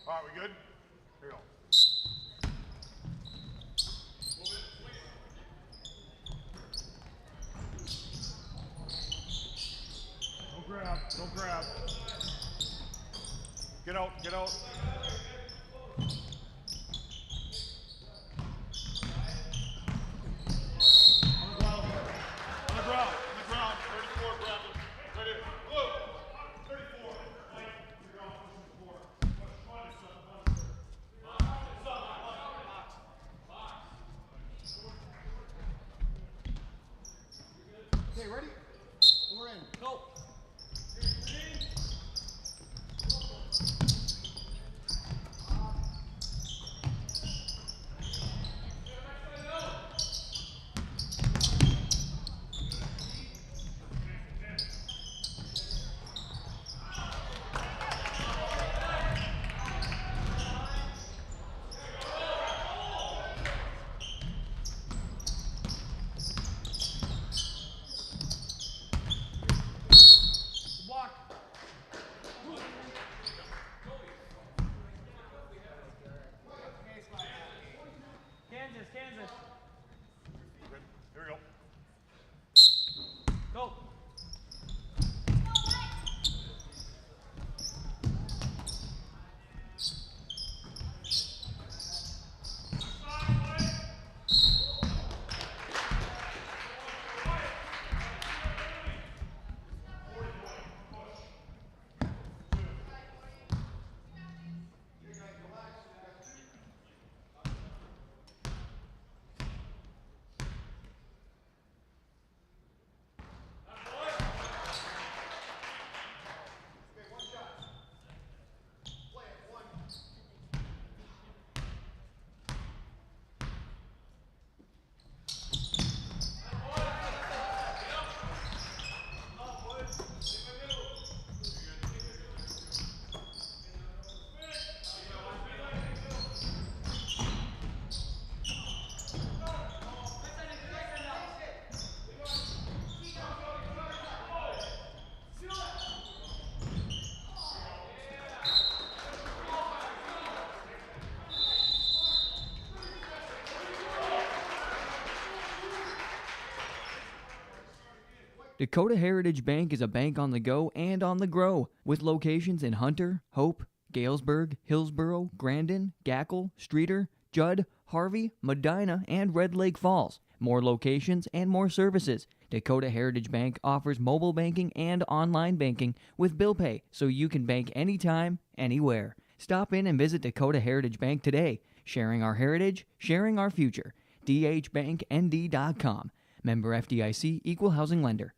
All right, we good? Here we go. Don't grab, don't grab. Get out, get out. On the ground, 34, grab him. Right in. Blue. 34. Okay, ready? We're in. Go. Kansas. Good. Here we go. Go. Dakota Heritage Bank is a bank on the go and on the grow, with locations in Hunter, Hope, Galesburg, Hillsborough, Grandin, Gackle, Streeter, Judd, Harvey, Medina, and Red Lake Falls. More locations and more services. Dakota Heritage Bank offers mobile banking and online banking with bill pay, so you can bank anytime, anywhere. Stop in and visit Dakota Heritage Bank today. Sharing our heritage, sharing our future. dhbanknd.com. Member FDIC, Equal Housing Lender.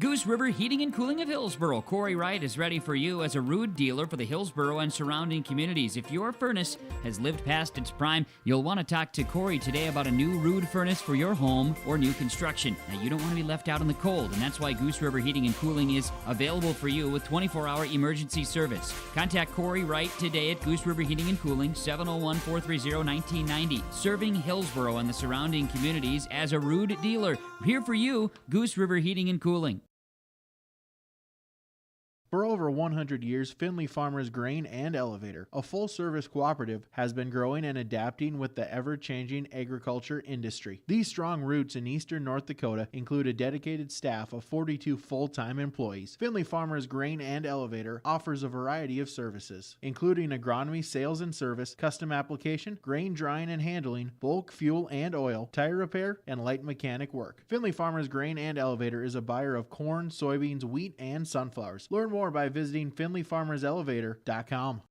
Goose River Heating and Cooling of Hillsboro. Corey Wright is ready for you as a Ruud dealer for the Hillsboro and surrounding communities. If your furnace has lived past its prime, you'll want to talk to Corey today about a new Ruud furnace for your home or new construction. Now, you don't want to be left out in the cold, and that's why Goose River Heating and Cooling is available for you with 24-hour emergency service. Contact Corey Wright today at Goose River Heating and Cooling, 701-430-1990. Serving Hillsboro and the surrounding communities as a Ruud dealer. Here for you, Goose River Heating and Cooling. For over 100 years, Findlay Farmers Grain and Elevator, a full-service cooperative, has been growing and adapting with the ever-changing agriculture industry. These strong roots in eastern North Dakota include a dedicated staff of 42 full-time employees. Findlay Farmers Grain and Elevator offers a variety of services, including agronomy, sales and service, custom application, grain drying and handling, bulk fuel and oil, tire repair, and light mechanic work. Findlay Farmers Grain and Elevator is a buyer of corn, soybeans, wheat, and sunflowers. Learn more by visiting FindlayFarmersElevator.com.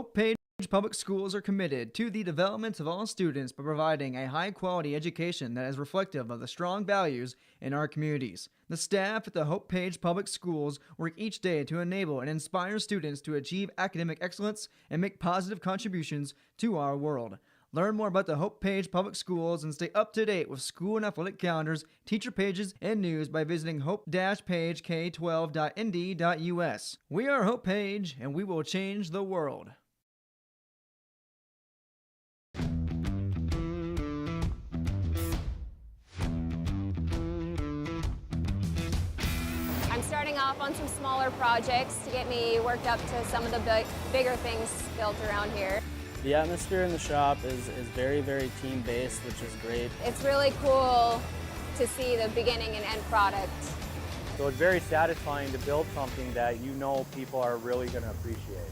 Hope Page Public Schools are committed to the development of all students by providing a high-quality education that is reflective of the strong values in our communities. The staff at the Hope Page Public Schools work each day to enable and inspire students to achieve academic excellence and make positive contributions to our world. Learn more about the Hope Page Public Schools and stay up to date with school and athletic calendars, teacher pages, and news by visiting hope-pagek12.nd.us. We are Hope Page, and we will change the world. I'm starting off on some smaller projects to get me worked up to some of the bigger things built around here. The atmosphere in the shop is very, very team-based, which is great. It's really cool to see the beginning and end product. So it's very satisfying to build something that you know people are really going to appreciate.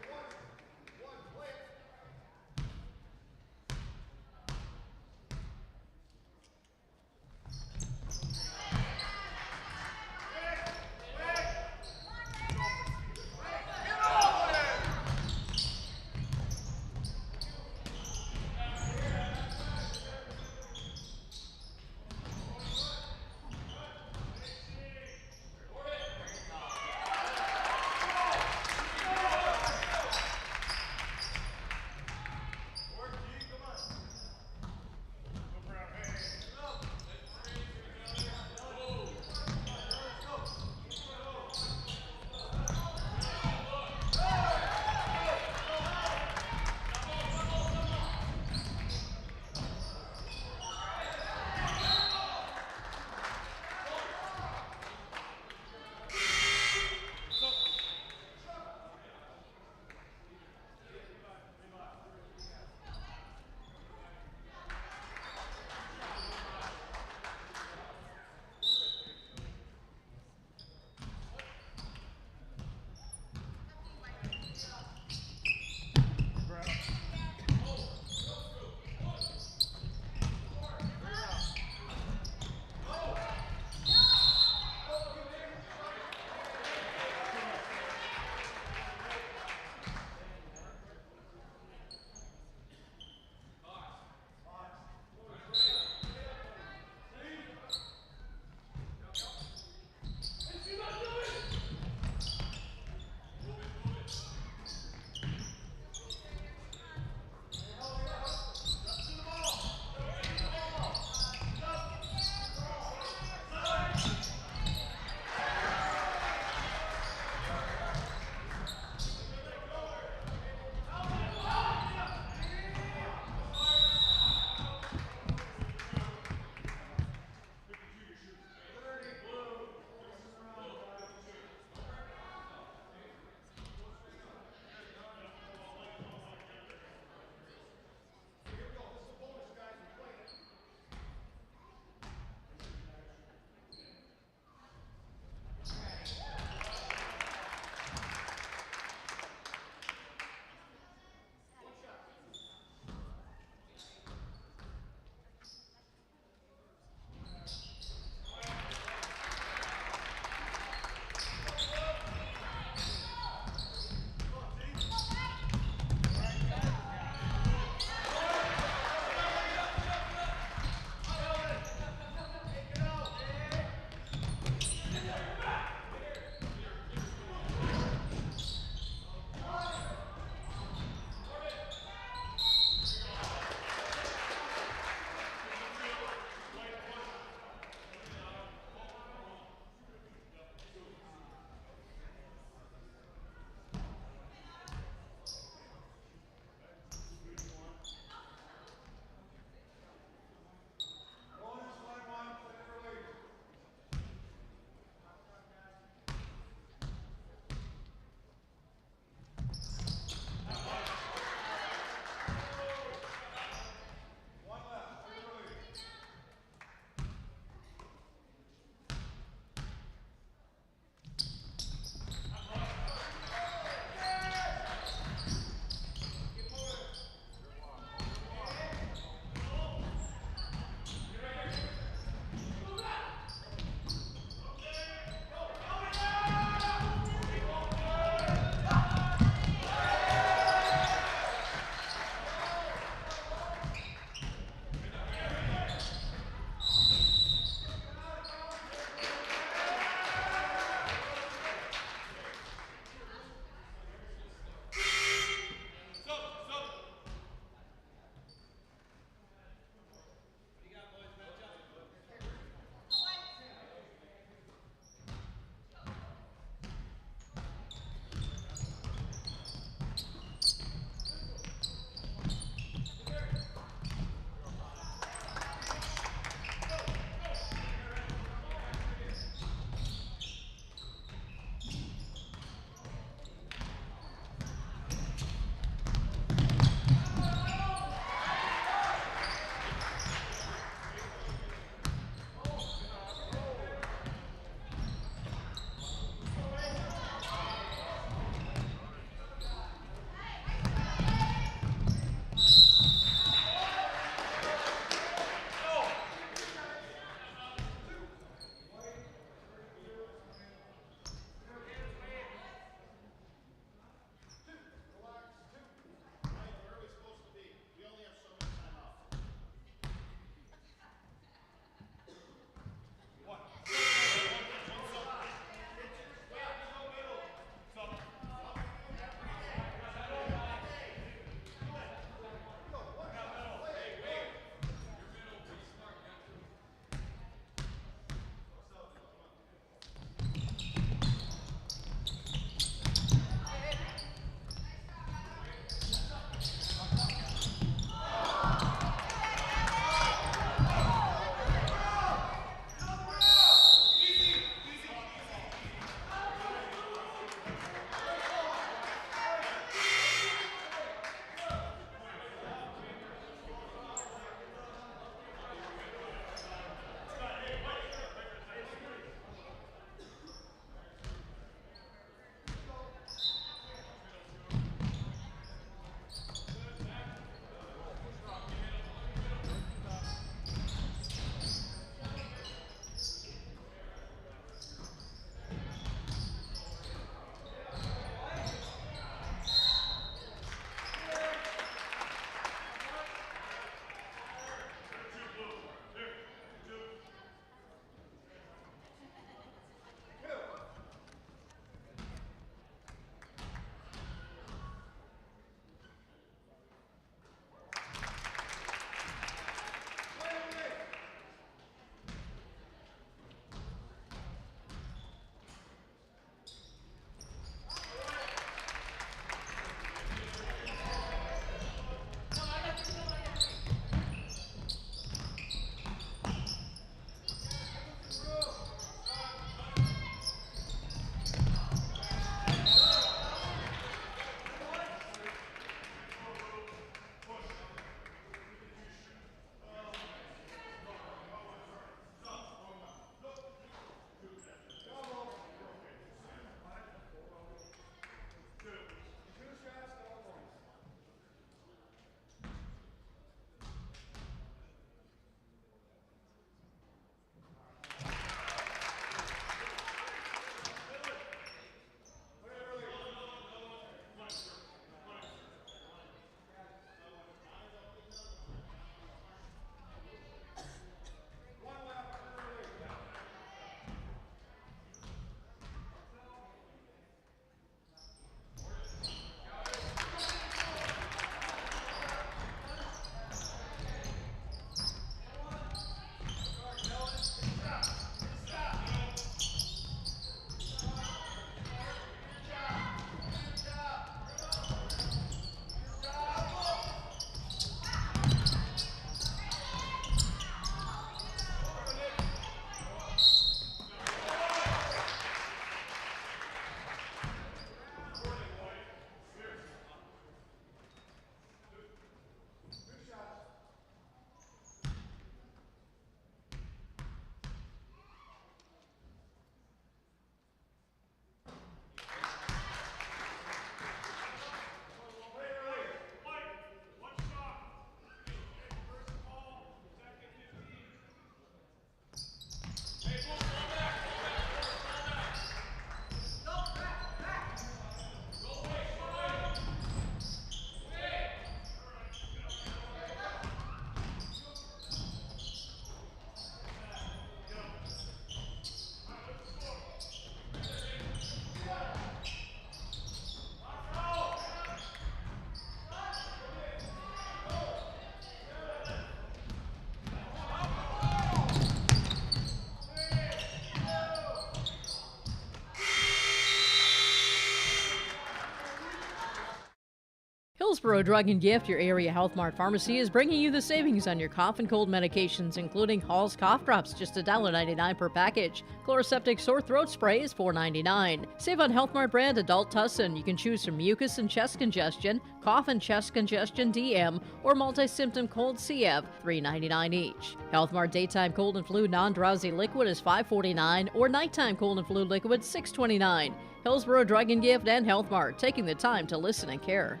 Hillsborough Drug and Gift, your area Health Mart pharmacy, is bringing you the savings on your cough and cold medications, including Hall's cough drops, just $1.99 per package. Chloroseptic sore throat spray is $4.99. Save on Health Mart brand adult Tussin. You can choose from mucus and chest congestion, cough and chest congestion DM, or multi-symptom cold CF, $3.99 each. Health Mart daytime cold and flu non-drowsy liquid is $5.49, or nighttime cold and flu liquid $6.29. Hillsborough Drug and Gift and Health Mart, taking the time to listen and care.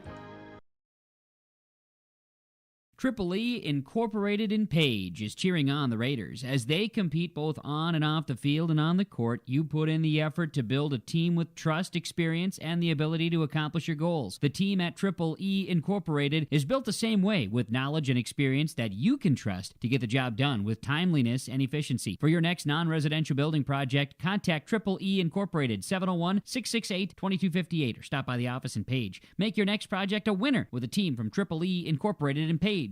Triple E Incorporated in Page is cheering on the Raiders. As they compete both on and off the field and on the court, you put in the effort to build a team with trust, experience, and the ability to accomplish your goals. The team at Triple E Incorporated is built the same way, with knowledge and experience that you can trust to get the job done with timeliness and efficiency. For your next non-residential building project, contact Triple E Incorporated, 701-668-2258, or stop by the office in Page. Make your next project a winner with a team from Triple E Incorporated in Page.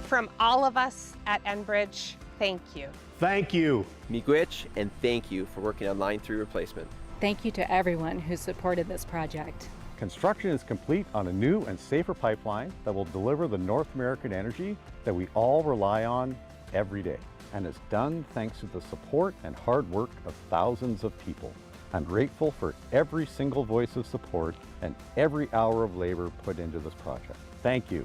From all of us at Enbridge, thank you. Thank you. Miigwech, and thank you for working on Line 3 replacement. Thank you to everyone who supported this project. Construction is complete on a new and safer pipeline that will deliver the North American energy that we all rely on every day, and is done thanks to the support and hard work of thousands of people. I'm grateful for every single voice of support and every hour of labor put into this project. Thank you.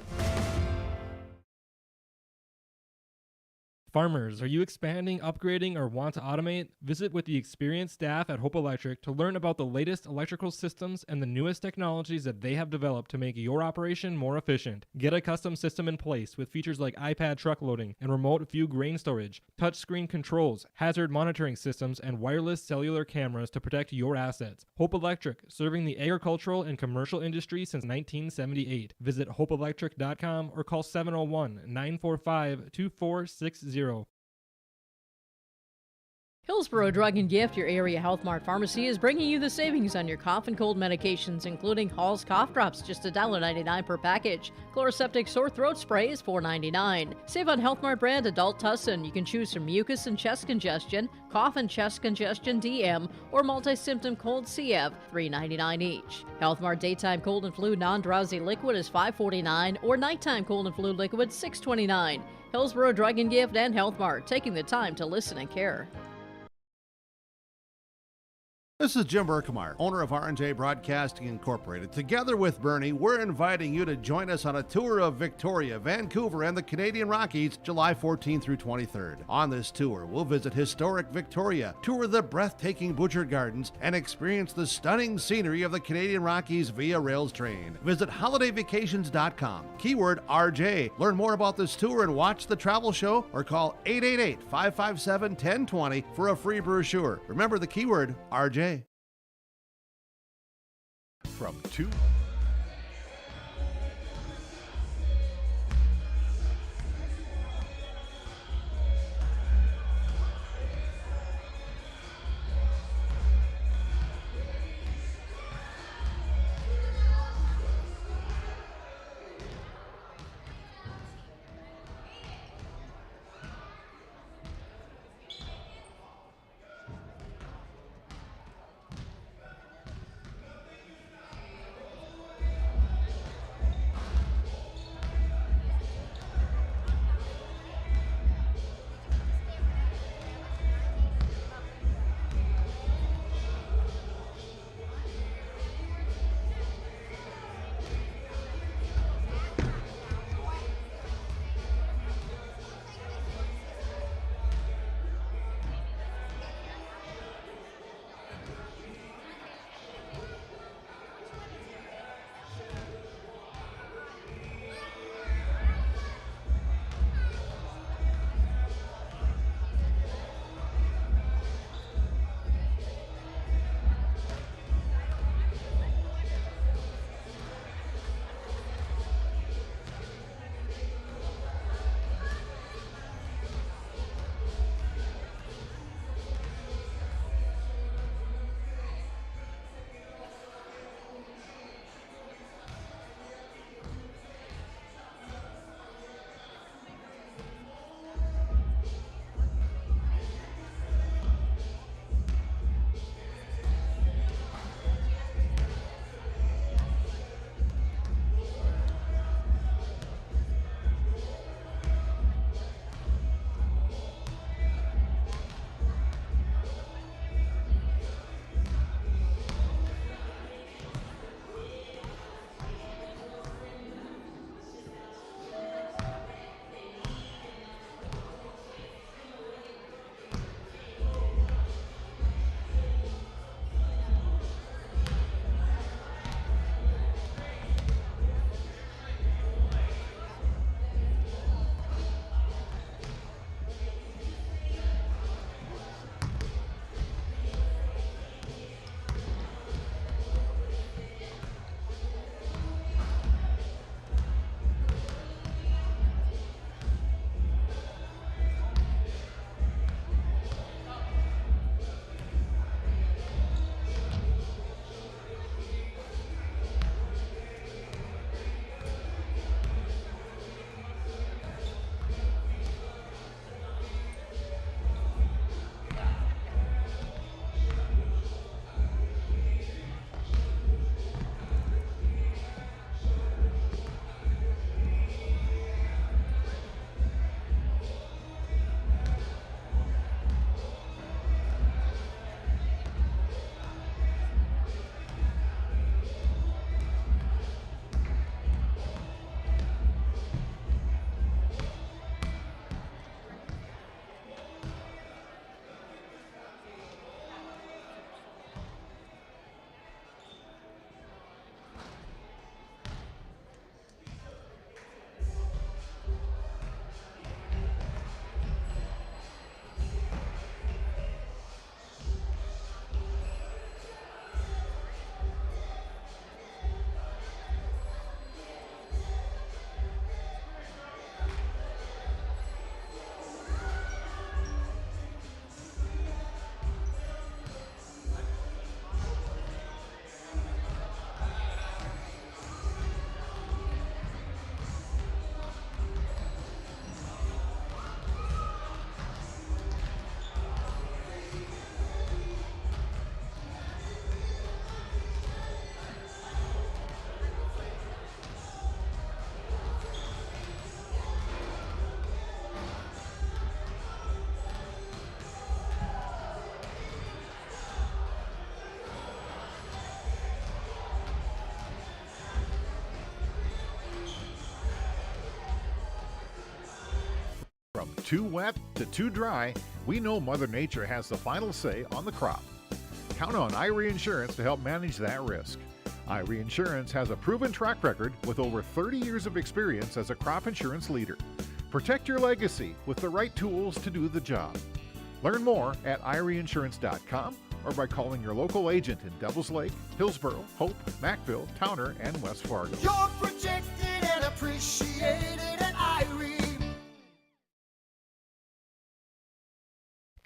Farmers, are you expanding, upgrading, or want to automate? Visit with the experienced staff at Hope Electric to learn about the latest electrical systems and the newest technologies that they have developed to make your operation more efficient. Get a custom system in place with features like iPad truck loading and remote view grain storage, touchscreen controls, hazard monitoring systems, and wireless cellular cameras to protect your assets. Hope Electric, serving the agricultural and commercial industry since 1978. Visit hopeelectric.com or call 701-945-2460. Hillsborough Drug and Gift, your area Health Mart pharmacy, is bringing you the savings on your cough and cold medications, including Hall's cough drops, just $1.99 per package. Chloroseptic sore throat spray is $4.99. Save on Health Mart brand adult Tussin. You can choose from mucus and chest congestion, cough and chest congestion DM, or multi-symptom cold CF, $3.99 each. Health Mart daytime cold and flu non-drowsy liquid is $5.49, or nighttime cold and flu liquid $6.29. Hillsborough Drug and Gift and Health Mart, taking the time to listen and care. This is Jim Berkemeyer, owner of R&J Broadcasting Incorporated. Together with Bernie, we're inviting you to join us on a tour of Victoria, Vancouver, and the Canadian Rockies, July 14th through 23rd. On this tour, we'll visit historic Victoria, tour the breathtaking Butchert Gardens, and experience the stunning scenery of the Canadian Rockies via rails train. Visit holidayvacations.com, keyword RJ. Learn more about this tour and watch the travel show, or call 888-557-1020 for a free brochure. Remember the keyword RJ. From 2. too wet to too dry, we know Mother Nature has the final say on the crop. Count on Irie Insurance to help manage that risk. Irie Insurance has a proven track record with over 30 years of experience as a crop insurance leader. Protect your legacy with the right tools to do the job. Learn more at IrieInsurance.com or by calling your local agent in Devils Lake, Hillsboro, Hope, Mackville, Towner, and West Fargo. You're protected and appreciated at Irie.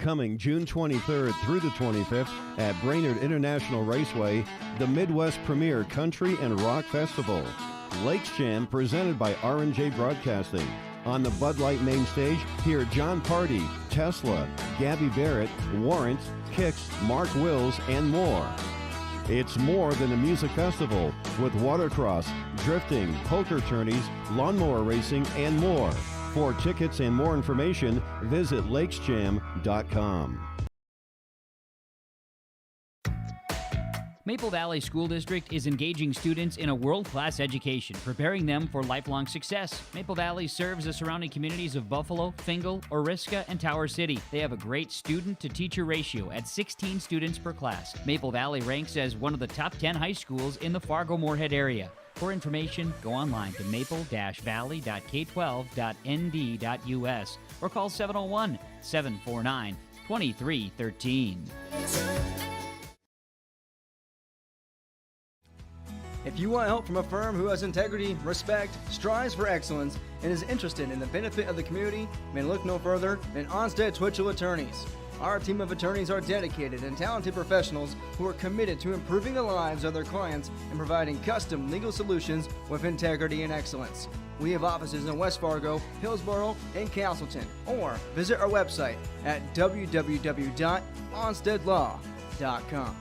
Coming June 23rd through the 25th at Brainerd International Raceway, the Midwest Premier Country and Rock Festival. Lakes Jam presented by R&J Broadcasting. On the Bud Light main stage, hear John Party, Tesla, Gabby Barrett, Warrant, Kicks, Mark Wills, and more. It's more than a music festival with watercross, drifting, poker tourneys, lawnmower racing, and more. For tickets and more information, visit lakesjam.com. Maple Valley School District is engaging students in a world-class education, preparing them for lifelong success. Maple Valley serves the surrounding communities of Buffalo, Fingal, Oriska, and Tower City. They have a great student-to-teacher ratio at 16 students per class. Maple Valley ranks as one of the top 10 high schools in the Fargo-Moorhead area. For information, go online to maple-valley.k12.nd.us or call 701-749-2313. If you want help from a firm who has integrity, respect, strives for excellence, and is interested in the benefit of the community, then look no further than Onstead Twitchell Attorneys. Our team of attorneys are dedicated and talented professionals who are committed to improving the lives of their clients and providing custom legal solutions with integrity and excellence. We have offices in West Fargo, Hillsboro, and Castleton, or visit our website at www.onsteadlaw.com.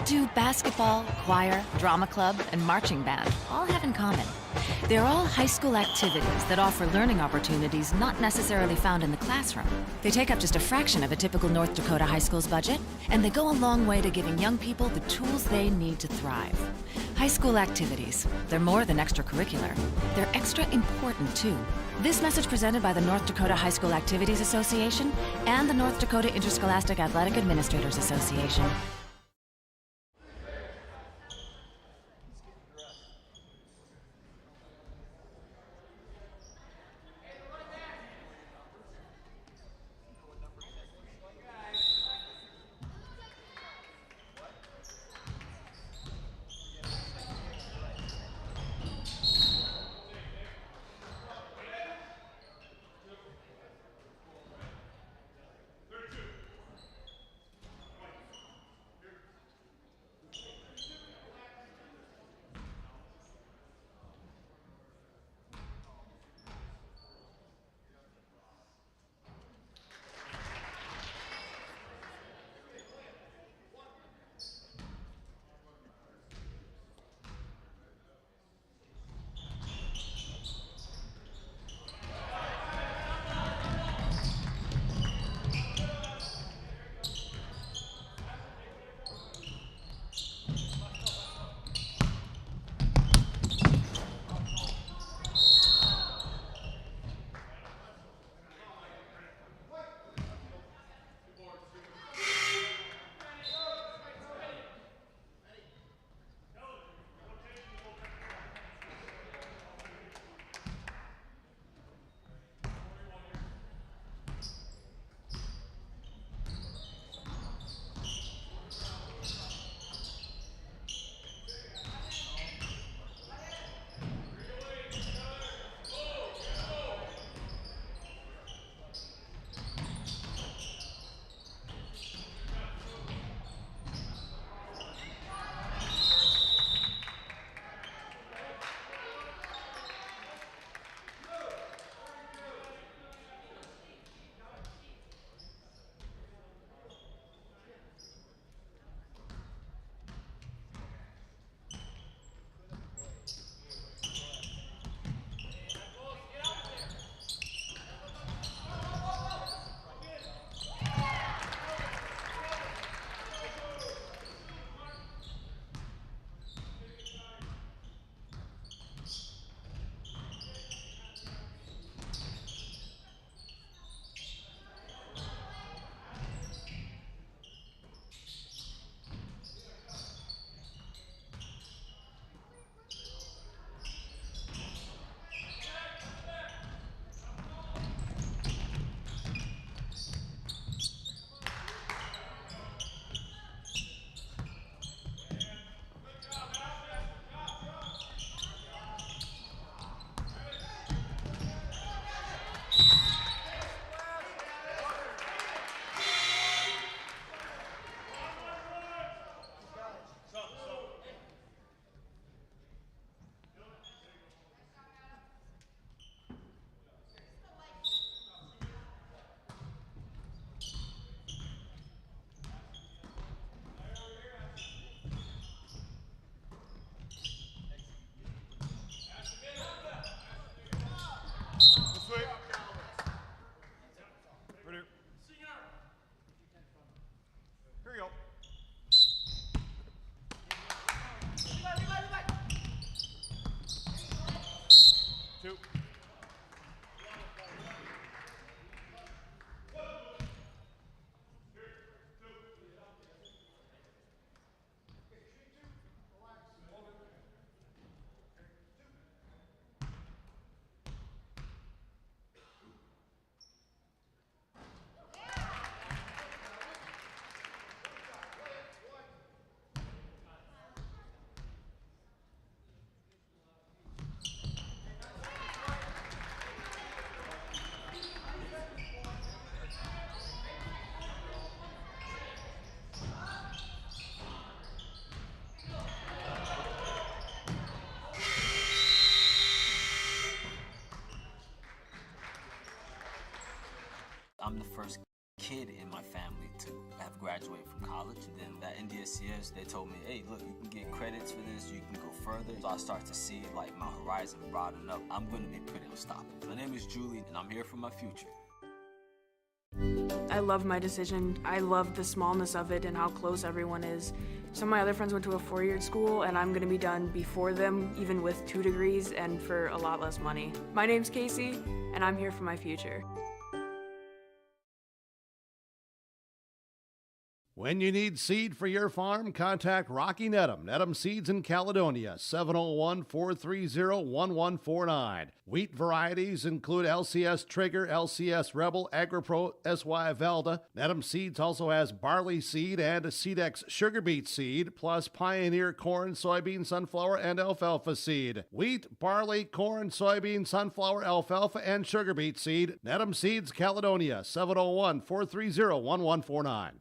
What do basketball, choir, drama club, and marching band all have in common? They're all high school activities that offer learning opportunities not necessarily found in the classroom. They take up just a fraction of a typical North Dakota high school's budget, and they go a long way to giving young people the tools they need to thrive. High school activities, they're more than extracurricular. They're extra important, too. This message presented by the North Dakota High School Activities Association and the North Dakota Interscholastic Athletic Administrators Association. kid in my family to have graduated from college. And then that NDSCS, they told me, hey, look, you can get credits for this, you can go further. So I start to see like my horizon broaden up. I'm gonna be pretty unstoppable. My name is Julie, and I'm here for my future. I love my decision. I love the smallness of it and how close everyone is. Some of my other friends went to a 4-year school, and I'm going to be done before them, even with 2 degrees and for a lot less money. My name's Casey, and I'm here for my future. When you need seed for your farm, contact Rocky Nedham. Nedham Seeds in Caledonia, 701-430-1149. Wheat varieties include LCS Trigger, LCS Rebel, AgriPro, SY Velda. Nedham Seeds also has barley seed and Seedex sugar beet seed, plus Pioneer corn, soybean, sunflower, and alfalfa seed. Wheat, barley, corn, soybean, sunflower, alfalfa, and sugar beet seed. Nedham Seeds, Caledonia, 701-430-1149.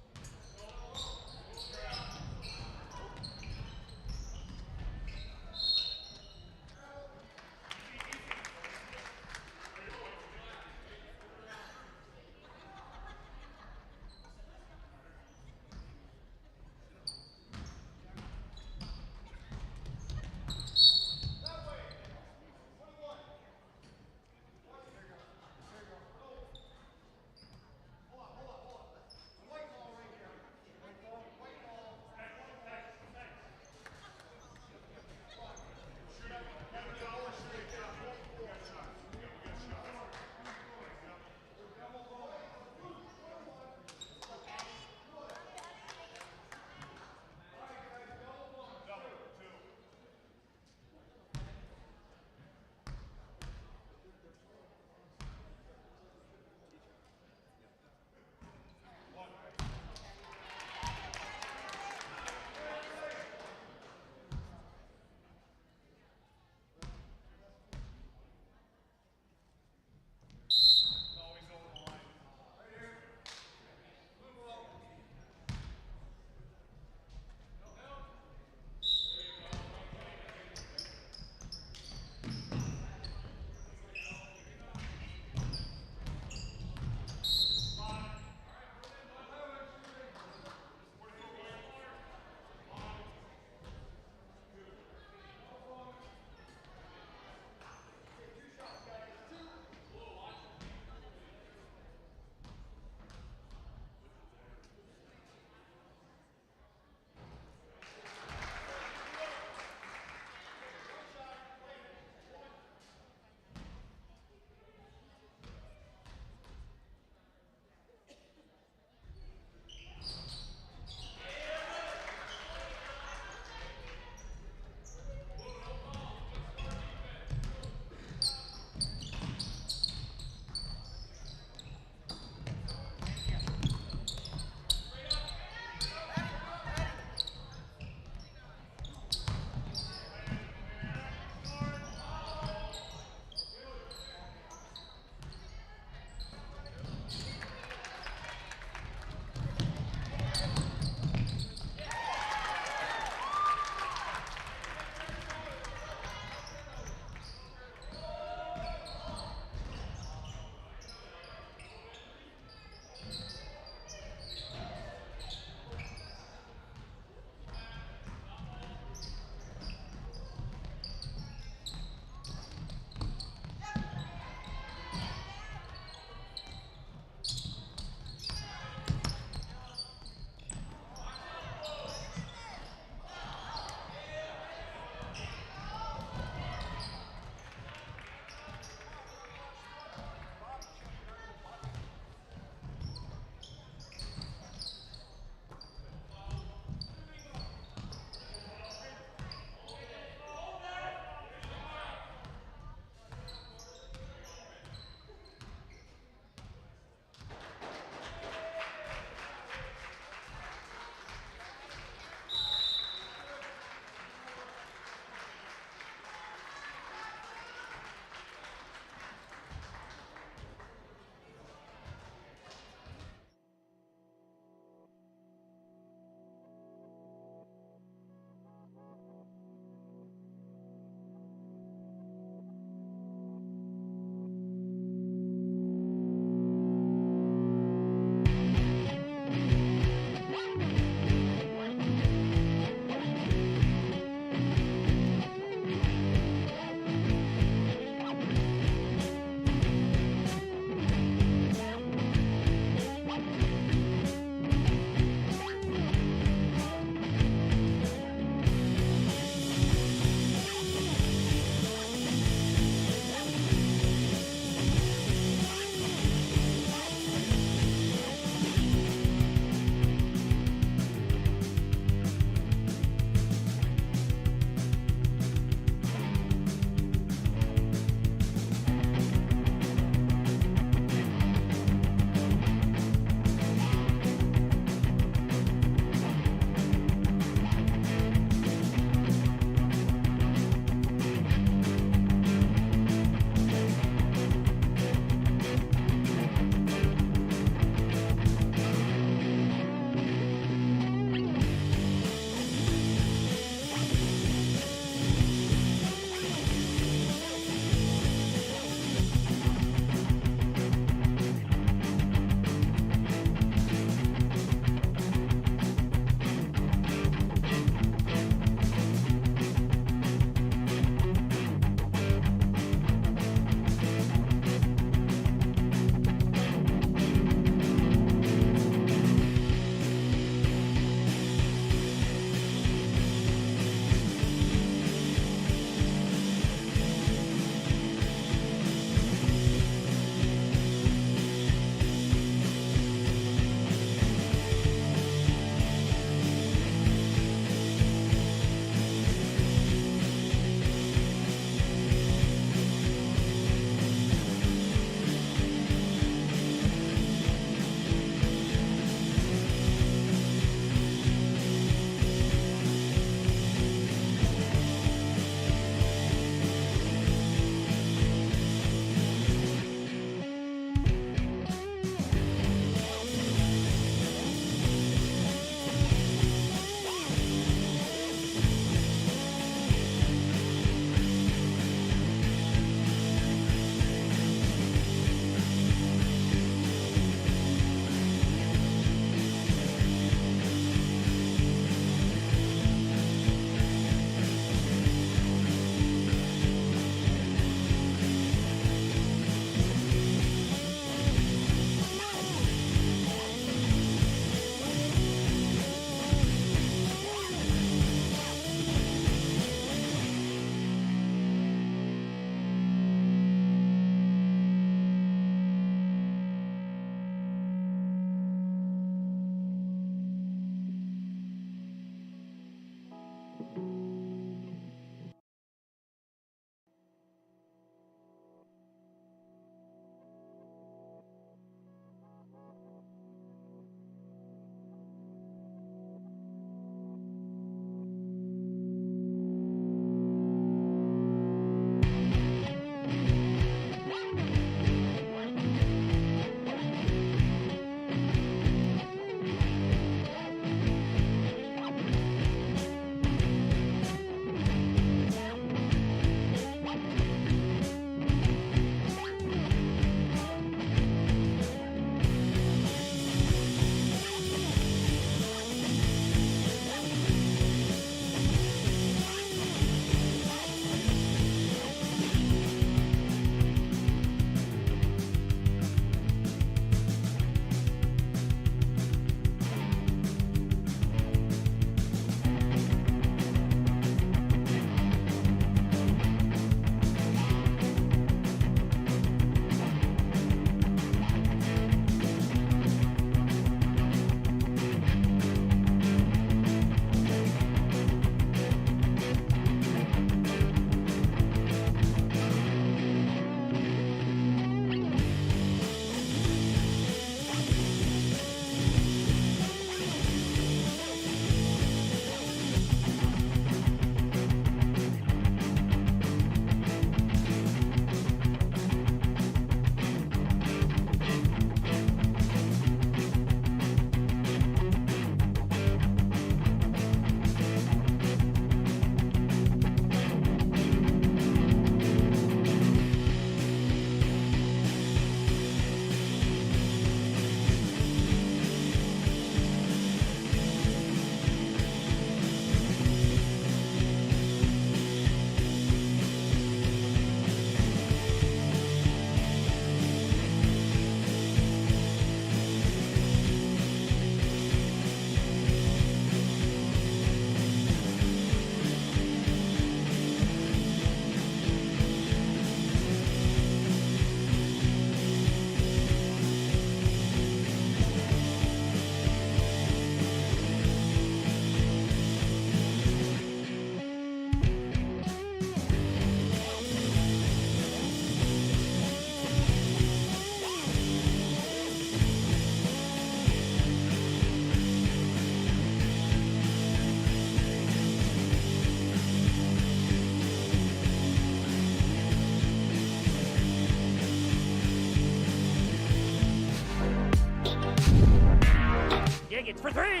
Higgins for three.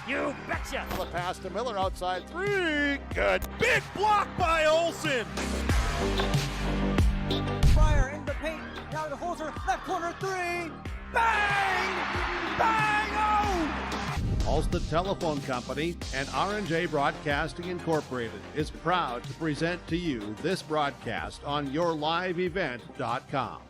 You betcha. The pass to Miller outside three. Good. Big block by Olsen. Fryer in the paint. Now to Holzer. Left corner three. Bang! Bang! Oh! Ulster Telephone Company and R&J Broadcasting Incorporated is proud to present to you this broadcast on yourliveevent.com.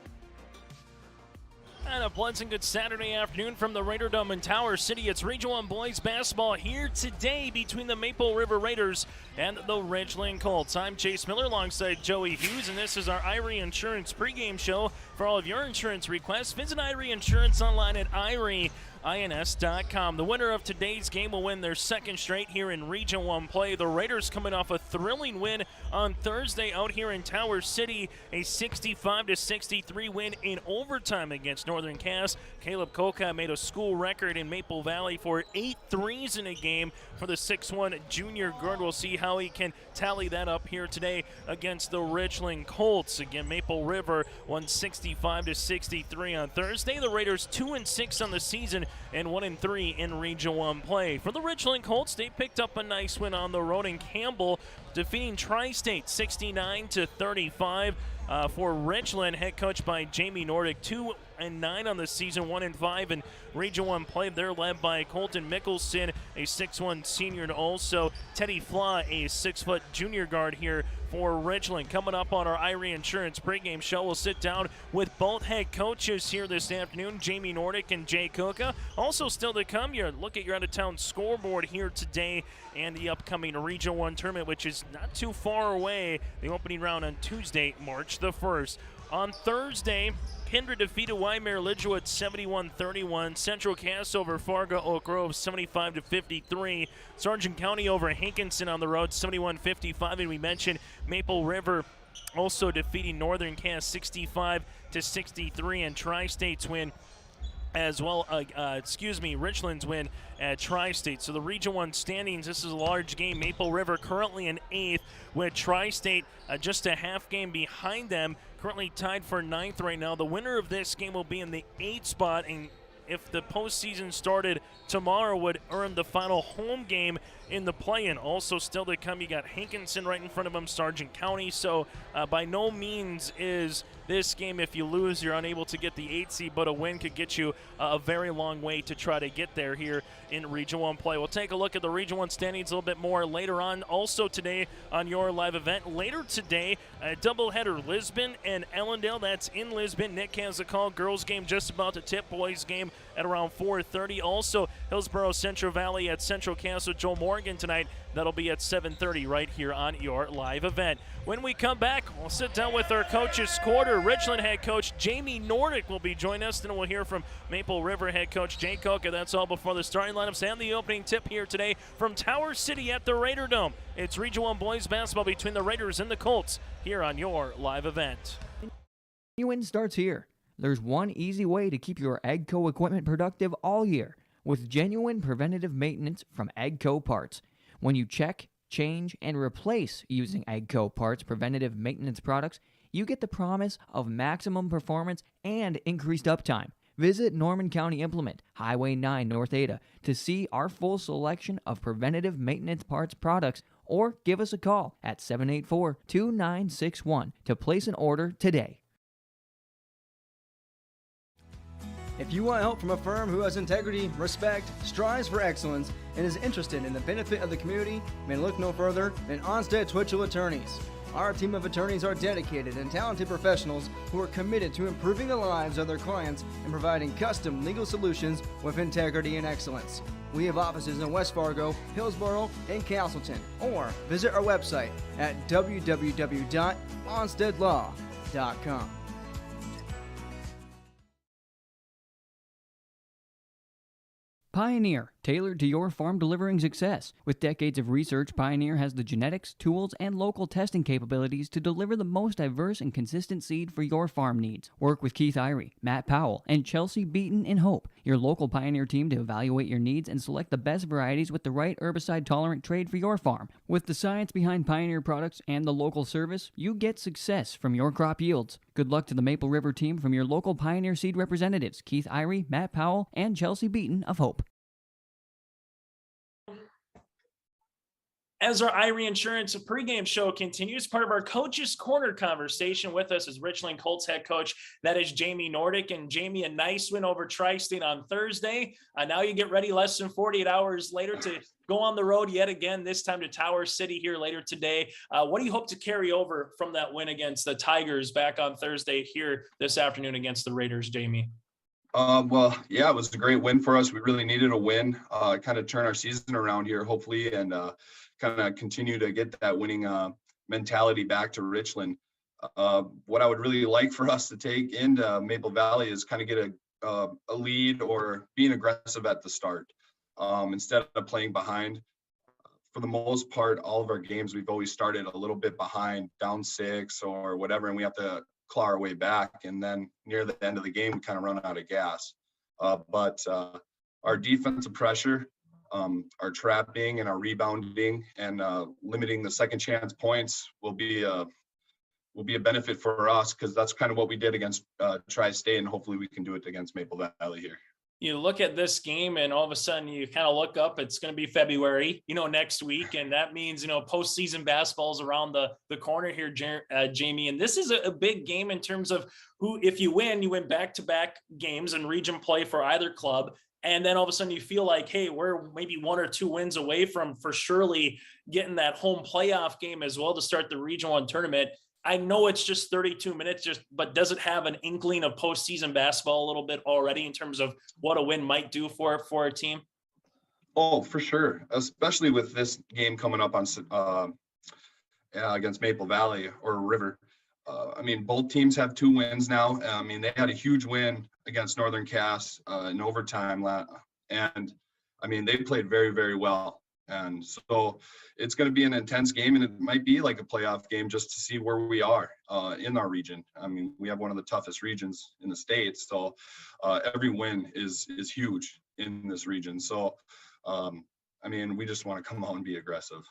And a pleasant good Saturday afternoon from the Raider Dome in Tower City. It's Region 1 boys basketball here today between the Maple River Raiders and the Richland Colts. I'm Chase Miller alongside Joey Hughes, and this is our Irie Insurance pregame show. For all of your insurance requests, visit Irie Insurance online at IRIEINS.com. The winner of today's game will win their second straight here in Region 1 play. The Raiders coming off a thrilling win on Thursday out here in Tower City, a 65-63 win in overtime against Northern Cass. Caleb Koka made a school record in Maple Valley for 8 threes in a game for the 6'1 junior guard. We'll see how he can tally that up here today against the Richland Colts. Again, Maple River won 65-63 on Thursday. The Raiders 2-6 on the season and 1-3 in Region 1 play. For the Richland Colts, they picked up a nice win on the road in Campbell, defeating Tri-State 69-35. For Richland, head coach by Jamie Nordick, 2-9 on the season, 1-5 in Region 1 play. They're led by Colton Mickelson, a 6'1 senior, and also Teddy Flaw, a 6' junior guard here for Richland. Coming up on our Irie Insurance pregame show, we'll sit down with both head coaches here this afternoon, Jamie Nordick and Jay Kuka. Also still to come, you look at your out-of-town scoreboard here today and the upcoming Region 1 tournament, which is not too far away. The opening round on Tuesday, March the 1st. On Thursday, Kindred defeated Waimea Lidgewood 71-31. Central Cass over Fargo Oak Grove 75-53. Sargent County over Hankinson on the road 71-55. And we mentioned Maple River also defeating Northern Cass 65-63. And Tri-State's win as well, Richland's win at Tri-State. So the Region 1 standings, this is a large game. Maple River currently in 8th with Tri-State just a half game behind them, currently tied for 9th right now. The winner of this game will be in the 8th spot, and if the postseason started tomorrow, would earn the final home game in the play-in. Also still to come, you got Hankinson right in front of them, Sargent County. So by no means is this game, if you lose, you're unable to get the 8th seed, but a win could get you a very long way to try to get there here in Region 1 play. We'll take a look at the Region 1 standings a little bit more later on. Also today on your live event, later today, a doubleheader, Lisbon and Ellendale. That's in Lisbon. Nick has a call. Girls game just about to tip. Boys game at around 4:30. Also, Hillsborough Central Valley at Central Cass with Joe Morgan tonight. That'll be at 7:30 right here on your live event. When we come back, we'll sit down with our coaches quarter. Richland head coach Jamie Nordick will be joining us. Then we'll hear from Maple River head coach Jay Koka. That's all before the starting lineups and the opening tip here today from Tower City at the Raider Dome. It's Region 1 boys basketball between the Raiders and the Colts here on your live event. Win starts here. There's one easy way to keep your AGCO equipment productive all year with genuine preventative maintenance from AGCO Parts. When you check, change, and replace using AGCO Parts preventative maintenance products, you get the promise of maximum performance and increased uptime. Visit Norman County Implement, Highway 9 North Ada, to see our full selection of preventative maintenance parts products, or give us a call at 784-2961 to place an order today. If you want help from a firm who has integrity, respect, strives for excellence, and is interested in the benefit of the community, then look no further than Onstead Twitchell Attorneys. Our team of attorneys are dedicated and talented professionals who are committed to improving the lives of their clients and providing custom legal solutions with integrity and excellence. We have offices in West Fargo, Hillsborough, and Castleton, or visit our website at www.onsteadlaw.com. Pioneer, tailored to your farm delivering success. With decades of research, Pioneer has the genetics, tools, and local testing capabilities to deliver the most diverse and consistent seed for your farm needs. Work with Keith Irie, Matt Powell, and Chelsea Beaton in Hope, your local Pioneer team, to evaluate your needs and select the best varieties with the right herbicide-tolerant trade for your farm. With the science behind Pioneer products and the local service, you get success from your crop yields. Good luck to the Maple River team from your local Pioneer seed representatives, Keith Irie, Matt Powell, and Chelsea Beaton of Hope. As our Irie Insurance pregame show continues, part of our Coach's Corner conversation, with us is Richland Colts head coach. That is Jamie Nordick. And Jamie, a nice win over Tri-State on Thursday. Now you get ready less than 48 hours later to go on the road yet again, this time to Tower City here later today. What do you hope to carry over from that win against the Tigers back on Thursday here this afternoon against the Raiders, Jamie? Well, yeah, it was a great win for us. We really needed a win, kind of turn our season around here, hopefully, and kind of continue to get that winning mentality back to Richland. What I would really like for us to take into Maple Valley is kind of get a lead or being aggressive at the start instead of playing behind. For the most part, all of our games, we've always started a little bit behind, down 6 or whatever, and we have to claw our way back. And then near the end of the game, we kind of run out of gas. But our defensive pressure, our trapping and our rebounding and limiting the second chance points will be a benefit for us, because that's kind of what we did against Tri-State, and hopefully we can do it against Maple Valley here. You look at this game and all of a sudden you kind of look up, it's going to be February, next week. And that means, postseason basketball is around the corner here, Jamie. And this is a big game in terms of who, if you win back-to-back games and region play for either club. And then all of a sudden you feel like, hey, we're maybe 1 or 2 wins away from for surely getting that home playoff game as well to start the Region 1 tournament. I know it's just 32 minutes, but does it have an inkling of postseason basketball a little bit already in terms of what a win might do for a team? Oh, for sure. Especially with this game coming up on against Maple Valley or River. Both teams have 2 wins now. They had a huge win against Northern Cass in overtime. And they played very, very well. And so it's going to be an intense game, and it might be like a playoff game just to see where we are in our region. We have one of the toughest regions in the state. So every win is huge in this region. So, we just want to come out and be aggressive.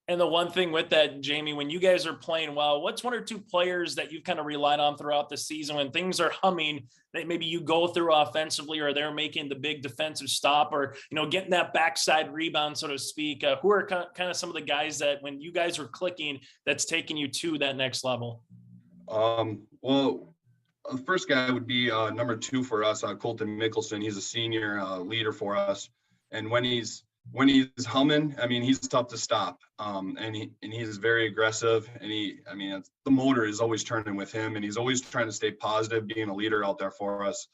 And the one thing with that, Jamie, when you guys are playing well, what's 1 or 2 players that you've kind of relied on throughout the season when things are humming that maybe you go through offensively, or they're making the big defensive stop, or, getting that backside rebound, so to speak? Who are kind of some of the guys that when you guys are clicking, that's taking you to that next level? Well, the first guy would be number 2 for us, Colton Mickelson. He's a senior leader for us. And when he's humming, he's tough to stop. And he's very aggressive, and the motor is always turning with him, and he's always trying to stay positive, being a leader out there for us.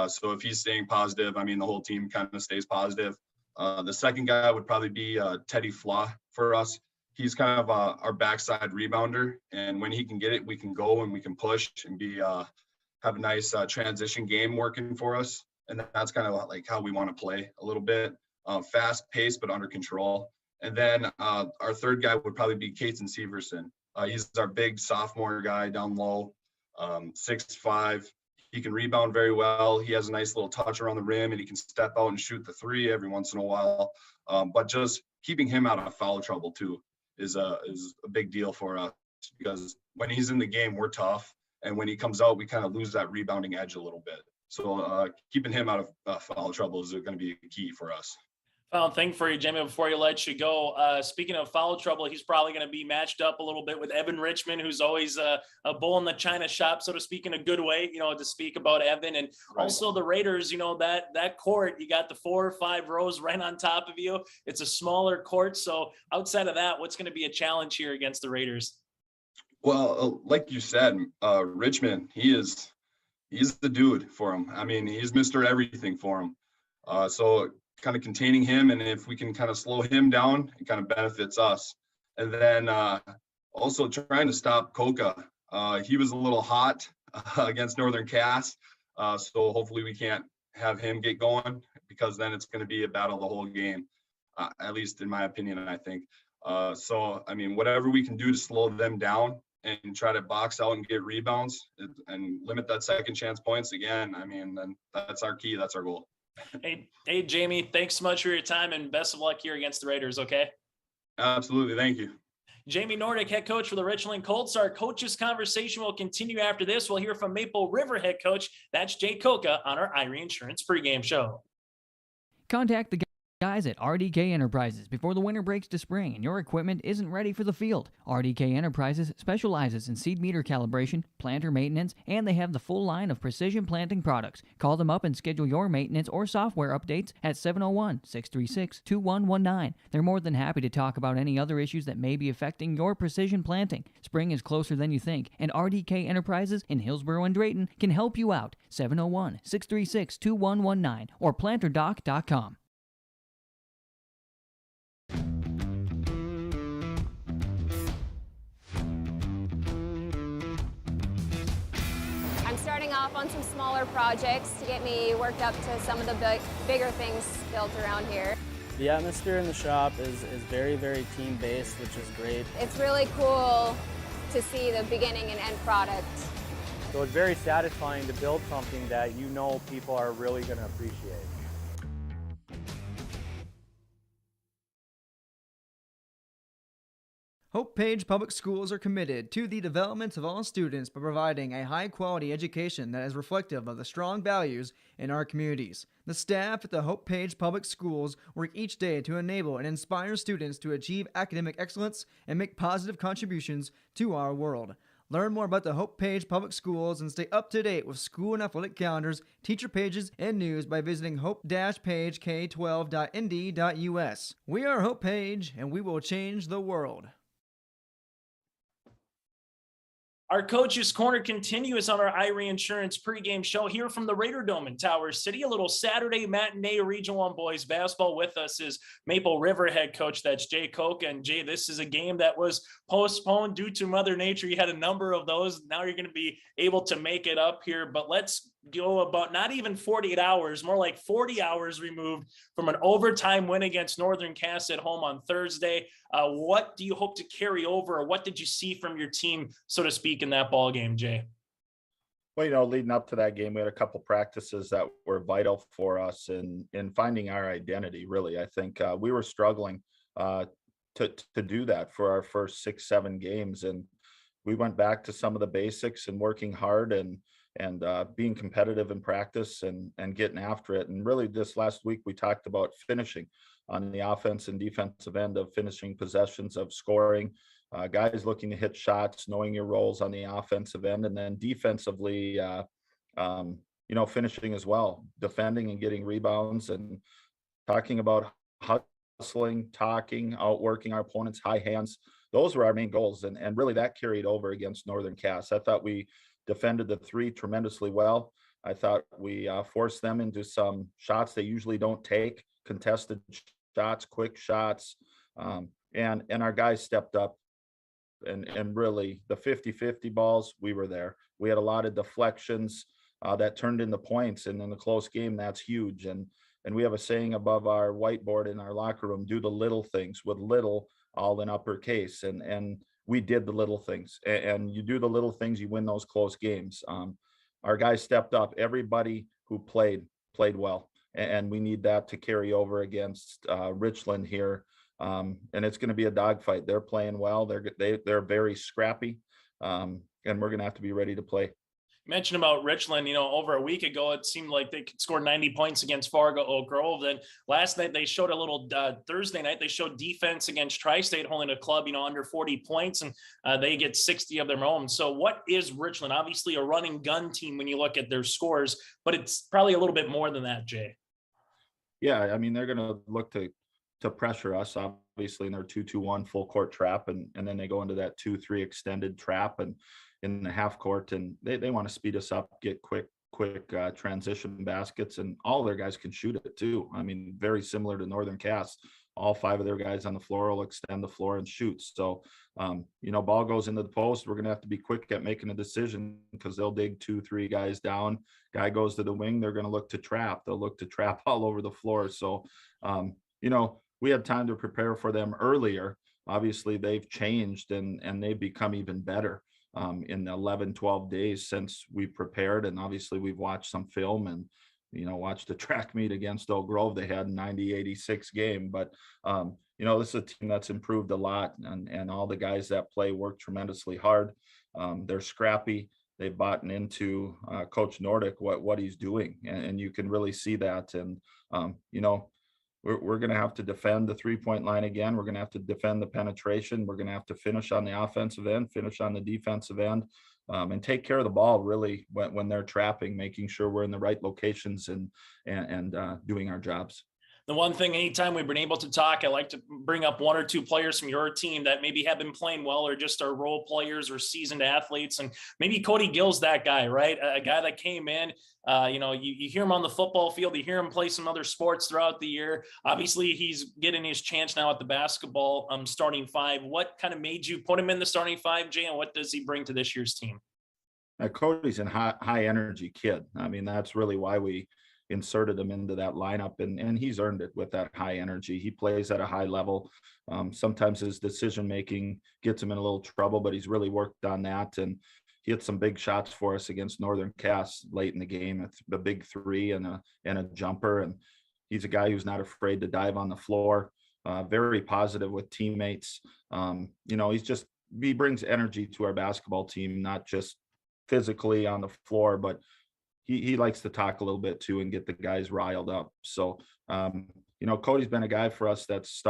So if he's staying positive, the whole team kind of stays positive. The second guy would probably be Teddy Flaw for us. He's kind of our backside rebounder, and when he can get it, we can go and we can push and have a nice transition game working for us. And that's kind of like how we want to play a little bit. Fast paced, but under control. And then our third guy would probably be Cason Severson. He's our big sophomore guy down low, 6'5". He can rebound very well. He has a nice little touch around the rim, and he can step out and shoot the 3 every once in a while. But just keeping him out of foul trouble too is a big deal for us, because when he's in the game, we're tough. And when he comes out, we kind of lose that rebounding edge a little bit. So keeping him out of foul trouble is going to be key for us. Final thing for you, Jamie, before you let you go. Speaking of foul trouble, he's probably going to be matched up a little bit with Evan Richmond, who's always a bull in the china shop, so to speak, in a good way, to speak about Evan. And right. Also the Raiders, that court, you got the 4 or 5 rows right on top of you. It's a smaller court. So outside of that, what's going to be a challenge here against the Raiders? Well, like you said, Richmond, he's the dude for him. He's Mr. Everything for him. So kind of containing him, and if we can kind of slow him down, it kind of benefits us. And then also trying to stop Coca. He was a little hot against Northern Cass, so hopefully we can't have him get going, because then it's going to be a battle the whole game, at least in my opinion, I think. So whatever we can do to slow them down and try to box out and get rebounds and limit that second chance points again, then that's our key, that's our goal. Hey, Jamie, thanks so much for your time, and best of luck here against the Raiders, okay? Absolutely, thank you. Jamie Nordick, head coach for the Richland Colts. Our coaches conversation will continue after this. We'll hear from Maple River head coach, that's Jay Coca, on our Irie Insurance pregame show. Contact the Guys at RDK Enterprises, before the winter breaks to spring and your equipment isn't ready for the field, RDK Enterprises specializes in seed meter calibration, planter maintenance, and they have the full line of precision planting products. Call them up and schedule your maintenance or software updates at 701-636-2119. They're more than happy to talk about any other issues that may be affecting your precision planting. Spring is closer than you think, and RDK Enterprises in Hillsborough and Drayton can help you out. 701-636-2119 or planterdoc.com. I'm starting off on some smaller projects to get me worked up to some of the bigger things built around here. The atmosphere in the shop is very, very team-based, which is great. It's really cool to see the beginning and end product. So it's very satisfying to build something that you know people are really going to appreciate. Hope Page Public Schools are committed to the development of all students by providing a high-quality education that is reflective of the strong values in our communities. The staff at the Hope Page Public Schools work each day to enable and inspire students to achieve academic excellence and make positive contributions to our world. Learn more about the Hope Page Public Schools and stay up to date with school and athletic calendars, teacher pages, and news by visiting hope-pagek12.nd.us. We are Hope Page, and we will change the world. Our Coach's Corner continues on our Irie Insurance pregame show here from the Raider Dome in Tower City. A little Saturday matinee Region 1 boys basketball. With us is Maple River head coach, that's Jay Koch. And Jay, this is a game that was postponed due to Mother Nature. You had a number of those. Now you're going to be able to make it up here. But let's go about not even 48 hours, more like 40 hours removed from an overtime win against Northern Cass at home on Thursday. What do you hope to carry over, or what did you see from your team, so to speak, in that ball game, Jay? Well, leading up to that game, we had a couple practices that were vital for us in finding our identity, really. I think we were struggling to do that for our first 6-7 games. And we went back to some of the basics and working hard and being competitive in practice and getting after it. And really this last week, we talked about finishing on the offense and defensive end, of finishing possessions, of scoring, guys looking to hit shots, knowing your roles on the offensive end, and then defensively, finishing as well, defending and getting rebounds, and talking about hustling, talking, outworking our opponents, high hands. Those were our main goals. And really that carried over against Northern Cass. I thought we defended the three tremendously well. I thought we forced them into some shots they usually don't take, contested shots, quick shots, and our guys stepped up. And really the 50-50 balls, we were there. We had a lot of deflections that turned into points, and in a close game, that's huge. And we have a saying above our whiteboard in our locker room: do the little things, with little all in uppercase. And we did the little things, and you do the little things, you win those close games. Our guys stepped up. Everybody who played well, and we need that to carry over against Richland here. And it's going to be a dogfight. They're playing well. They're very scrappy, and we're going to have to be ready to play. You mentioned about Richland, over a week ago, it seemed like they could score 90 points against Fargo Oak Grove. Then last night they showed a little, Thursday night, they showed defense against Tri-State, holding a club, under 40 points, and they get 60 of their own. So what is Richland? Obviously a running gun team when you look at their scores, but it's probably a little bit more than that, Jay. Yeah, I mean, they're going to look to pressure us, obviously, in their 2-2-1 full court trap, and then they go into that 2-3 extended trap and in the half court, and they want to speed us up, get quick transition baskets, and all their guys can shoot it too. I mean, very similar to Northern Cass. All 5 of their guys on the floor will extend the floor and shoot. So, ball goes into the post. We're going to have to be quick at making a decision, because they'll dig 2-3 guys down. Guy goes to the wing. They're going to look to trap. They'll look to trap all over the floor. So, we had time to prepare for them earlier. Obviously, they've changed and they've become even better in the 11-12 days since we prepared. And obviously, we've watched some film and, watched the track meet against Oak Grove. They had a 90-86 game. But, this is a team that's improved a lot. And all the guys that play work tremendously hard. They're scrappy. They've bought into Coach Nordic, what he's doing. And you can really see that. And, we're going to have to defend the 3-point line again. We're going to have to defend the penetration. We're going to have to finish on the offensive end, finish on the defensive end, and take care of the ball really when they're trapping, making sure we're in the right locations and doing our jobs. The one thing, anytime we've been able to talk, I like to bring up one or two players from your team that maybe have been playing well or just are role players or seasoned athletes. And maybe Cody Gill's that guy, right? A guy that came in, you hear him on the football field, you hear him play some other sports throughout the year. Obviously, he's getting his chance now at the basketball starting five. What kind of made you put him in the starting five, Jay, and what does he bring to this year's team? Cody's a high energy kid. I mean, that's really why we inserted him into that lineup, and he's earned it with that high energy. He plays at a high level. Sometimes his decision making gets him in a little trouble, but he's really worked on that, and he hit some big shots for us against Northern Cass late in the game. It's a big three and a jumper, and he's a guy who's not afraid to dive on the floor. Very positive with teammates. He brings energy to our basketball team, not just physically on the floor, but he likes to talk a little bit too and get the guys riled up. So, Cody's been a guy for us that's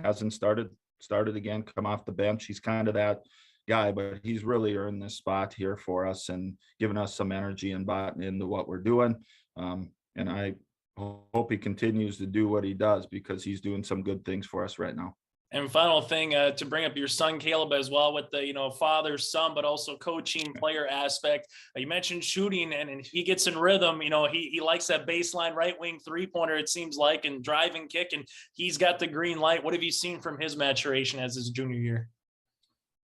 hasn't started again, come off the bench. He's kind of that guy, but he's really earned this spot here for us and given us some energy and bought into what we're doing. And I hope he continues to do what he does because he's doing some good things for us right now. And final thing, to bring up your son, Caleb, as well, with the, father, son, but also coaching player aspect. You mentioned shooting, and he gets in rhythm. He likes that baseline right wing 3-pointer, it seems like, and drive and kick, and he's got the green light. What have you seen from his maturation as his junior year?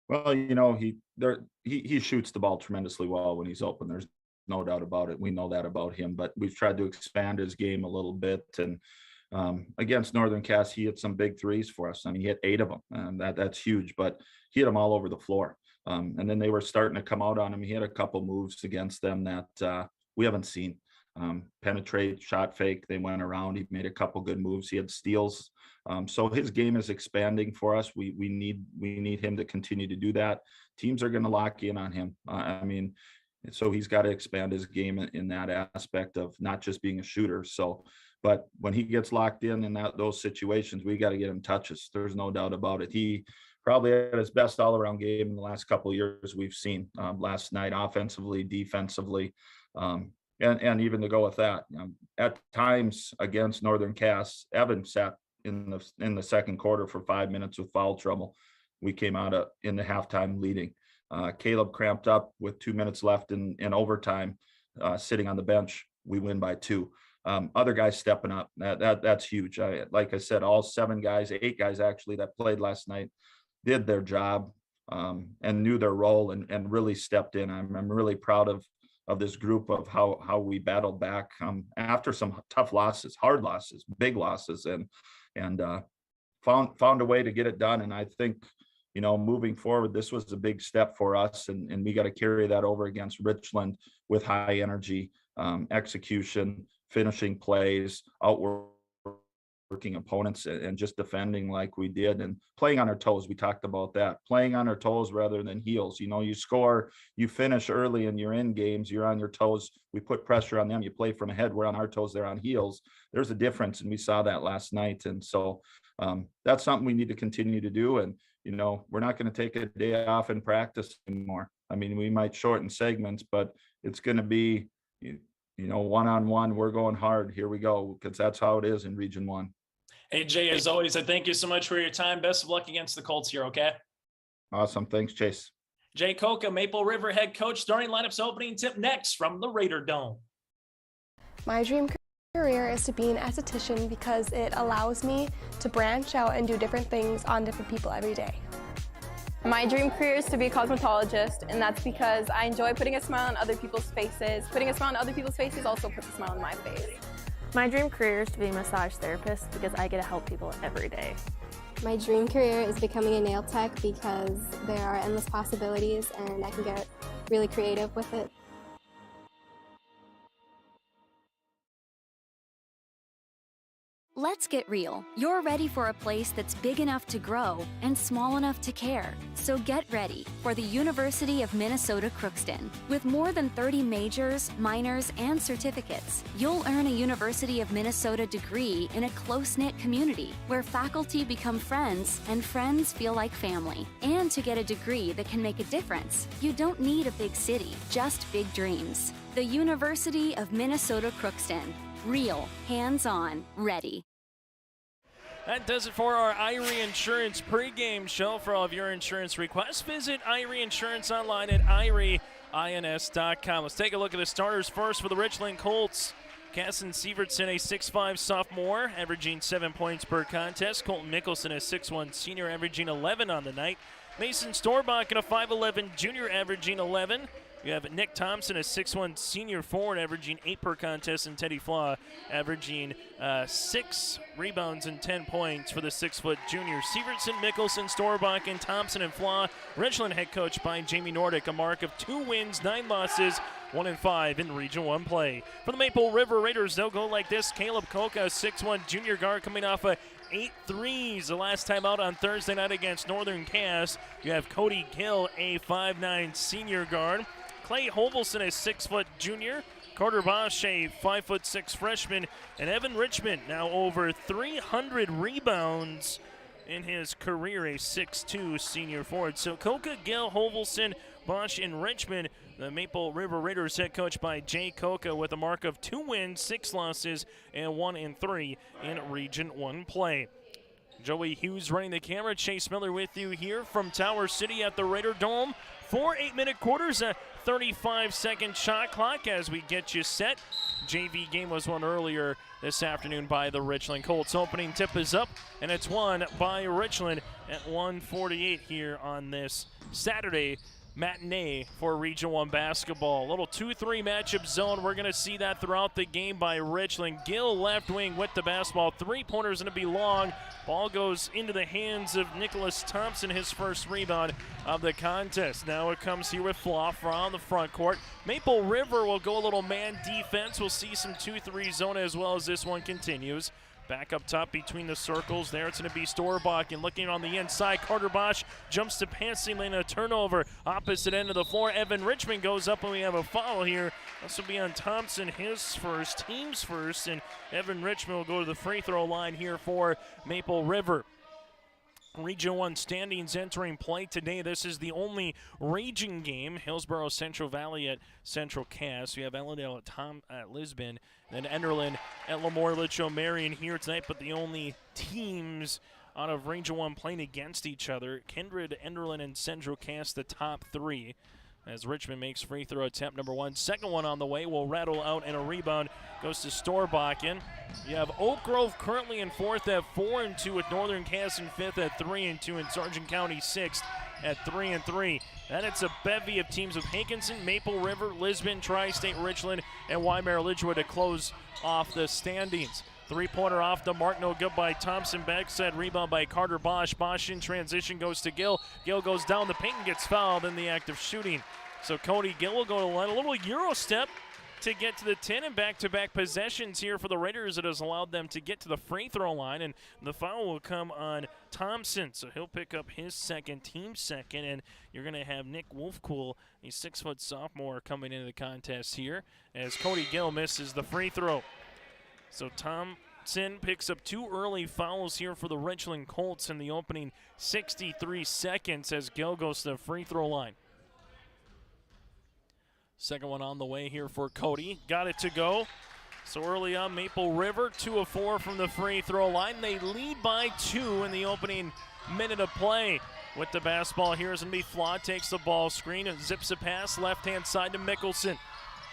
Well, he shoots the ball tremendously well when he's open. There's no doubt about it. We know that about him, but we've tried to expand his game a little bit. And against Northern Cass, he hit some big threes for us. I mean, he hit 8 of them, and that's huge, but he hit them all over the floor. And then they were starting to come out on him. He had a couple moves against them that we haven't seen. Penetrate, shot fake, they went around. He made a couple good moves. He had steals. So his game is expanding for us. We need him to continue to do that. Teams are going to lock in on him. So he's got to expand his game in that aspect of not just being a shooter. But when he gets locked in those situations, we got to get him touches. There's no doubt about it. He probably had his best all-around game in the last couple of years we've seen. Last night, offensively, defensively, and even to go with that, at times against Northern Cass, Evan sat in the second quarter for 5 minutes with foul trouble. We came out in the halftime leading. Caleb cramped up with 2 minutes left in overtime, sitting on the bench. We win by 2. Other guys stepping up, that's huge. Like I said, all 8 guys actually that played last night did their job and knew their role and really stepped in. I'm really proud of this group of how we battled back after some tough losses, hard losses, big losses, and found a way to get it done. And I think, moving forward, this was a big step for us, and we got to carry that over against Richland with high energy, execution, finishing plays, outworking opponents, and just defending like we did and playing on our toes. We talked about that, playing on our toes rather than heels. You score, you finish early and you're in games, you're on your toes. We put pressure on them. You play from ahead. We're on our toes. They're on heels. There's a difference. And we saw that last night. And so that's something we need to continue to do. And, we're not going to take a day off in practice anymore. I mean, we might shorten segments, but it's going to be, one-on-one, we're going hard. Here we go, because that's how it is in Region 1. Hey, Jay, as always, I thank you so much for your time. Best of luck against the Colts here, okay? Awesome. Thanks, Chase. Jay Coca, Maple River head coach. Starting lineups opening tip next from the Raider Dome. My dream career is to be an esthetician because it allows me to branch out and do different things on different people every day. My dream career is to be a cosmetologist, and that's because I enjoy putting a smile on other people's faces. Putting a smile on other people's faces also puts a smile on my face. My dream career is to be a massage therapist because I get to help people every day. My dream career is becoming a nail tech because there are endless possibilities and I can get really creative with it. Let's get real. You're ready for a place that's big enough to grow and small enough to care. So get ready for the University of Minnesota Crookston. With more than 30 majors, minors, and certificates, you'll earn a University of Minnesota degree in a close-knit community where faculty become friends and friends feel like family. And to get a degree that can make a difference, you don't need a big city, just big dreams. The University of Minnesota Crookston. Real, hands-on, ready. That does it for our Irie Insurance pregame show. For all of your insurance requests, visit Irie Insurance online at IrieINS.com. Let's take a look at the starters first for the Richland Colts. Casson Sievertson, a 6'5 sophomore, averaging 7 points per contest. Colton Mickelson, a 6'1 senior, averaging 11 on the night. Mason Storbach, a 5'11 junior, averaging 11. You have Nick Thompson, a 6'1 senior forward, averaging 8 per contest, and Teddy Flaw averaging 6 rebounds and 10 points for the 6-foot junior. Sievertson, Mickelson, Storbach, and Thompson and Flaw. Richland head coach by Jamie Nordick, a mark of 2 wins, 9 losses, 1-5 in Region 1 play. For the Maple River Raiders, they'll go like this. Caleb Koka, a 6'1 junior guard, coming off a 8 threes the last time out on Thursday night against Northern Cass. You have Cody Gill, a 5'9 senior guard. Clay Hovelson, a 6-foot junior. Carter Bosch, a 5'6 freshman. And Evan Richmond, now over 300 rebounds in his career, a 6'2 senior forward. So Koka, Gill, Hovelson, Bosch, and Richmond. The Maple River Raiders head coach by Jay Koka with a mark of 2 wins, 6 losses, and 1-3 in Region 1 play. Joey Hughes running the camera. Chase Miller with you here from Tower City at the Raider Dome. 4 8-minute quarters, a 35-second shot clock as we get you set. JV game was won earlier this afternoon by the Richland Colts. Opening tip is up, and it's won by Richland at 1:48 here on this Saturday matinee for Region 1 basketball. A little 2-3 matchup zone. We're going to see that throughout the game by Richland. Gill left wing with the basketball. 3-pointer's going to be long. Ball goes into the hands of Nicholas Thompson, his first rebound of the contest. Now it comes here with Flaw on the front court. Maple River will go a little man defense. We'll see some 2-3 zone as well as this one continues. Back up top between the circles there. It's going to be Storbach, and looking on the inside, Carter Bosch jumps to passing lane, a turnover. Opposite end of the floor, Evan Richmond goes up, and we have a foul here. This will be on Thompson, his first, team's first, and Evan Richmond will go to the free throw line here for Maple River. Region 1 standings entering play today. This is the only region game. Hillsborough Central Valley at Central Cass. We have Ellendale at Lisbon. Then Enderlin at Lemoore Litchfield Marion here tonight. But the only teams out of Region 1 playing against each other. Kindred, Enderlin, and Central Cass, the top 3. As Richmond makes free throw attempt number 1. Second one on the way will rattle out, and a rebound goes to Storbakken. You have Oak Grove currently in 4th at 4-2, with Northern Cass in 5th at 3-2, and Sargent County 6th at 3-3. Then it's a bevy of teams with Hankinson, Maple River, Lisbon, Tri-State, Richland, and Waimea Ridgewood to close off the standings. 3-pointer off the mark, no good by Thompson. Backside rebound by Carter Bosch. Bosch in transition goes to Gill. Gill goes down the paint and gets fouled in the act of shooting. So Cody Gill will go to the line. A little Euro step to get to the 10, and back-to-back possessions here for the Raiders. It has allowed them to get to the free throw line, and the foul will come on Thompson. So he'll pick up his second, team second, and you're going to have Nick Wolfcool, a 6-foot sophomore, coming into the contest here as Cody Gill misses the free throw. So Thompson picks up 2 early fouls here for the Richland Colts in the opening 63 seconds as Gill goes to the free throw line. Second one on the way here for Cody. Got it to go. So early on, Maple River, 2 of 4 from the free throw line. They lead by 2 in the opening minute of play. With the basketball, here's going to be Flaw, takes the ball screen and zips a pass left-hand side to Mickelson.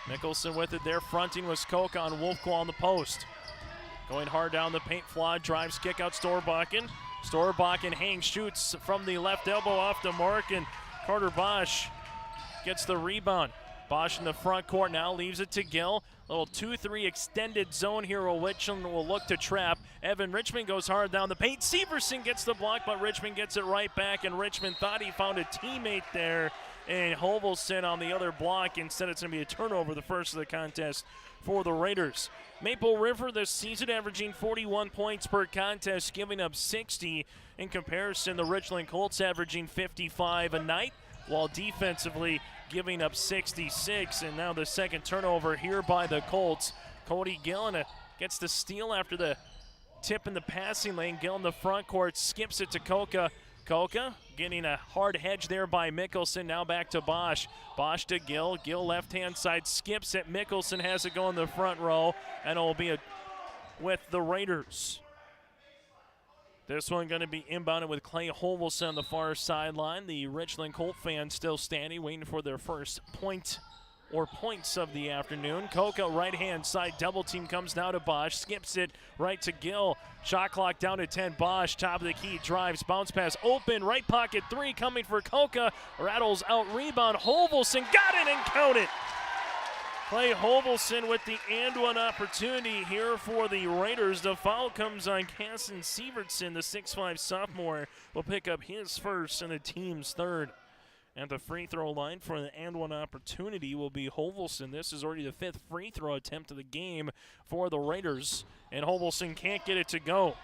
Mickelson with it there, fronting was Koka on Wolfco on the post. Going hard down the paint, Flaw drives, kick out Storbakken. Storbakken hangs, shoots from the left elbow off the mark, and Carter Bosch gets the rebound. Bosch in the front court now, leaves it to Gill. Little 2-3 extended zone here. Richmond will look to trap. Evan Richmond goes hard down the paint. Severson gets the block, but Richmond gets it right back, and Richmond thought he found a teammate there and Hovelson on the other block. Instead, it's going to be a turnover, the first of the contest for the Raiders. Maple River this season averaging 41 points per contest, giving up 60. In comparison, the Richland Colts averaging 55 a night, while defensively giving up 66. And now the second turnover here by the Colts. Cody Gillen gets the steal after the tip in the passing lane. Gill in the front court, skips it to Koka. Koka getting a hard hedge there by Mickelson. Now back to Bosch. Bosch to Gill. Gill left-hand side, skips it. Mickelson has it go in the front row, and it will be with the Raiders. This one going to be inbounded with Clay Hovelson on the far sideline. The Richland Colt fans still standing, waiting for their first point or points of the afternoon. Koka right-hand side, double team comes now to Bosch, skips it right to Gill. Shot clock down to 10. Bosch, top of the key, drives, bounce pass, open, right pocket three coming for Koka. Rattles out, rebound, Hovelson got it and count it. Clay Hovelson with the and one opportunity here for the Raiders. The foul comes on Casson Sievertson, the 6'5 sophomore, will pick up his first and the team's third. At the free throw line for the and one opportunity will be Hovelson. This is already the fifth free throw attempt of the game for the Raiders, and Hovelson can't get it to go.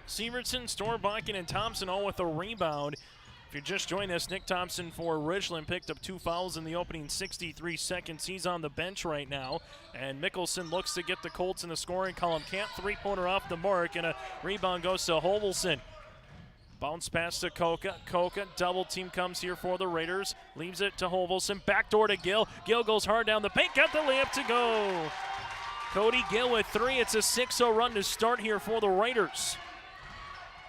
Sievertson, Storbakken, and Thompson all with a rebound. If you're just joining us, Nick Thompson for Richland picked up 2 fouls in the opening 63 seconds. He's on the bench right now, and Mickelson looks to get the Colts in the scoring column. Can't three-pointer off the mark, and a rebound goes to Hovelson. Bounce pass to Koka. Koka, double team comes here for the Raiders. Leaves it to Hovelson. Backdoor to Gill. Gill goes hard down the paint. Got the layup to go. Cody Gill with 3. It's a 6-0 run to start here for the Raiders.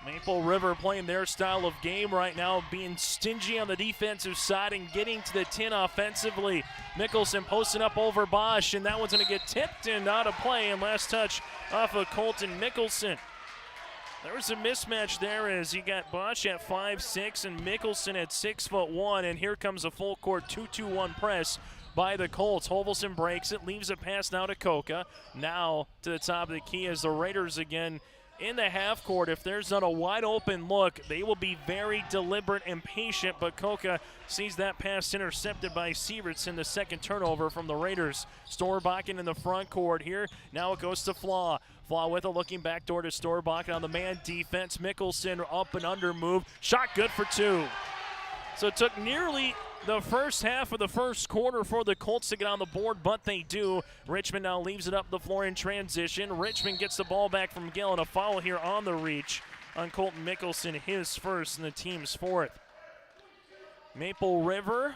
Maple River playing their style of game right now, being stingy on the defensive side and getting to the 10 offensively. Mickelson posting up over Bosch, and that one's going to get tipped and out of play. And last touch off of Colton Mickelson. There was a mismatch there as you got Bosch at 5'6" and Mickelson at 6'1", and here comes a full court 2-2-1 press by the Colts. Hovelson breaks it, leaves a pass now to Koka. Now to the top of the key as the Raiders again in the half court. If there's not a wide open look, they will be very deliberate and patient, but Koka sees that pass intercepted by Sievertson, the second turnover from the Raiders. Storbakken in the front court here. Now it goes to Flaw. Flaw with a looking backdoor to Storbakken on the man defense. Mickelson up and under move. Shot good for 2. So it took nearly the first half of the first quarter for the Colts to get on the board, but they do. Richmond now leaves it up the floor in transition. Richmond gets the ball back from Gill, and a foul here on the reach on Colton Mickelson, his first and the team's fourth. Maple River,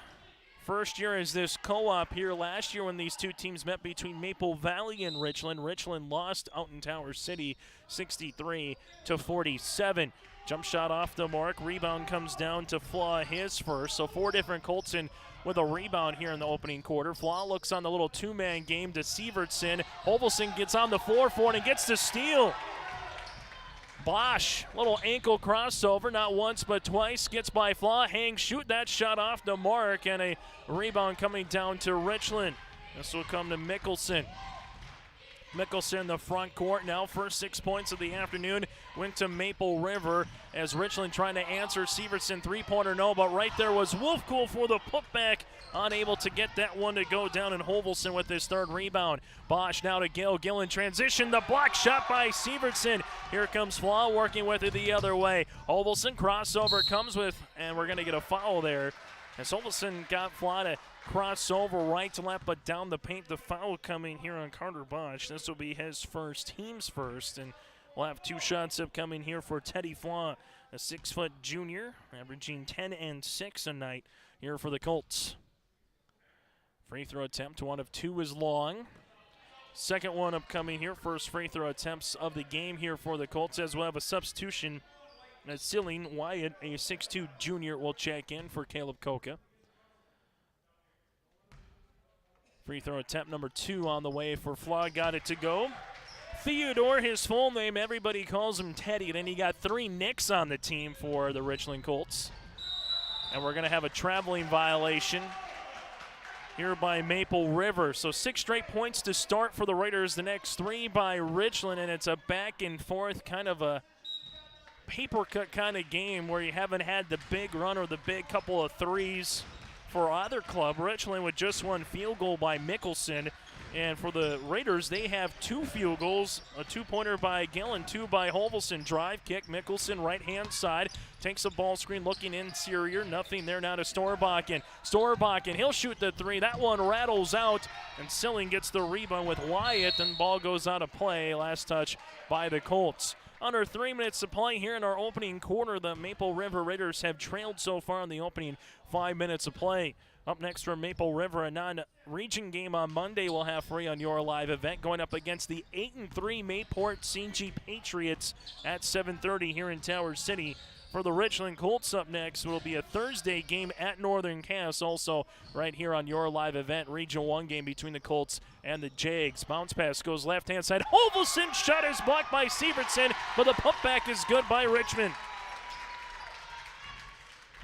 first year as this co-op here. Last year when these two teams met between Maple Valley and Richland, Richland lost out in Tower City 63-47. Jump shot off the mark. Rebound comes down to Flaw, his first. So 4 different Colts in with a rebound here in the opening quarter. Flaw looks on the little 2-man game to Sievertson. Hovelson gets on the floor for it and gets the steal. Bosch, little ankle crossover, not once but twice. Gets by Flaw, hangs, shoot that shot off the mark, and a rebound coming down to Richland. This will come to Mickelson. Mickelson in the front court now. First 6 points of the afternoon went to Maple River as Richland trying to answer. Sievertson three-pointer no, but right there was Wolfcool for the putback. Unable to get that one to go down, and Hovelson with his third rebound. Bosch now to Gill. Gill in transition. The block shot by Sievertson. Here comes Flaw working with it the other way. Hovelson crossover comes with, and we're going to get a foul there. As Hovelson got Flaw to cross over right to left, but down the paint. The foul coming here on Carter Bosch. This will be his first, team's first, and we'll have 2 shots upcoming here for Teddy Flaw, a 6-foot junior, averaging 10 and 6 a night here for the Colts. Free throw attempt, 1 of 2 is long. Second one upcoming here. First free throw attempts of the game here for the Colts, as we'll have a substitution. Celine Wyatt, a 6'2 junior, will check in for Caleb Koka. Free throw attempt number 2 on the way for Flaw. Got it to go. Theodore, his full name, everybody calls him Teddy. Then he got 3 nicks on the team for the Richland Colts. And we're going to have a traveling violation here by Maple River. So 6 straight points to start for the Raiders. The next 3 by Richland, and it's a back and forth kind of a paper cut kind of game where you haven't had the big run or the big couple of threes for either club. Richland with just one field goal by Mickelson. And for the Raiders, they have 2 field goals, a 2-pointer by Gill and 2 by Holvelson. Drive kick, Mickelson right-hand side, takes a ball screen looking interior. Nothing there now to Storbakken. Storbakken, he'll shoot the 3. That one rattles out, and Silling gets the rebound with Wyatt, and ball goes out of play. Last touch by the Colts. Under 3 minutes to play here in our opening quarter. The Maple River Raiders have trailed so far in the opening 5 minutes of play. Up next from Maple River, a non-region game on Monday we'll have free on your live event, going up against the 8-3 Mayport CG Patriots at 7:30 here in Tower City. For the Richland Colts up next will be a Thursday game at Northern Cass, also right here on your live event. Region 1 game between the Colts and the Jags. Bounce pass goes left-hand side. Holvelson shot is blocked by Sievertson, but the putback is good by Richmond.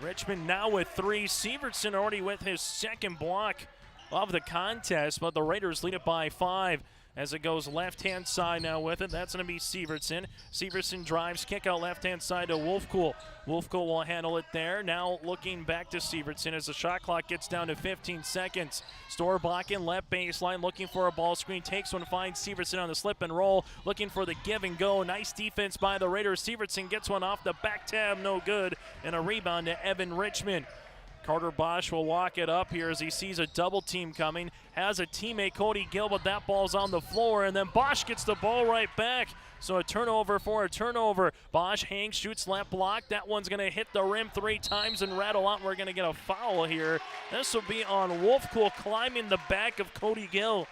Richmond now with 3. Sievertson already with his second block of the contest, but the Raiders lead it by 5 as it goes left-hand side now with it. That's going to be Sievertson. Sievertson drives, kick out left-hand side to Wolfkuhl. Wolfkuhl will handle it there. Now looking back to Sievertson as the shot clock gets down to 15 seconds. Storbakken left baseline looking for a ball screen. Takes one, finds Sievertson on the slip and roll. Looking for the give and go. Nice defense by the Raiders. Sievertson gets one off the back tab, no good. And a rebound to Evan Richmond. Carter Bosch will walk it up here as he sees a double team coming. Has a teammate, Cody Gill, but that ball's on the floor, and then Bosch gets the ball right back. So a turnover for a turnover. Bosch hangs, shoots left block. That one's going to hit the rim 3 times and rattle out. We're going to get a foul here. This will be on Wolfkuhl climbing the back of Cody Gill.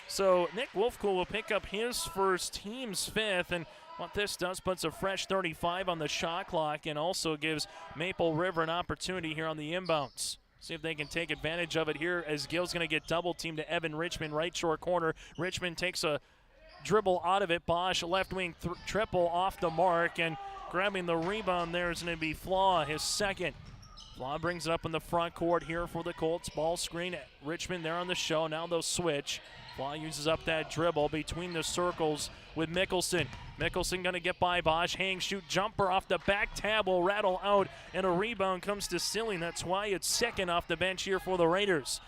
So Nick Wolfkuhl will pick up his first, team's 5th, and what this does, puts a fresh 35 on the shot clock and also gives Maple River an opportunity here on the inbounds. See if they can take advantage of it here as Gill's going to get double teamed to Evan Richmond, right short corner. Richmond takes a dribble out of it. Bosch, left wing triple off the mark, and grabbing the rebound there is going to be Flaw, his second. Flaw brings it up in the front court here for the Colts. Ball screen, Richmond there on the show. Now they'll switch. Flaw uses up that dribble between the circles with Mickelson. Mickelson going to get by Bosch. Hang, shoot, jumper off the back tab will rattle out, and a rebound comes to Silling. That's why it's second off the bench here for the Raiders.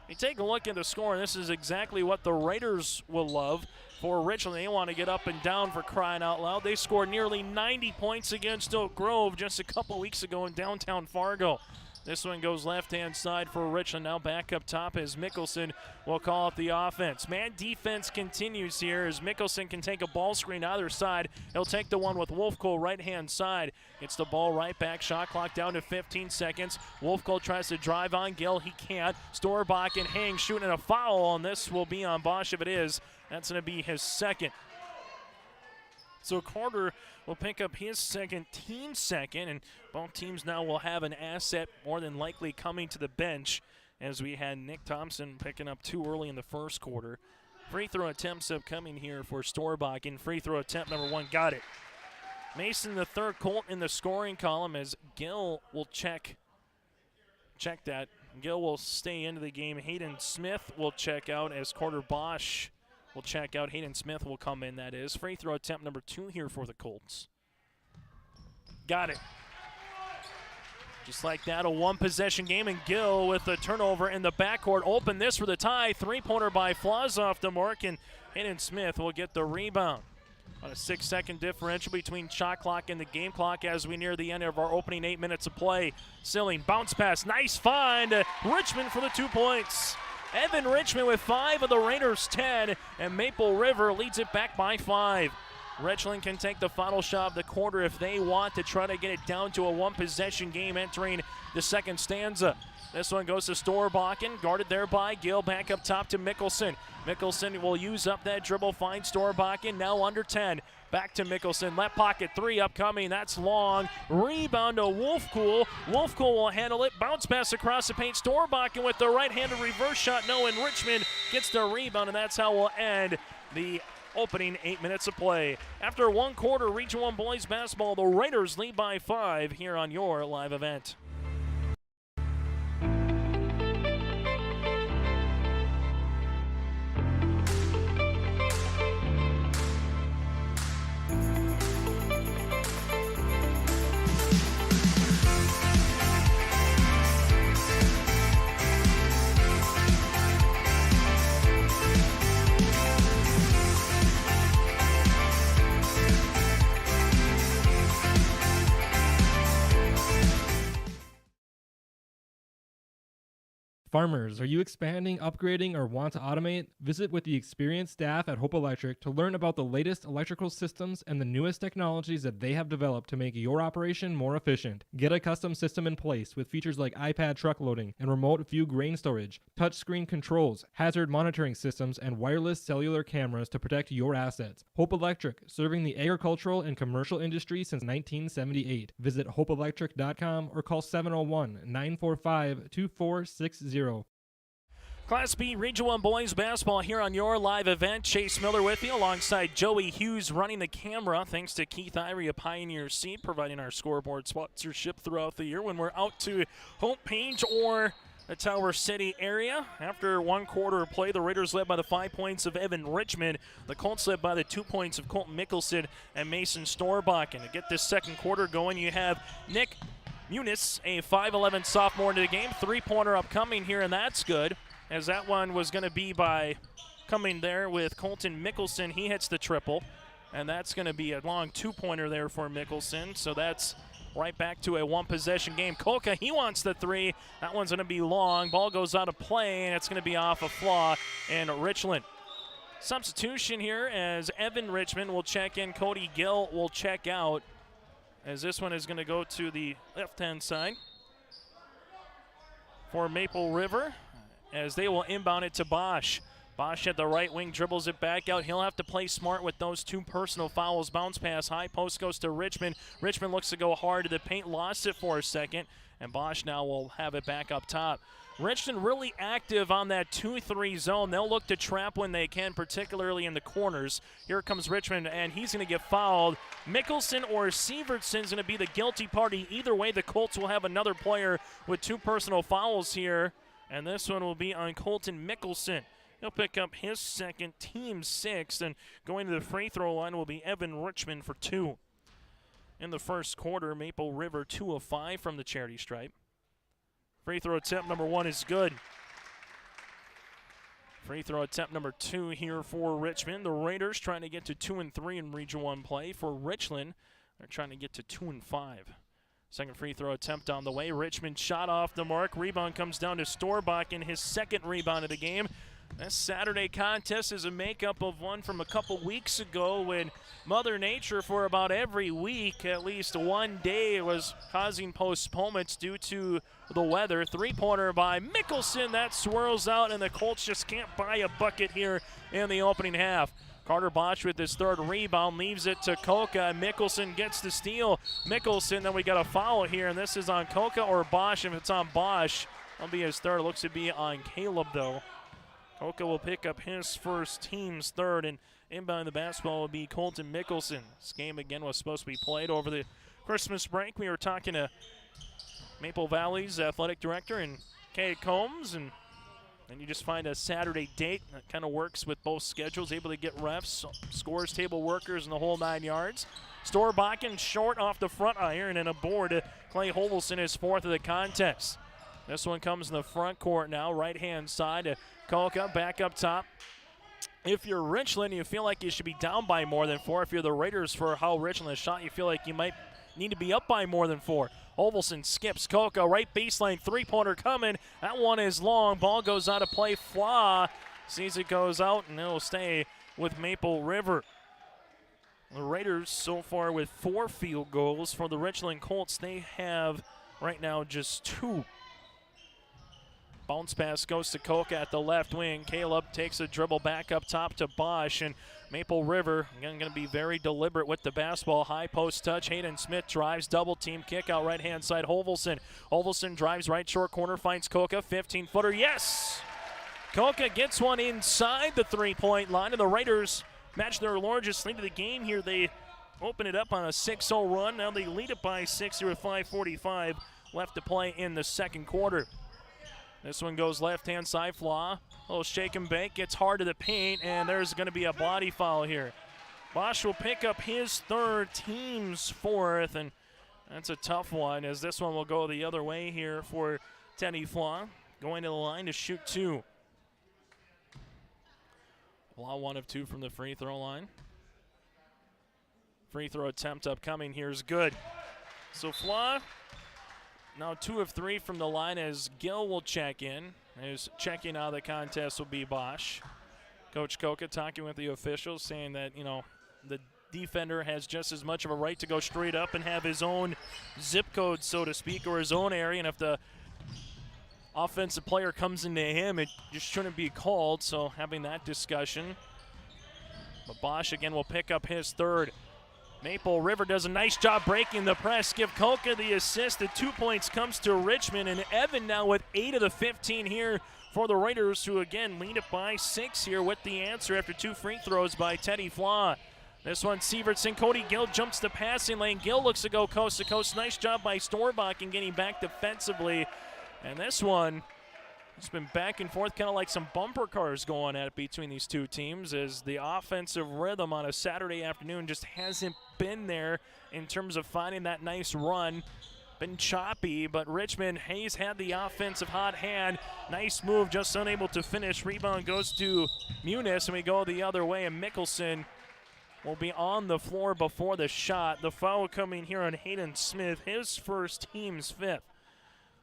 You take a look at the score, and this is exactly what the Raiders will love. For Richland, they want to get up and down, for crying out loud. They scored nearly 90 points against Oak Grove just a couple weeks ago in downtown Fargo. This one goes left-hand side for Richland. Now back up top as Mickelson will call up the offense. Man defense continues here as Mickelson can take a ball screen either side. He'll take the one with Wolfkuhl right-hand side. Gets the ball right back. Shot clock down to 15 seconds. Wolfkuhl tries to drive on Gill. He can't. Storbakken hangs, shooting a foul, and this will be on Bosch if it is. That's going to be his second. So Carter will pick up his second, team second, and both teams now will have an asset more than likely coming to the bench, as we had Nick Thompson picking up 2 early in the first quarter. Free throw attempts upcoming here for Storbakken. Free throw attempt number 1, got it. Mason, the third Colt in the scoring column, as Gill will check that. Gill will stay into the game. Hayden Smith will check out as Carter Bosch will check out. Hayden Smith will come in, that is. Free throw attempt number 2 here for the Colts. Got it. Just like that, a one-possession game, and Gill with a turnover in the backcourt. Open this for the tie. 3-pointer by Flaws off the mark, and Hayden Smith will get the rebound. On a 6-second differential between shot clock and the game clock as we near the end of our opening 8 minutes of play. Silling, bounce pass, nice find. Richmond for the 2 points. Evan Richmond with 5 of the Raiders' 10, and Maple River leads it back by 5. Richland can take the final shot of the quarter if they want to try to get it down to a one-possession game entering the second stanza. This one goes to Storbakken, guarded there by Gill. Back up top to Mickelson. Mickelson will use up that dribble, find Storbakken, now under 10. Back to Mickelson, left pocket 3 upcoming, that's long. Rebound to Wolfkuhl. Wolfkuhl will handle it, bounce pass across the paint. Storbakken with the right-handed reverse shot, no, and Richmond gets the rebound, and that's how we'll end the opening 8 minutes of play. After one quarter, Region 1 boys basketball, the Raiders lead by 5 here on your live event. Farmers, are you expanding, upgrading, or want to automate? Visit with the experienced staff at Hope Electric to learn about the latest electrical systems and the newest technologies that they have developed to make your operation more efficient. Get a custom system in place with features like iPad truck loading and remote view grain storage, touchscreen controls, hazard monitoring systems, and wireless cellular cameras to protect your assets. Hope Electric, serving the agricultural and commercial industry since 1978. Visit hopeelectric.com or call 701-945-2460. Class B Region 1 boys basketball here on your live event. Chase Miller with you alongside Joey Hughes running the camera. Thanks to Keith Ivory, a Pioneer seat, providing our scoreboard sponsorship throughout the year when we're out to Hope Page or the Tower City area. After one quarter of play, the Raiders led by the 5 points of Evan Richmond. The Colts led by the 2 points of Colton Mickelson and Mason Storbach. And to get this second quarter going, you have Nick Muniz, a 5'11 sophomore into the game. Three-pointer upcoming here, and that's good, as that one was going to be by coming there with Colton Mickelson. He hits the triple, and that's going to be a long two-pointer there for Mickelson. So that's right back to a one-possession game. Koka, he wants the three. That one's going to be long. Ball goes out of play, and it's going to be off a flaw in Richland. Substitution here as Evan Richmond will check in. Cody Gill will check out, as this one is going to go to the left-hand side for Maple River, as they will inbound it to Bosch. Bosch at the right wing dribbles it back out. He'll have to play smart with those two personal fouls. Bounce pass, high post goes to Richmond. Richmond looks to go hard to the paint, lost it for a second, and Bosch now will have it back up top. Richmond really active on that 2-3 zone. They'll look to trap when they can, particularly in the corners. Here comes Richmond, and he's going to get fouled. Mickelson or Sievertson's going to be the guilty party. Either way, the Colts will have another player with two personal fouls here, and this one will be on Colton Mickelson. He'll pick up his second, team sixth, and going to the free throw line will be Evan Richmond for two. In the first quarter, Maple River 2 of 5 from the charity stripe. Free throw attempt number 1 is good. Free throw attempt number 2 here for Richmond. The Raiders trying to get to 2 and 3 in Region 1 play. For Richland, they're trying to get to 2 and 5. Second free throw attempt on the way. Richmond shot off the mark. Rebound comes down to Storbach in his second rebound of the game. This Saturday contest is a makeup of one from a couple weeks ago when Mother Nature, for about every week, at least one day, was causing postponements due to the weather. Three-pointer by Mickelson. That swirls out, and the Colts just can't buy a bucket here in the opening half. Carter Bosch with his third rebound leaves it to Koka. Mickelson gets the steal. Mickelson, then we got a foul here, and this is on Koka or Bosch. If it's on Bosch, that'll be his third. It looks to be on Caleb, though. Koka will pick up his first, team's third, and inbound the basketball will be Colton Mickelson. This game, again, was supposed to be played over the Christmas break. We were talking to Maple Valley's athletic director and Kay Combs, and you just find a Saturday date that kind of works with both schedules, able to get refs, scores table workers, and the whole 9 yards. Storbakken short off the front iron, and a board to Clay Hovelson, his fourth of the contest. This one comes in the front court now, right-hand side to Koka, back up top. If you're Richland, you feel like you should be down by more than 4. If you're the Raiders, for how Richland has shot, you feel like you might need to be up by more than 4. Hovelson skips Koka, right baseline, three-pointer coming. That one is long. Ball goes out of play. Flaw sees it goes out, and it'll stay with Maple River. The Raiders so far with 4 field goals. For the Richland Colts, they have right now just 2. Bounce pass goes to Koka at the left wing. Caleb takes a dribble back up top to Bosch, and Maple River again going to be very deliberate with the basketball. High post touch. Hayden Smith drives, double team, kick out right hand side. Hovelson drives right short corner, finds Koka, 15-footer. Yes! Koka gets one inside the three-point line, and the Raiders match their largest lead of the game here. They open it up on a 6-0 run. Now they lead it by 6 here with 5:45 left to play in the second quarter. This one goes left-hand side, Flaw. A little shake and bake, gets hard to the paint, and there's going to be a body foul here. Bosch will pick up his third, team's fourth, and that's a tough one, as this one will go the other way here for Teddy Flaw, going to the line to shoot 2. Flaw 1 of 2 from the free throw line. Free throw attempt upcoming here is good. So Flaw now 2 of 3 from the line, as Gill will check in. Who's checking out of the contest will be Bosch. Coach Koka talking with the officials, saying that, the defender has just as much of a right to go straight up and have his own zip code, so to speak, or his own area. And if the offensive player comes into him, it just shouldn't be called. So having that discussion. But Bosch again will pick up his third. Maple River does a nice job breaking the press. Give Koka the assist. The 2 points comes to Richmond, and Evan now with 8 of the 15 here for the Raiders, who again lead it by 6 here with the answer after 2 free throws by Teddy Flaw. This one, Sievertson, Cody Gill jumps the passing lane. Gill looks to go coast to coast. Nice job by Storbach in getting back defensively. And this one, it's been back and forth, kind of like some bumper cars going at it between these two teams, as the offensive rhythm on a Saturday afternoon just hasn't been there in terms of finding that nice run. Been choppy, but Richmond, Hayes had the offensive hot hand. Nice move, just unable to finish. Rebound goes to Muniz, and we go the other way, and Mickelson will be on the floor before the shot. The foul coming here on Hayden Smith, his first, team's 5th.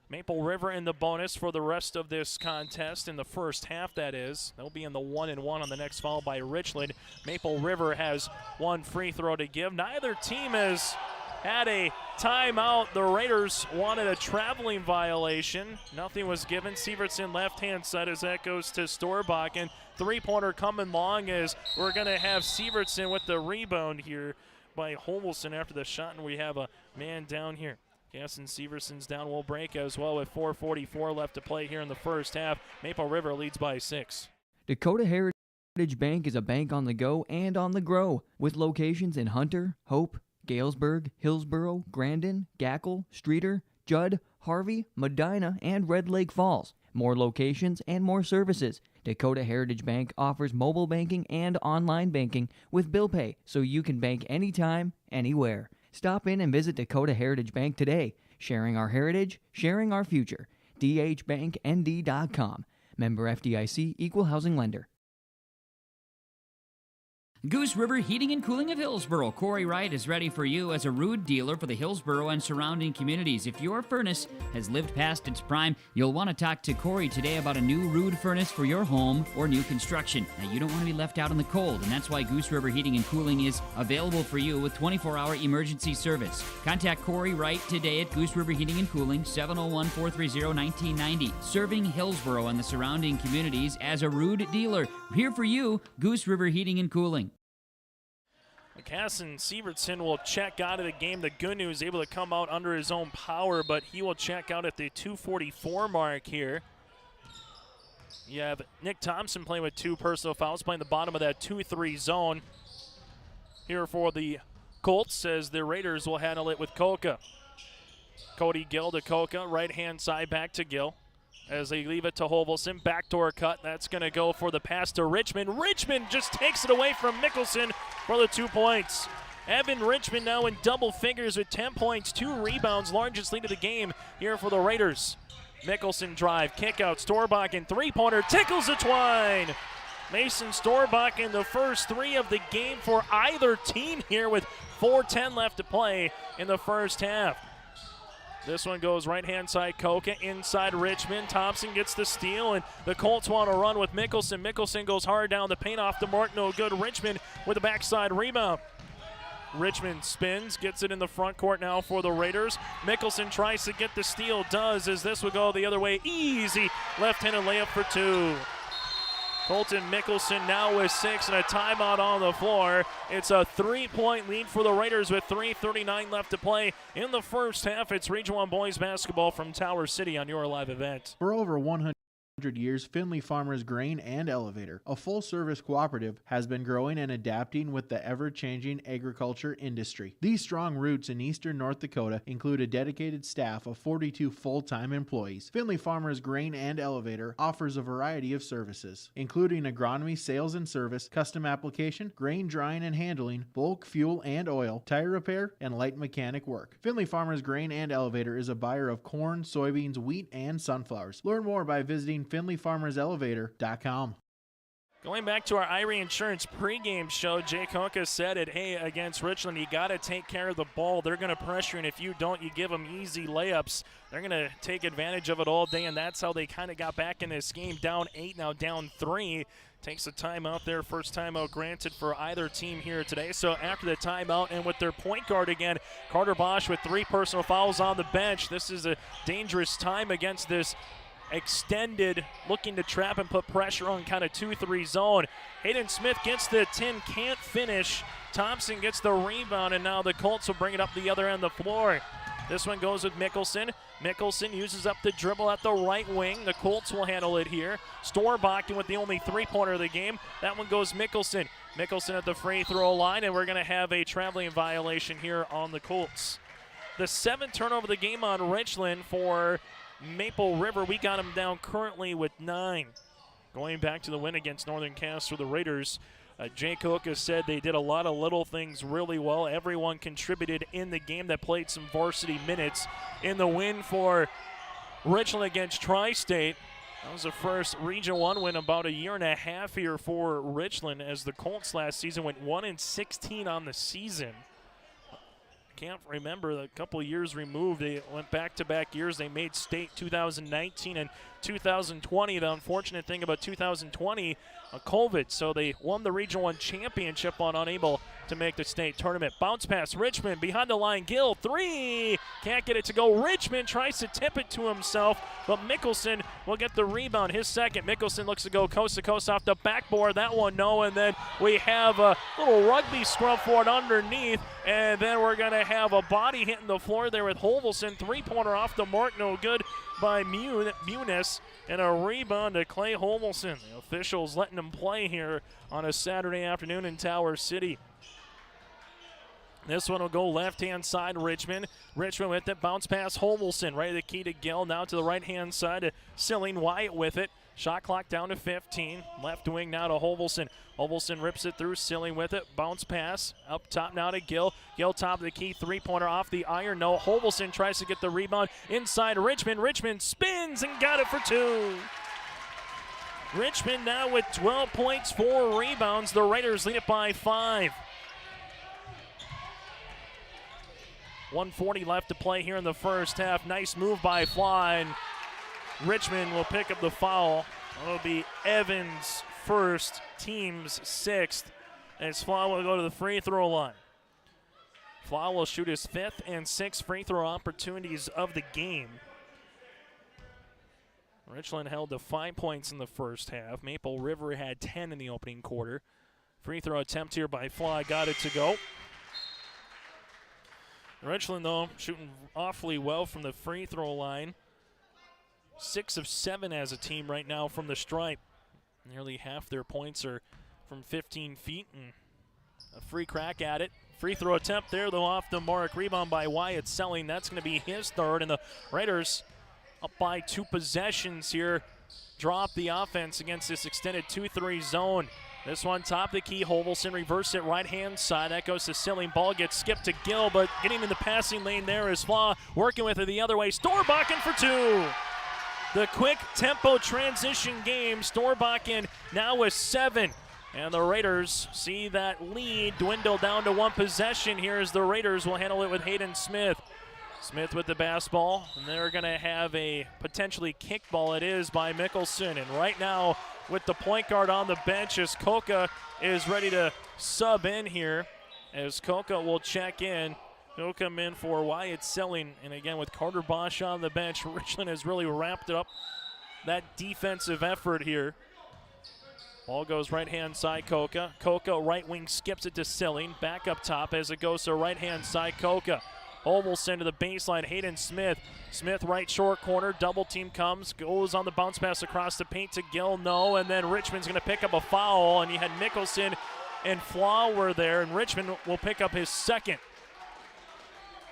Maple River in the bonus for the rest of this contest in the first half, that is. They'll be in the 1-1 on the next foul by Richland. Maple River has 1 free throw to give. Neither team has had a timeout. The Raiders wanted a traveling violation. Nothing was given. Sievertson left-hand side as that goes to Storbach. And three-pointer coming long as we're going to have Sievertson with the rebound here by Homelson after the shot, and we have a man down here. Gaston Sieverson's down, will break as well with 4:44 left to play here in the first half. Maple River leads by 6. Dakota Heritage Bank is a bank on the go and on the grow, with locations in Hunter, Hope, Galesburg, Hillsborough, Grandin, Gackle, Streeter, Judd, Harvey, Medina, and Red Lake Falls. More locations and more services. Dakota Heritage Bank offers mobile banking and online banking with bill pay, so you can bank anytime, anywhere. Stop in and visit Dakota Heritage Bank today. Sharing our heritage, sharing our future. dhbanknd.com. Member FDIC, Equal Housing Lender. Goose River Heating and Cooling of Hillsborough. Corey Wright is ready for you as a Rude dealer for the Hillsborough and surrounding communities. If your furnace has lived past its prime, you'll want to talk to Corey today about a new Rude furnace for your home or new construction. Now, you don't want to be left out in the cold, and that's why Goose River Heating and Cooling is available for you with 24-hour emergency service. Contact Corey Wright today at Goose River Heating and Cooling, 701-430-1990. Serving Hillsborough and the surrounding communities as a Rude dealer. Here for you, Goose River Heating and Cooling. Casson Sievertson will check out of the game. The good news, able to come out under his own power, but he will check out at the 2:44 mark here. You have Nick Thompson playing with 2 personal fouls, playing the bottom of that 2-3 zone here for the Colts, as the Raiders will handle it with Koka. Cody Gill to Koka, right-hand side back to Gill. As they leave it to Hovelson, backdoor cut. That's going to go for the pass to Richmond. Richmond just takes it away from Mickelson for the 2 points. Evan Richmond now in double figures with 10 points, 2 rebounds, largest lead of the game here for the Raiders. Mickelson drive, kick out, Storbach and three-pointer, tickles the twine. Mason Storbach in the first 3 of the game for either team here with 4:10 left to play in the first half. This one goes right-hand side, Koka, inside Richmond. Thompson gets the steal, and the Colts want to run with Mickelson. Mickelson goes hard down the paint off the mark, no good. Richmond with a backside rebound. Richmond spins, gets it in the front court now for the Raiders. Mickelson tries to get the steal, does, as this would go the other way. Easy left-handed layup for 2. Colton Mickelson now with 6 and a timeout on the floor. It's a 3-point lead for the Raiders with 3:39 left to play in the first half. It's Region 1 boys basketball from Tower City on your live event. For over 100 years, Findlay Farmers Grain and Elevator, a full-service cooperative, has been growing and adapting with the ever-changing agriculture industry. These strong roots in eastern North Dakota include a dedicated staff of 42 full-time employees. Findlay Farmers Grain and Elevator offers a variety of services, including agronomy, sales and service, custom application, grain drying and handling, bulk fuel and oil, tire repair, and light mechanic work. Findlay Farmers Grain and Elevator is a buyer of corn, soybeans, wheat, and sunflowers. Learn more by visiting FindlayFarmersElevator.com. Going back to our Irie Insurance pregame show, Jay Koka said it, hey, against Richland, you got to take care of the ball. They're going to pressure, and if you don't, you give them easy layups. They're going to take advantage of it all day, and that's how they kind of got back in this game. Down 8, now down 3. Takes a timeout there, first timeout granted for either team here today. So after the timeout and with their point guard again, Carter Bosch with 3 personal fouls on the bench. This is a dangerous time against this extended, looking to trap and put pressure on kind of 2-3 zone. Hayden Smith gets the 10, can't finish. Thompson gets the rebound, and now the Colts will bring it up the other end of the floor. This one goes with Mickelson. Mickelson uses up the dribble at the right wing. The Colts will handle it here. Storbakken with the only 3-pointer of the game. That one goes Mickelson. Mickelson at the free throw line, and we're going to have a traveling violation here on the Colts. The 7th turnover of the game on Richland for Maple River. We got them down currently with 9. Going back to the win against Northern Cass for the Raiders, Jay Cook has said they did a lot of little things really well. Everyone contributed in the game that played some varsity minutes. In the win for Richland against Tri-State, that was the first Region 1 win about a year and a half here for Richland, as the Colts last season went 1-16 on the season. Can't remember, a couple of years removed. They went back-to-back years. They made state 2019 and 2020. The unfortunate thing about 2020, COVID, so they won the Region 1 championship on unable to make the state tournament. Bounce pass, Richmond behind the line. Gill, 3, can't get it to go. Richmond tries to tip it to himself, but Mickelson will get the rebound, his second. Mickelson looks to go coast to coast off the backboard. That one, no, and then we have a little rugby scrum for it underneath, and then we're going to have a body hitting the floor there with Holvelson. 3-pointer off the mark, no good by Muniz, and a rebound to Clay Holvelson. The officials letting him play here on a Saturday afternoon in Tower City. This one will go left-hand side, Richmond. Richmond with it, bounce pass, Holvelson. Right of the key to Gill, now to the right-hand side to Silling. Wyatt with it. Shot clock down to 15. Left wing now to Holvelson. Holvelson rips it through, Silling with it. Bounce pass, up top now to Gill. Gill top of the key, 3-pointer off the iron. No, Holvelson tries to get the rebound inside Richmond. Richmond spins and got it for 2. Richmond now with 12 points, 4 rebounds. The Raiders lead it by 5. 1:40 left to play here in the first half. Nice move by Fly, and Richmond will pick up the foul. It'll be Evans first, team's 6th, as Fly will go to the free throw line. Fly will shoot his 5th and 6th free throw opportunities of the game. Richland held to 5 points in the first half. Maple River had 10 in the opening quarter. Free throw attempt here by Fly, got it to go. Richland, though, shooting awfully well from the free throw line. 6 of 7 as a team right now from the stripe. Nearly half their points are from 15 feet, and a free crack at it. Free throw attempt there, though, off the mark. Rebound by Wyatt Selling. That's going to be his 3rd, and the Raiders up by 2 possessions here. Drop the offense against this extended 2-3 zone. This one top of the key, Holvelson reverse it right-hand side. That goes to Silling. Ball gets skipped to Gill, but getting in the passing lane there is Flaw. Working with it the other way. Storbakken for 2. The quick tempo transition game. Storbakken now with 7. And the Raiders see that lead dwindle down to 1 possession here as the Raiders will handle it with Hayden Smith. Smith with the basketball, and they're going to have a potentially kickball. It is by Mickelson, and right now with the point guard on the bench as Koka is ready to sub in here, as Koka will check in. He'll come in for Wyatt Selling, and again with Carter Bosch on the bench, Richland has really wrapped up that defensive effort here. Ball goes right-hand side, Koka. Koka right wing skips it to Silling. Back up top as it goes to right-hand side, Koka. Holvelson to the baseline, Hayden Smith. Smith right short corner, double team comes, goes on the bounce pass across the paint to Gill, no, and then Richmond's going to pick up a foul, and you had Mickelson and Flower there, and Richmond will pick up his 2nd.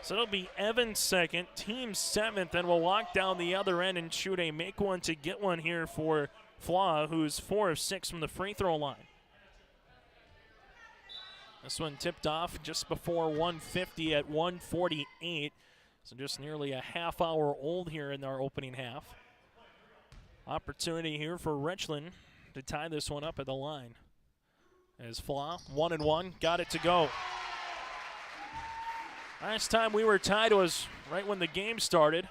So it'll be Evans' 2nd, team 7th, and will walk down the other end and shoot a make one to get one here for Flaw, who's 4 of 6 from the free throw line. This one tipped off just before 1:50 at 1:48. So just nearly a half hour old here in our opening half. Opportunity here for Richland to tie this one up at the line. As Flaw, 1-1, got it to go. Last time we were tied was right when the game started.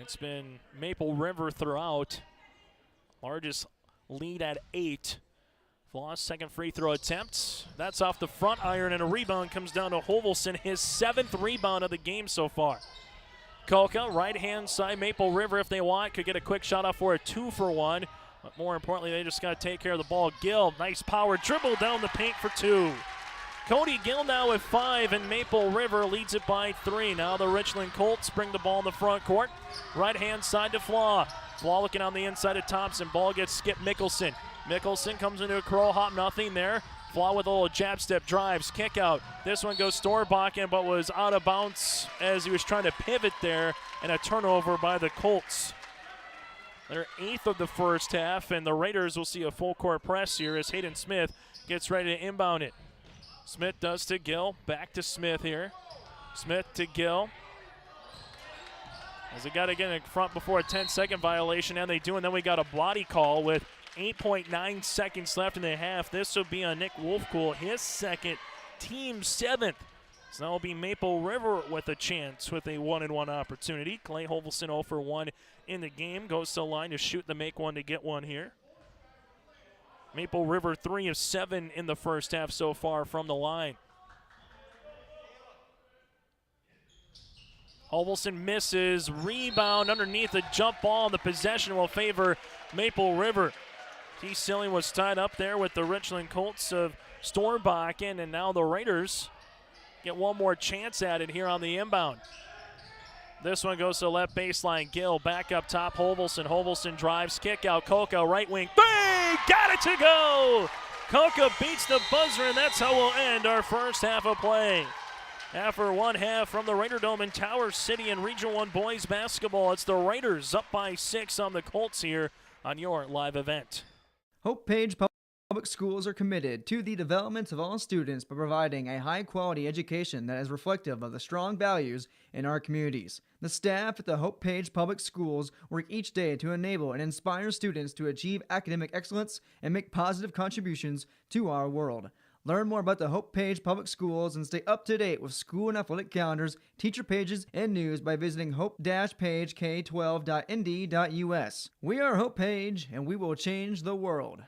It's been Maple River throughout. Largest lead at 8. Flaw's second free throw attempt. That's off the front iron, and a rebound comes down to Hovelson, his 7th rebound of the game so far. Koka, right-hand side, Maple River, if they want, could get a quick shot off for a 2-for-1. But more importantly, they just got to take care of the ball. Gill, nice power dribble down the paint for 2. Cody Gill now with 5, and Maple River leads it by 3. Now the Richland Colts bring the ball in the front court. Right-hand side to Flaw. Flaw looking on the inside of Thompson. Ball gets skipped Mickelson. Mickelson comes into a curl hop, nothing there. Flaw with a little jab step, drives, kick out. This one goes Storbakken, but was out of bounds as he was trying to pivot there, and a turnover by the Colts. They're 8th of the first half, and the Raiders will see a full court press here as Hayden Smith gets ready to inbound it. Smith does to Gill, back to Smith here. Smith to Gill. As they got to get in front before a 10-second violation, and they do, and then we got a body call with 8.9 seconds left in the half. This will be on Nick Wolfcool, his second, team 7th. So that will be Maple River with a chance with a 1-and-1 opportunity. Clay Hovelson 0 for 1 in the game. Goes to the line to shoot the make one to get one here. Maple River 3 of 7 in the first half so far from the line. Hovelson misses, rebound underneath the jump ball, and the possession will favor Maple River. T. Silling was tied up there with the Richland Colts of Storbakken, and now the Raiders get one more chance at it here on the inbound. This one goes to the left baseline. Gill back up top. Hovelson drives, kick out. Koka right wing. Bang! Got it to go! Koka beats the buzzer, and that's how we'll end our first half of play. After one half from the Raider Dome in Tower City in Region 1 boys basketball, it's the Raiders up by 6 on the Colts here on your live event. Hope Page Public Schools are committed to the development of all students by providing a high-quality education that is reflective of the strong values in our communities. The staff at the Hope Page Public Schools work each day to enable and inspire students to achieve academic excellence and make positive contributions to our world. Learn more about the Hope Page Public Schools and stay up to date with school and athletic calendars, teacher pages, and news by visiting hope-pagek12.nd.us. We are Hope Page, and we will change the world.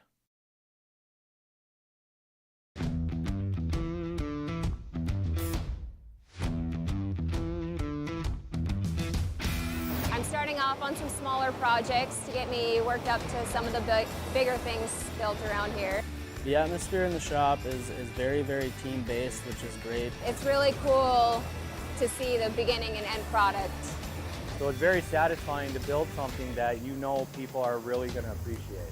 I'm starting off on some smaller projects to get me worked up to some of the bigger things built around here. The atmosphere in the shop is very, very team-based, which is great. It's really cool to see the beginning and end product. So it's very satisfying to build something that you know people are really going to appreciate.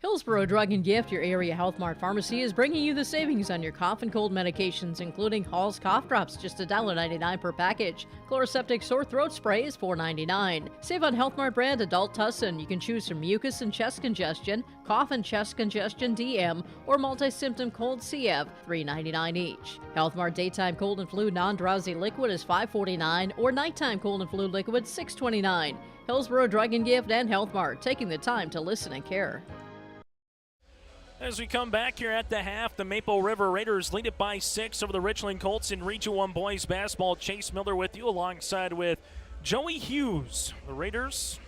Hillsborough Drug and Gift, your area Health Mart pharmacy, is bringing you the savings on your cough and cold medications, including Hall's cough drops, just $1.99 per package. Chloroseptic sore throat spray is $4.99. Save on Health Mart brand adult Tussin. You can choose from mucus and chest congestion, cough and chest congestion DM, or multi-symptom cold CF, $3.99 each. Health Mart daytime cold and flu non-drowsy liquid is $5.49, or nighttime cold and flu liquid $6.29. Hillsborough Drug and Gift and Health Mart, taking the time to listen and care. As we come back here at the half, the Maple River Raiders lead it by 6 over the Richland Colts in Region 1 boys basketball. Chase Miller with you alongside with Joey Hughes. The Raiders,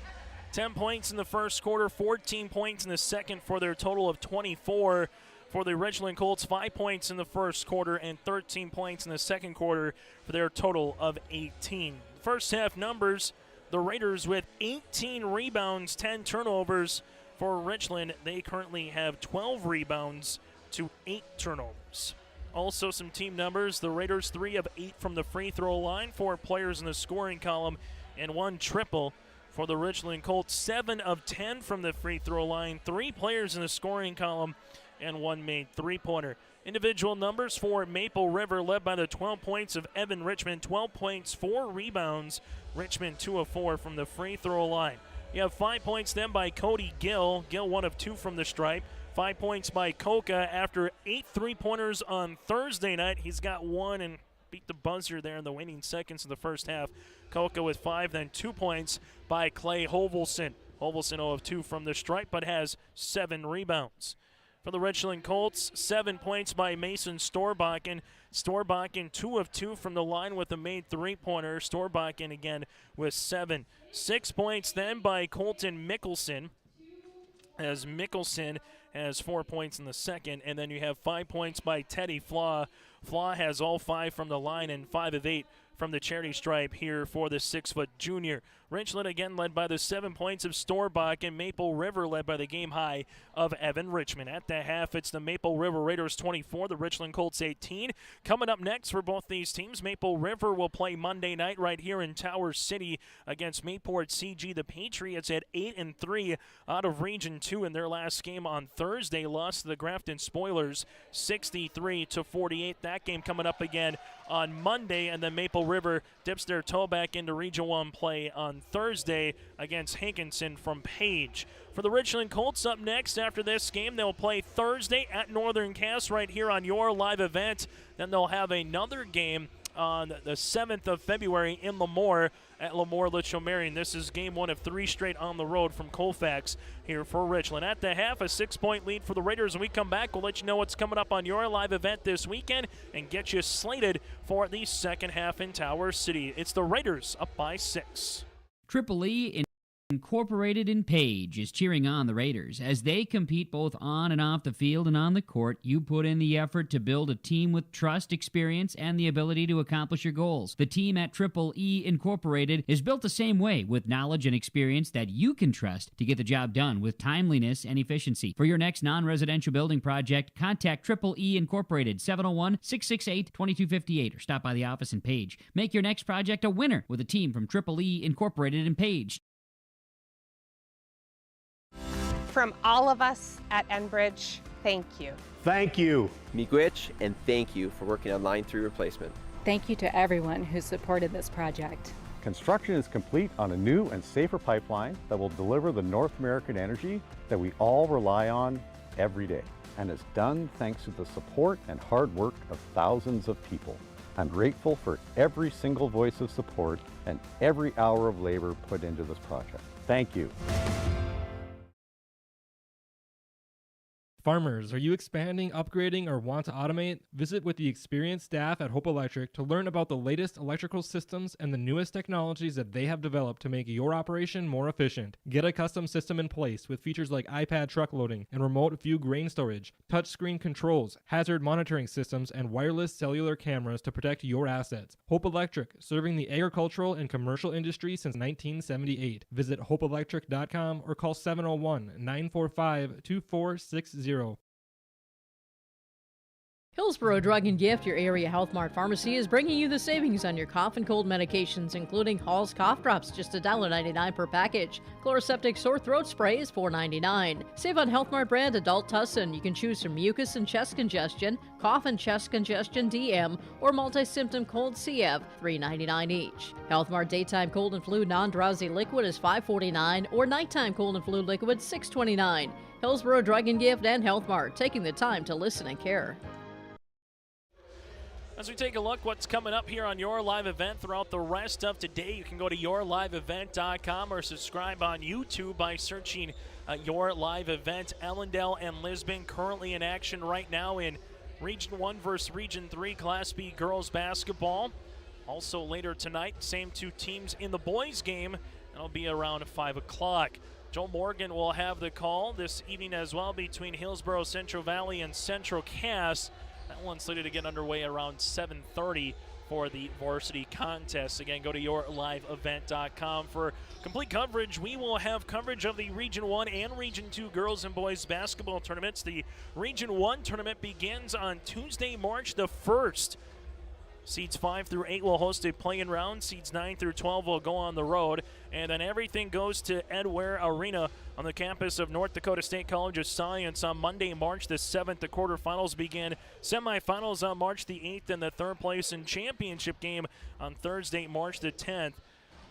10 points in the first quarter, 14 points in the second for their total of 24. For the Richland Colts, 5 points in the first quarter and 13 points in the second quarter for their total of 18. First half numbers, the Raiders with 18 rebounds, 10 turnovers. For Richland, they currently have 12 rebounds to 8 turnovers. Also some team numbers, the Raiders 3 of 8 from the free throw line, 4 players in the scoring column, and 1 triple. For the Richland Colts, 7 of 10 from the free throw line, 3 players in the scoring column, and 1 made three-pointer. Individual numbers for Maple River, led by the 12 points of Evan Richmond, 12 points, 4 rebounds. Richmond 2 of 4 from the free throw line. You have 5 points then by Cody Gill. Gill 1 of 2 from the stripe. 5 points by Koka after 8 three-pointers on Thursday night. He's got 1 and beat the buzzer there in the waning seconds of the first half. Coca with 5, then 2 points by Clay Hovelson. Hovelson 0 of 2 from the stripe, but has 7 rebounds. For the Richland Colts, 7 points by Mason Storbakken. Storbakken 2 of 2 from the line with a made three-pointer. Storbakken again with 7. 6 points then by Colton Mickelson, as Mickelson has 4 points in the second, and then you have 5 points by Teddy Flaw. Flaw has all 5 from the line and 5 of 8 from the charity stripe here for the 6-foot junior. Richland again led by the 7 points of Storbach, and Maple River led by the game high of Evan Richmond. At the half, it's the Maple River Raiders 24, the Richland Colts 18. Coming up next for both these teams, Maple River will play Monday night right here in Tower City against Mayport CG. The Patriots at 8-3 out of Region 2 in their last game on Thursday, lost to the Grafton Spoilers 63-48. That game coming up again on Monday, and then Maple River dips their toe back into Region 1 play on Thursday against Hankinson from Page. For the Richland Colts up next after this game, they'll play Thursday at Northern Cass right here on your live event. Then they'll have another game on the 7th of February in Lemoore at Lemoore Litchfield Marion. This is game 1 of 3 straight on the road from Colfax here for Richland. At the half, a 6-point lead for the Raiders. When we come back, we'll let you know what's coming up on your live event this weekend and get you slated for the second half in Tower City. It's the Raiders up by 6. Triple E Incorporated in Page is cheering on the Raiders. As they compete both on and off the field and on the court, you put in the effort to build a team with trust, experience, and the ability to accomplish your goals. The team at Triple E Incorporated is built the same way, with knowledge and experience that you can trust to get the job done with timeliness and efficiency. For your next non-residential building project, contact Triple E Incorporated, 701-668-2258, or stop by the office in Page. Make your next project a winner with a team from Triple E Incorporated in Page. From all of us at Enbridge, thank you. Thank you. Miigwech, and thank you for working on Line 3 replacement. Thank you to everyone who supported this project. Construction is complete on a new and safer pipeline that will deliver the North American energy that we all rely on every day. And it's done thanks to the support and hard work of thousands of people. I'm grateful for every single voice of support and every hour of labor put into this project. Thank you. Farmers, are you expanding, upgrading, or want to automate? Visit with the experienced staff at Hope Electric to learn about the latest electrical systems and the newest technologies that they have developed to make your operation more efficient. Get a custom system in place with features like iPad truck loading and remote view grain storage, touchscreen controls, hazard monitoring systems, and wireless cellular cameras to protect your assets. Hope Electric, serving the agricultural and commercial industry since 1978. Visit hopeelectric.com or call 701-945-2460. Hillsborough Drug and Gift, your area Health Mart pharmacy, is bringing you the savings on your cough and cold medications, including Hall's cough drops, just $1.99 per package. Chloroseptic sore throat spray is $4.99. Save on Health Mart brand adult Tussin. You can choose from mucus and chest congestion, cough and chest congestion DM, or multi-symptom cold CF, $3.99 each. Health Mart daytime cold and flu non-drowsy liquid is $5.49, or nighttime cold and flu liquid $6.29. Hillsborough Drug and Gift and Health Mart, taking the time to listen and care. As we take a look what's coming up here on Your Live Event throughout the rest of today, you can go to yourliveevent.com or subscribe on YouTube by searching Your Live Event. Ellendale and Lisbon currently in action right now in Region 1 versus Region 3 Class B girls basketball. Also later tonight, same two teams in the boys game. That'll be around 5 o'clock. Joe Morgan will have the call this evening as well between Hillsborough Central Valley and Central Cass. That one's slated to get underway around 7:30 for the varsity contest. Again, go to yourliveevent.com for complete coverage. We will have coverage of the Region 1 and Region 2 girls and boys basketball tournaments. The Region 1 tournament begins on Tuesday, March the 1st. Seeds 5 through 8 will host a play-in round. Seeds 9 through 12 will go on the road. And then everything goes to Ed Ware Arena on the campus of North Dakota State College of Science on Monday, March the 7th. The quarterfinals begin. Semifinals on March the 8th, and the third place and championship game on Thursday, March the 10th.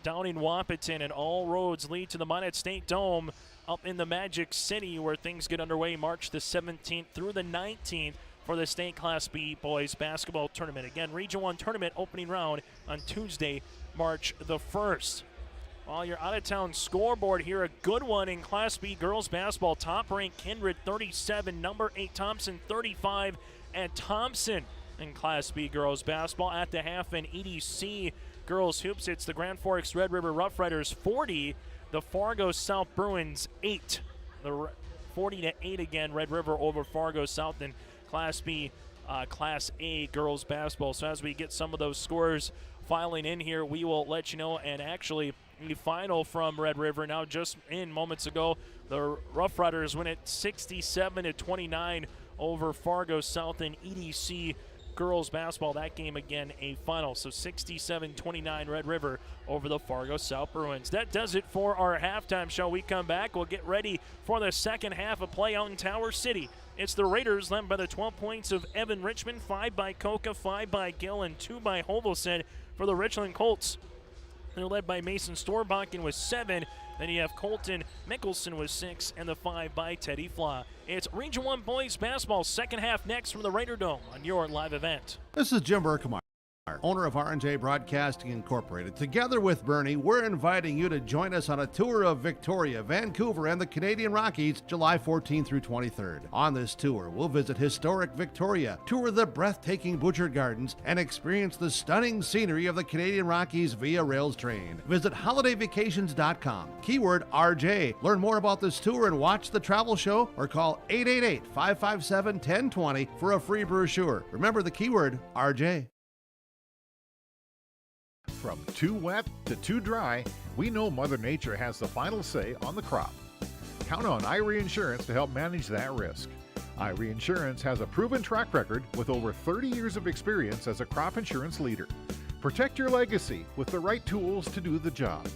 Down in Wahpeton, and all roads lead to the Minot State Dome up in the Magic City, where things get underway March the 17th through the 19th for the state Class B boys basketball tournament. Again, Region 1 tournament opening round on Tuesday, March the 1st. While you're out of town scoreboard here, a good one in Class B girls basketball. Top ranked Kindred 37, number 8 Thompson 35 at Thompson in Class B girls basketball. At the half in EDC girls hoops, it's the Grand Forks Red River Rough Riders 40, the Fargo South Bruins 8. The 40-8 again, Red River over Fargo South in Class B, Class A girls basketball. So as we get some of those scores filing in here, we will let you know. And actually, the final from Red River now just in moments ago, the Rough Riders win it 67-29 over Fargo South in EDC girls basketball. That game again a final, so 67-29 Red River over the Fargo South Bruins. That does it for our halftime show. We come back, we'll get ready for the second half of play out in Tower City. It's the Raiders led by the 12 points of Evan Richmond, 5 by Coca, 5 by Gill, and 2 by Hovelson for the Richland Colts. They're led by Mason Storbakken with 7. Then you have Colton Mickelson with 6, and the 5 by Teddy Flaw. It's Region 1 boys basketball second half next from the Raider Dome on your live event. This is Jim Berkmeyer, owner of R&J Broadcasting Incorporated. Together with Bernie, we're inviting you to join us on a tour of Victoria, Vancouver, and the Canadian Rockies, July 14th through 23rd. On this tour, we'll visit historic Victoria, tour the breathtaking Butchert Gardens, and experience the stunning scenery of the Canadian Rockies via rails train. Visit holidayvacations.com, keyword RJ. Learn more about this tour and watch the travel show, or call 888-557-1020 for a free brochure. Remember the keyword RJ. From too wet to too dry, we know Mother Nature has the final say on the crop. Count on Irie Insurance to help manage that risk. Irie Insurance has a proven track record with over 30 years of experience as a crop insurance leader. Protect your legacy with the right tools to do the job.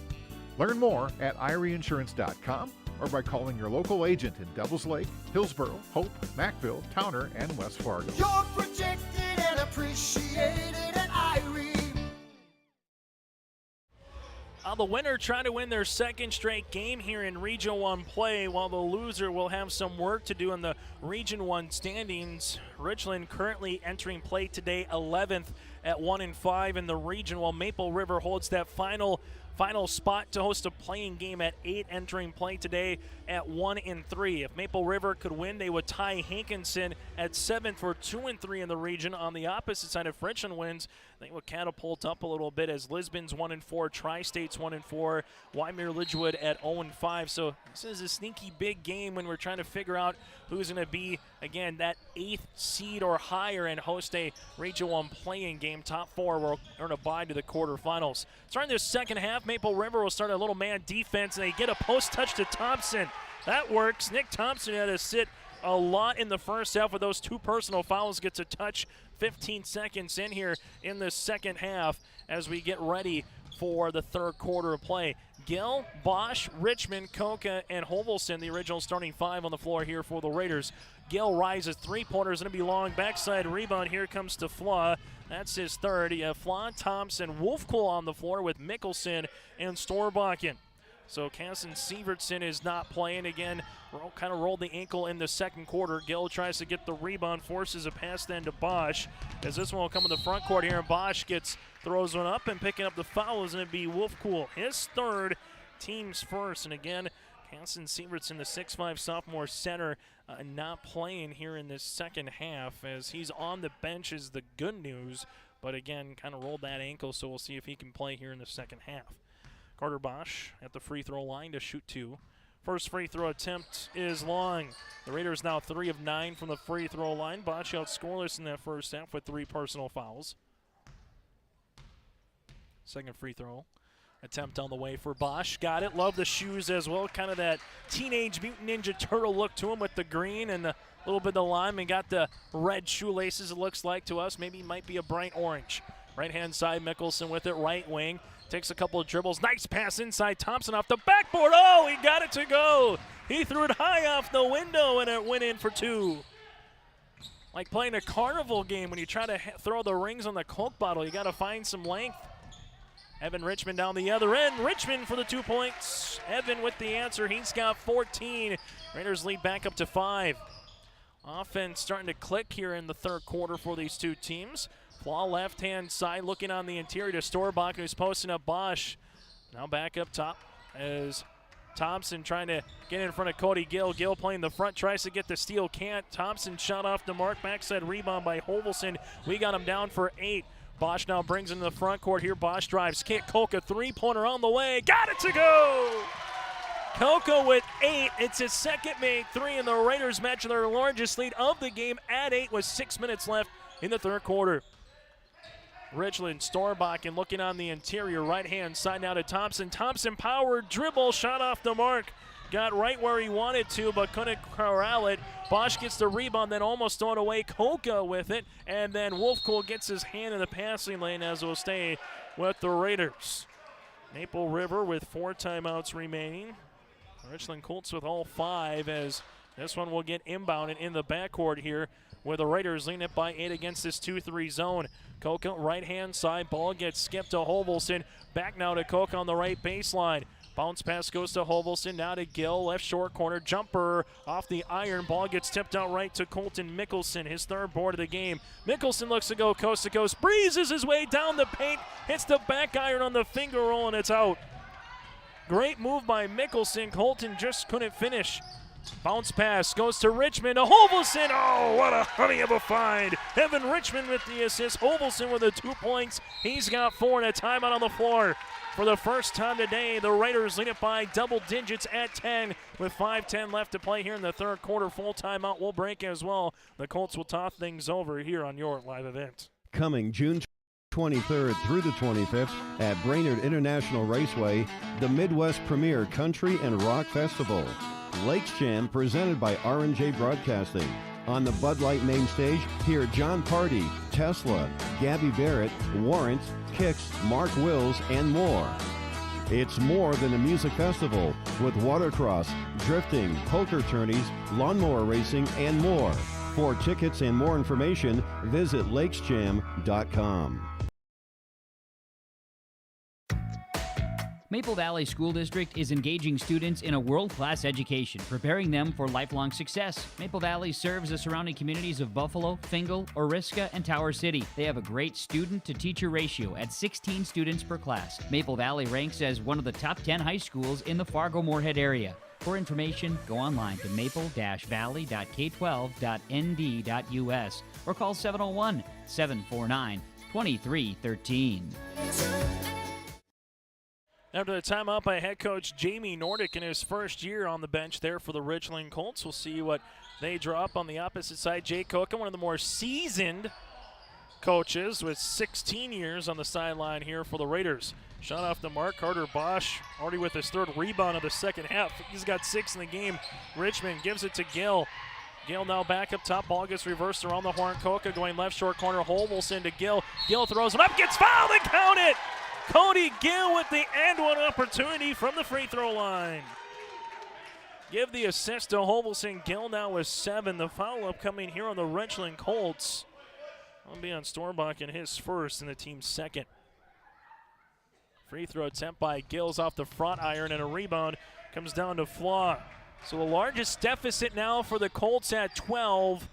Learn more at IrieInsurance.com or by calling your local agent in Devils Lake, Hillsborough, Hope, Mackville, Towner, and West Fargo. You're protected and appreciated at Irie. The winner trying to win their second straight game here in Region 1 play, while the loser will have some work to do in the Region 1 standings. Richland currently entering play today 11th at 1-5 in the region, while Maple River holds that final spot to host a playing game at 8, entering play today at 1-3. If Maple River could win, they would tie Hankinson at 7th for 2-3 in the region. On the opposite side, if Richland wins, they would catapult up a little bit as Lisbon's 1-4, Tri-State's 1-4, Wyoming Lidgewood at 0-5. So this is a sneaky big game when we're trying to figure out who's going to be, again, that 8th seed or higher and host a Region 1 playing game. Top 4 will earn a bye to the quarterfinals. Starting this second half, Maple River will start a little man defense, and they get a post touch to Thompson. That works. Nick Thompson had to sit a lot in the first half with those 2 personal fouls. Gets a touch 15 seconds in here in the second half as we get ready for the third quarter of play. Gill, Bosch, Richmond, Coca, and Hovelson, the original starting 5 on the floor here for the Raiders. Gill rises, 3-pointers, going to be long. Backside rebound, here comes to Flaw. That's his third. You have Flaw, Thompson, Wolfcool on the floor with Mickelson and Storbakken. So Casson Sievertson is not playing again. Kind of rolled the ankle in the second quarter. Gill tries to get the rebound, forces a pass then to Bosch. As this one will come in the front court here, and Bosch throws one up, and picking up the foul is going to be Wolfcool. His third, team's first. And again, Casson Sievertson, the 6'5 sophomore center, not playing here in this second half, as he's on the bench is the good news. But again, kind of rolled that ankle, so we'll see if he can play here in the second half. Carter Bosch at the free throw line to shoot 2. First free throw attempt is long. The Raiders now 3 of 9 from the free throw line. Bosch out scoreless in that first half with 3 personal fouls. Second free throw attempt on the way for Bosch. Got it. Love the shoes as well. Kind of that Teenage Mutant Ninja Turtle look to him with the green and a little bit of the lime, and got the red shoelaces, it looks like to us. Maybe might be a bright orange. Right-hand side, Mickelson with it, right wing. Takes a couple of dribbles. Nice pass inside. Thompson off the backboard. Oh, he got it to go. He threw it high off the window, and it went in for 2. Like playing a carnival game when you try to throw the rings on the Coke bottle. You got to find some length. Evan Richmond down the other end. Richmond for the 2 points. Evan with the answer. He's got 14. Raiders lead back up to 5. Offense starting to click here in the third quarter for these two teams. Flaw left-hand side looking on the interior to Storbach, who's posting up Bosch. Now back up top as Thompson trying to get in front of Cody Gill. Gill playing the front, tries to get the steal, can't. Thompson shot off the mark, backside rebound by Hovelson. We got him down for 8. Bosch now brings into the front court here. Bosch drives, kick, Koka, three-pointer on the way. Got it to go! Koka with 8. It's his second made 3, and the Raiders match their largest lead of the game at 8 with 6 minutes left in the third quarter. Richland, Storbach looking on the interior right-hand side now to Thompson. Thompson power dribble, shot off the mark. Got right where he wanted to, but couldn't corral it. Bosch gets the rebound, then almost thrown away. Koka with it, and then Wolfcool gets his hand in the passing lane as will stay with the Raiders. Maple River with 4 timeouts remaining. Richland Colts with all 5 as this one will get inbounded in the backcourt here where the Raiders lean it by 8 against this 2-3 zone. Koka right-hand side, ball gets skipped to Hovelson. Back now to Koka on the right baseline. Bounce pass goes to Hovelson, now to Gill, left short corner, jumper off the iron. Ball gets tipped out right to Colton Mickelson, his 3rd board of the game. Mickelson looks to go coast to coast, breezes his way down the paint, hits the back iron on the finger roll, and it's out. Great move by Mickelson. Colton just couldn't finish. Bounce pass goes to Richmond, to Hovelson. Oh, what a honey of a find. Evan Richmond with the assist. Hovelson with the 2 points. He's got 4 and a timeout on the floor. For the first time today, the Raiders lead it by double digits at 10 with 5:10 left to play here in the third quarter. Full timeout will break as well. The Colts will talk things over here on your live event. Coming June 23rd through the 25th at Brainerd International Raceway, the Midwest Premier Country and Rock Festival. Lakes Jam presented by R&J Broadcasting. On the Bud Light main stage, hear John Party, Tesla, Gabby Barrett, Warrant, Kicks, Mark Wills, and more. It's more than a music festival with watercross, drifting, poker tourneys, lawnmower racing, and more. For tickets and more information, visit lakesjam.com. Maple Valley School District is engaging students in a world-class education, preparing them for lifelong success. Maple Valley serves the surrounding communities of Buffalo, Fingal, Oriska, and Tower City. They have a great student-to-teacher ratio at 16 students per class. Maple Valley ranks as one of the top 10 high schools in the Fargo-Moorhead area. For information, go online to maple-valley.k12.nd.us or call 701-749-2313. After the timeout by head coach Jamie Nordick in his first year on the bench there for the Richland Colts. We'll see what they draw up on the opposite side. Jay Koka, one of the more seasoned coaches with 16 years on the sideline here for the Raiders. Shot off the mark. Carter Bosch already with his 3rd rebound of the second half. He's got 6 in the game. Richmond gives it to Gill. Gill now back up top. Ball gets reversed around the horn. Koka going left short corner. Hovelson to Gill. Gill throws it up, gets fouled, and count it! Cody Gill with the and one opportunity from the free throw line. Give the assist to Hovelson. Gill now with 7. The foul upcoming here on the Richland Colts. That'll be on Storbach in his first and the team's second. Free throw attempt by Gills off the front iron, and a rebound comes down to Flaw. So the largest deficit now for the Colts at 12,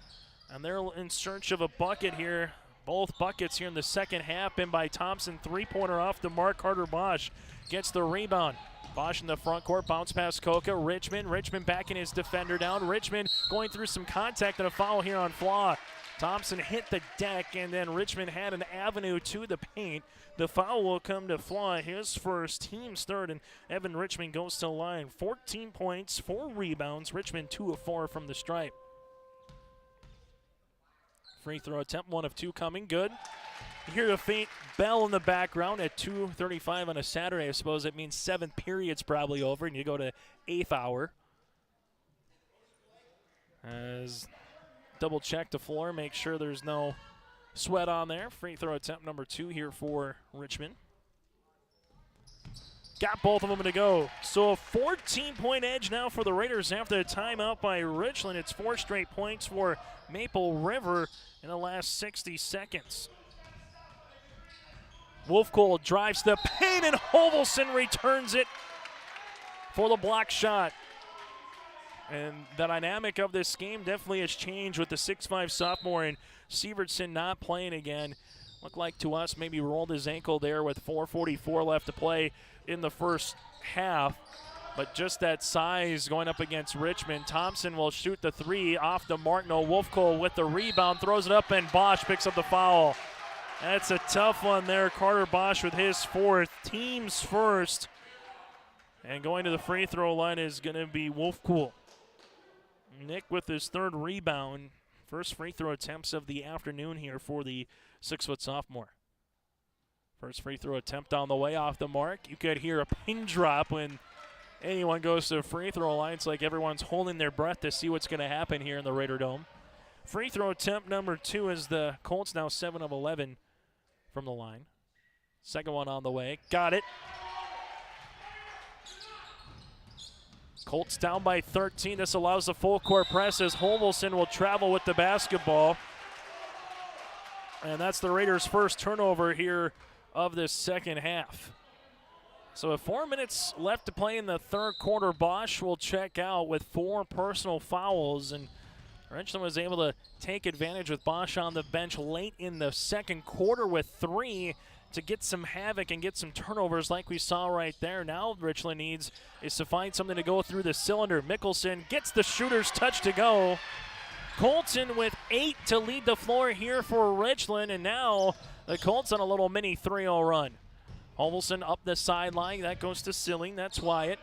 and they're in search of a bucket here. Both buckets here in the second half, in by Thompson. 3-pointer off the mark. Carter Bosch gets the rebound. Bosch in the front court, bounce past Koka. Richmond backing his defender down. Richmond going through some contact and a foul here on Flaw. Thompson hit the deck, and then Richmond had an avenue to the paint. The foul will come to Flaw, his first, team's 3rd, and Evan Richmond goes to the line. 14 points, 4 rebounds. Richmond 2 of 4 from the stripe. Free throw attempt, 1 of 2 coming, good. You hear a faint bell in the background at 2:35 on a Saturday. I suppose it means 7th period's probably over, and you go to 8th hour. As double check the floor, make sure there's no sweat on there. Free throw attempt number 2 here for Richmond. Got both of them to go. So a 14-point edge now for the Raiders after the timeout by Richland. It's 4 straight points for Maple River in the last 60 seconds. Wolfcold drives the paint, and Hovelson returns it for the block shot. And the dynamic of this game definitely has changed with the 6'5 sophomore and Sievertson not playing again. Looked like to us maybe rolled his ankle there with 4:44 left to play in the first half. But just that size going up against Richmond. Thompson will shoot the three off the mark. No, Wolfcole with the rebound, throws it up, and Bosch picks up the foul. That's a tough one there. Carter Bosch with his fourth, team's first. And going to the free throw line is going to be Wolfcole. Nick with his third rebound. First free throw attempts of the afternoon here for the 6-foot sophomore. First free throw attempt on the way off the mark. You could hear a pin drop when anyone goes to the free throw line. It's like everyone's holding their breath to see what's going to happen here in the Raider Dome. Free throw attempt number 2 as the Colts now 7 of 11 from the line. Second one on the way. Got it. Colts down by 13. This allows the full court press as Holvelson will travel with the basketball. And that's the Raiders' first turnover here of this second half. So with 4 minutes left to play in the third quarter, Bosch will check out with 4 personal fouls. And Richland was able to take advantage with Bosch on the bench late in the second quarter with 3 to get some havoc and get some turnovers like we saw right there. Now Richland needs is to find something to go through the cylinder. Mickelson gets the shooter's touch to go. Colton with 8 to lead the floor here for Richland, and now the Colts on a little mini 3-0 run. Holvelson up the sideline. That goes to Silling. That's Wyatt.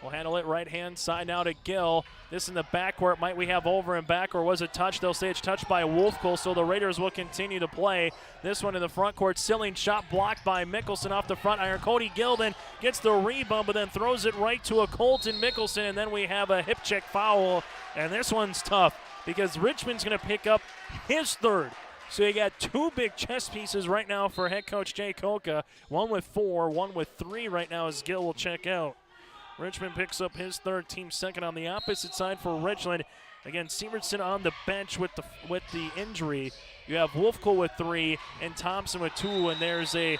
We'll handle it right-hand side now to Gill. This in the backcourt. Might we have over and back, or was it touch? They'll say it's touched by Wolfcole, so the Raiders will continue to play. This one in the front court. Silling shot blocked by Mickelson off the front iron. Cody Gill then gets the rebound, but then throws it right to a Colton Mickelson, and then we have a hip check foul. And this one's tough because Richmond's going to pick up his third. So you got 2 big chess pieces right now for head coach Jay Koka. One with 4, one with 3 right now as Gill will check out. Richmond picks up his third, team second on the opposite side for Richland. Again, Sievertson on the bench with the injury. You have Wolfcole with 3 and Thompson with 2, and there's a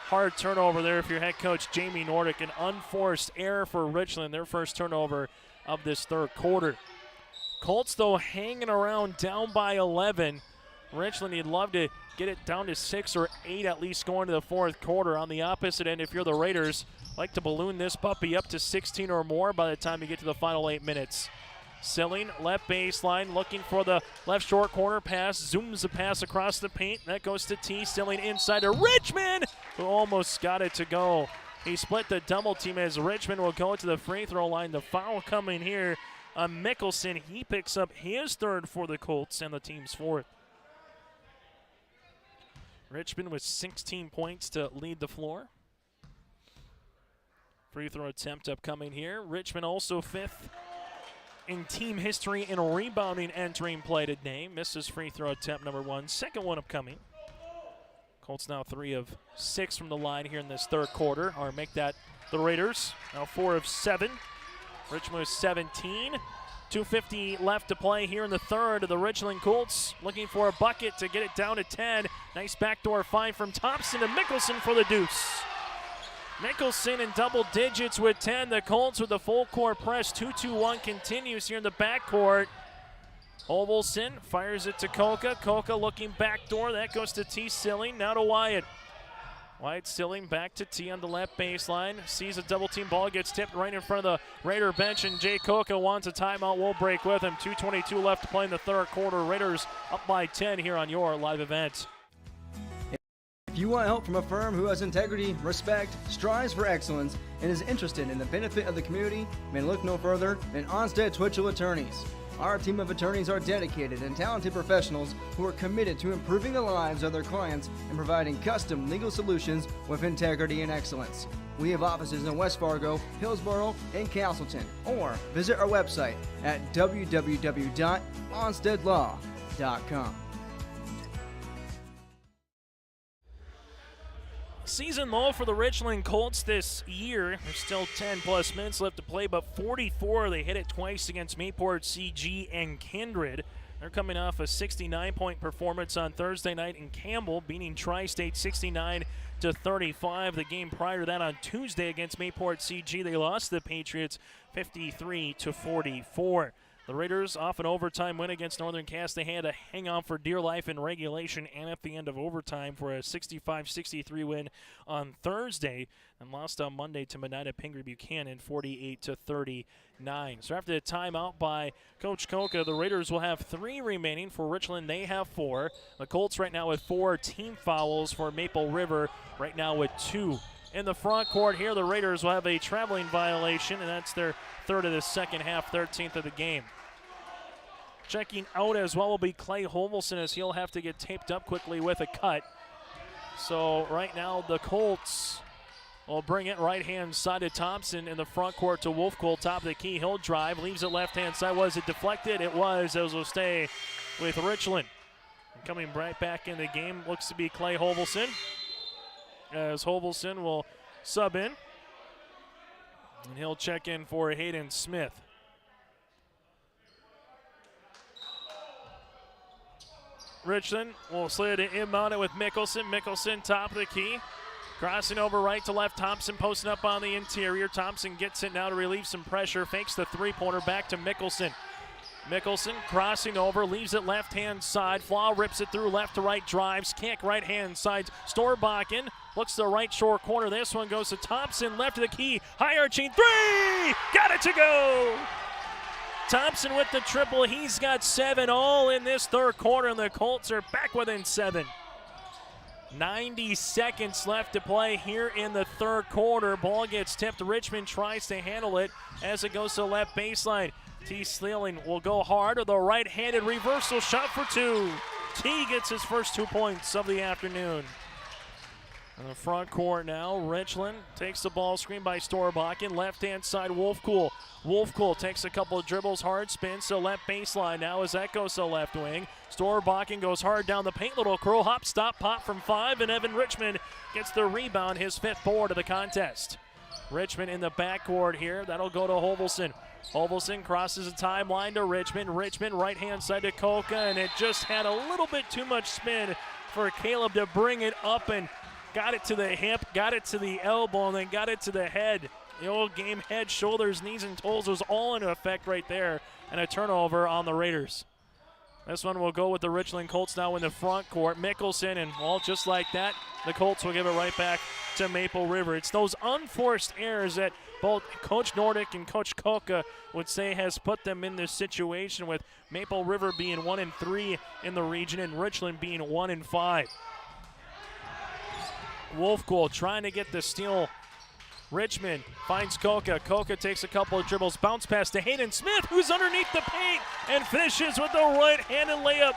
hard turnover there for your head coach Jamie Nordick. An unforced error for Richland, their first turnover of this third quarter. Colts, though, hanging around down by 11. Richland, you'd love to get it down to 6 or 8 at least going to the fourth quarter. On the opposite end, if you're the Raiders, like to balloon this puppy up to 16 or more by the time you get to the final 8 minutes. Silling, left baseline, looking for the left short corner pass. Zooms the pass across the paint. That goes to T. Silling inside to Richmond, who almost got it to go. He split the double team as Richmond will go to the free throw line. The foul coming here on Mickelson. He picks up his third for the Colts and the team's fourth. Richmond with 16 points to lead the floor. Free throw attempt upcoming here. Richmond also 5th in team history in rebounding entering play today. Misses free throw attempt number 1. Second one upcoming. Colts now 3 of 6 from the line here in this third quarter. Or make that the Raiders. Now 4 of 7. Richmond with 17. 2:50 left to play here in the third. The Richland Colts looking for a bucket to get it down to 10. Nice backdoor find from Thompson to Mickelson for the deuce. Mickelson in double digits with 10. The Colts with the full court press. 2-2-1 continues here in the backcourt. Holvelson fires it to Koka. Koka looking backdoor. That goes to T. Silling. Now to Wyatt. Wyatt Silling back to T on the left baseline. Sees a double team ball. Gets tipped right in front of the Raider bench. And Jay Koka wants a timeout. We'll break with him. 2:22 left to play in the third quarter. Raiders up by 10 here on your live event. If you want help from a firm who has integrity, respect, strives for excellence, and is interested in the benefit of the community, then look no further than Onstead Twitchell Attorneys. Our team of attorneys are dedicated and talented professionals who are committed to improving the lives of their clients and providing custom legal solutions with integrity and excellence. We have offices in West Fargo, Hillsborough, and Castleton, or visit our website at www.onsteadlaw.com. Season low for the Richland Colts this year. There's still 10+ minutes left to play, but 44. They hit it twice against Mayport, CG, and Kindred. They're coming off a 69-point performance on Thursday night in Campbell, beating Tri-State 35. The game prior to that on Tuesday against Mayport CG, they lost the Patriots 53-44. The Raiders off an overtime win against Northern Cass. They had to hang on for dear life in regulation and at the end of overtime for a 65-63 win on Thursday, and lost on Monday to Medina Pingree Buchanan 48-39. So after the timeout by Coach Koka, the Raiders will have 3 remaining. For Richland, they have 4. The Colts right now with 4 team fouls. For Maple River right now with 2. In the front court here, the Raiders will have a traveling violation, and that's their 3rd of the second half, 13th of the game. Checking out as well will be Clay Hovelson, as he'll have to get taped up quickly with a cut. So right now the Colts will bring it right-hand side to Thompson in the front court to Wolfcool, top of the key. He'll drive, leaves it left-hand side. Was it deflected? It was, as will stay with Richland. And coming right back in the game looks to be Clay Hovelson, as Hovelson will sub in. And he'll check in for Hayden Smith. Richland will slid it inbound it with Mickelson. Mickelson, top of the key. Crossing over right to left. Thompson posting up on the interior. Thompson gets it now to relieve some pressure. Fakes the three-pointer back to Mickelson. Mickelson crossing over, leaves it left-hand side. Flaw rips it through left to right, drives. Kick right-hand side. Storbakken looks to the right short corner. This one goes to Thompson, left of the key. High arching three! Got it to go! Thompson with the triple. He's got 7 all in this third quarter, and the Colts are back within 7. 90 seconds left to play here in the third quarter. Ball gets tipped. Richmond tries to handle it as it goes to the left baseline. T. Sleeling will go hard with a right-handed reversal shot for 2. T gets his first 2 points of the afternoon. In the front court now, Richland takes the ball, screen by Storbakken. Left-hand side, Wolfcool. Wolfcool takes a couple of dribbles, hard spins to left baseline. Now as that goes to left wing. Storbakken goes hard down the paint, little curl hop, stop, pop from 5, and Evan Richmond gets the rebound, his 5th board of the contest. Richmond in the backcourt here. That'll go to Hovelson. Hovelson crosses the timeline to Richmond. Richmond right-hand side to Koka, and it just had a little bit too much spin for Caleb to bring it up, and got it to the hip, got it to the elbow, and then got it to the head. The old game head, shoulders, knees, and toes was all in effect right there, and a turnover on the Raiders. This one will go with the Richland Colts now in the front court. Mickelson, and all just like that, the Colts will give it right back to Maple River. It's those unforced errors that both Coach Nordic and Coach Koka would say has put them in this situation, with Maple River being 1-3 in the region and Richland being 1-5. Wolfcool trying to get the steal. Richmond finds Koka. Koka takes a couple of dribbles. Bounce pass to Hayden Smith, who's underneath the paint and finishes with a right-handed layup.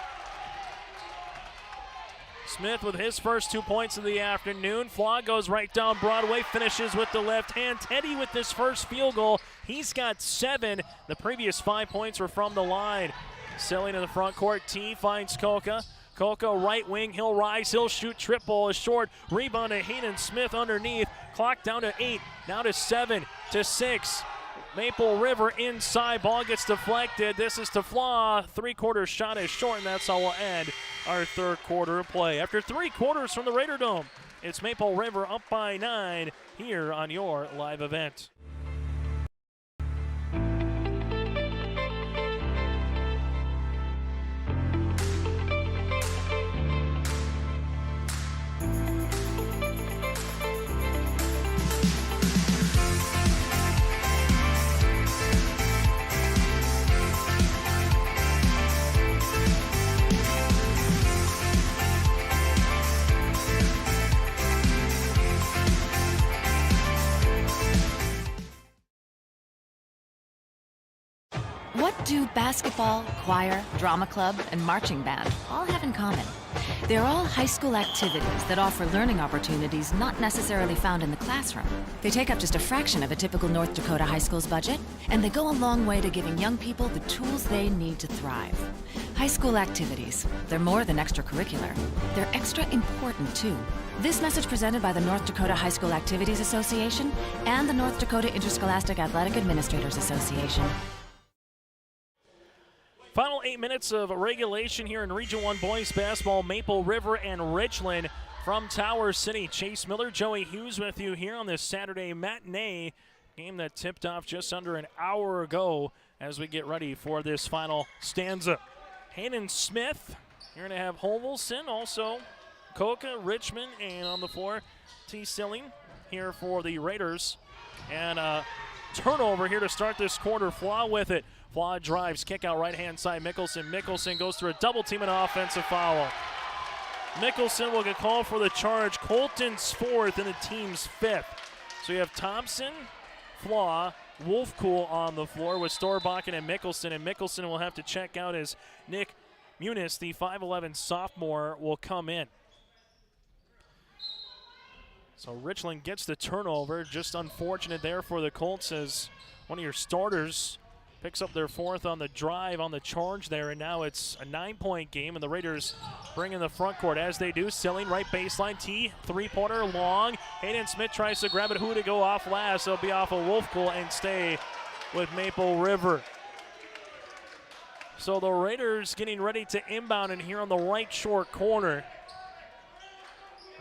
Smith with his first 2 points of the afternoon. Flaw goes right down Broadway, finishes with the left hand. Teddy with his first field goal. He's got 7. The previous 5 points were from the line. Selling in the front court. T finds Koka. Koka right wing, he'll rise, he'll shoot, triple is short. Rebound to Hayden Smith underneath. Clock down to 8, now to 7, to 6. Maple River inside, ball gets deflected. This is to Flaw. 3/4 shot is short, and that's how we'll end our third quarter of play. After 3 quarters from the Raider Dome, it's Maple River up by 9 here on your live event. What do basketball, choir, drama club, and marching band all have in common? They're all high school activities that offer learning opportunities not necessarily found in the classroom. They take up just a fraction of a typical North Dakota high school's budget, and they go a long way to giving young people the tools they need to thrive. High school activities, they're more than extracurricular. They're extra important, too. This message presented by the North Dakota High School Activities Association and the North Dakota Interscholastic Athletic Administrators Association. Final 8 minutes of regulation here in Region 1 boys basketball. Maple River and Richland From Tower City, Chase Miller, Joey Hughes with you here on this Saturday matinee game that tipped off just under an hour ago as we get ready for this final stanza. Hayden Smith, you're going to have Hovelson, also Coca, Richmond, and on the floor, T. Silling here for the Raiders. And turnover here to start this quarter. Flaw with it. Flaw drives, kick out right-hand side. Mickelson goes through a double team and offensive foul. Mickelson will get called for the charge. Colton's fourth and the team's fifth. So you have Thompson, Flaw, Wolfcool on the floor with Storbakken and Mickelson will have to check out as Nick Muniz, the 5'11 sophomore, will come in. So Richland gets the turnover. Just unfortunate there for the Colts as one of your starters picks up their fourth on the drive, on the charge there, and now it's a 9-point game, and the Raiders bring in the front court as they do. Silling, right baseline, T, three-pointer, long. Hayden Smith tries to grab it. Who to go off last? It'll be off of Wolfcool and stay with Maple River. So the Raiders getting ready to inbound in here on the right short corner,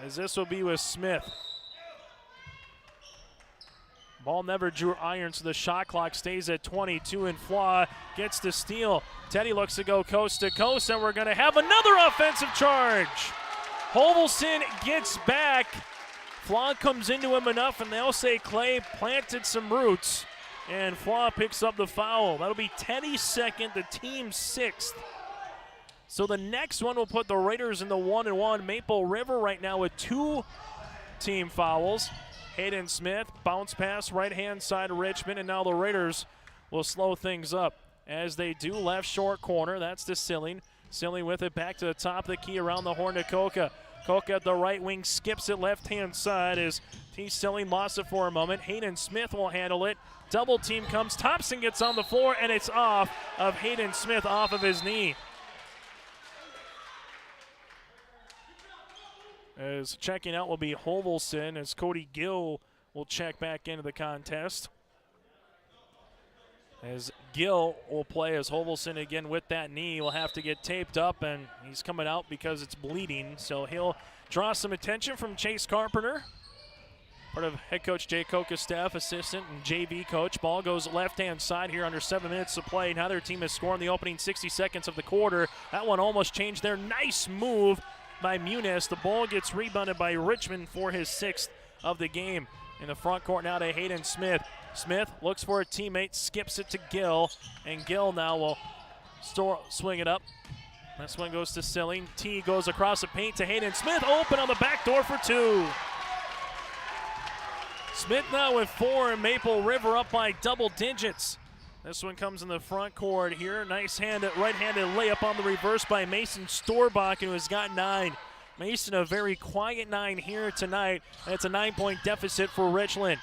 as this will be with Smith. Ball never drew iron, so the shot clock stays at 22, and Flaw gets the steal. Teddy looks to go coast to coast, and we're going to have another offensive charge. Hovelson gets back. Flaw comes into him enough, and they'll say Clay planted some roots, and Flaw picks up the foul. That'll be Teddy's second, the team's sixth. So the next one will put the Raiders in the 1-1. Maple River right now with 2 team fouls. Hayden Smith, bounce pass, right-hand side of Richmond, and now the Raiders will slow things up. As they do, left short corner, that's to Silling. Silling with it back to the top of the key around the horn to Coca. Coca at the right wing, skips it left-hand side as T. Silling lost it for a moment. Hayden Smith will handle it. Double team comes, Thompson gets on the floor, and it's off of Hayden Smith off of his knee. As checking out will be Hovelson, as Cody Gill will check back into the contest. As Gill will play as Hovelson again with that knee will have to get taped up, and he's coming out because it's bleeding. So he'll draw some attention from Chase Carpenter, part of head coach Jay Coca's staff, assistant and JV coach. Ball goes left-hand side here under 7 minutes to play. Neither team has scored in the opening 60 seconds of the quarter. That one almost changed their nice move by Muniz. The ball gets rebounded by Richmond for his 6th of the game. In the front court now to Hayden Smith. Smith looks for a teammate, skips it to Gill, and Gill now will swing it up. This one goes to Silling. T goes across the paint to Hayden Smith, open on the back door for 2. Smith now with 4, and Maple River up by double digits. This one comes in the front court here. Nice right-handed layup on the reverse by Mason Storbakken, who has got 9. Mason a very quiet 9 here tonight. And it's a 9-point deficit for Richland.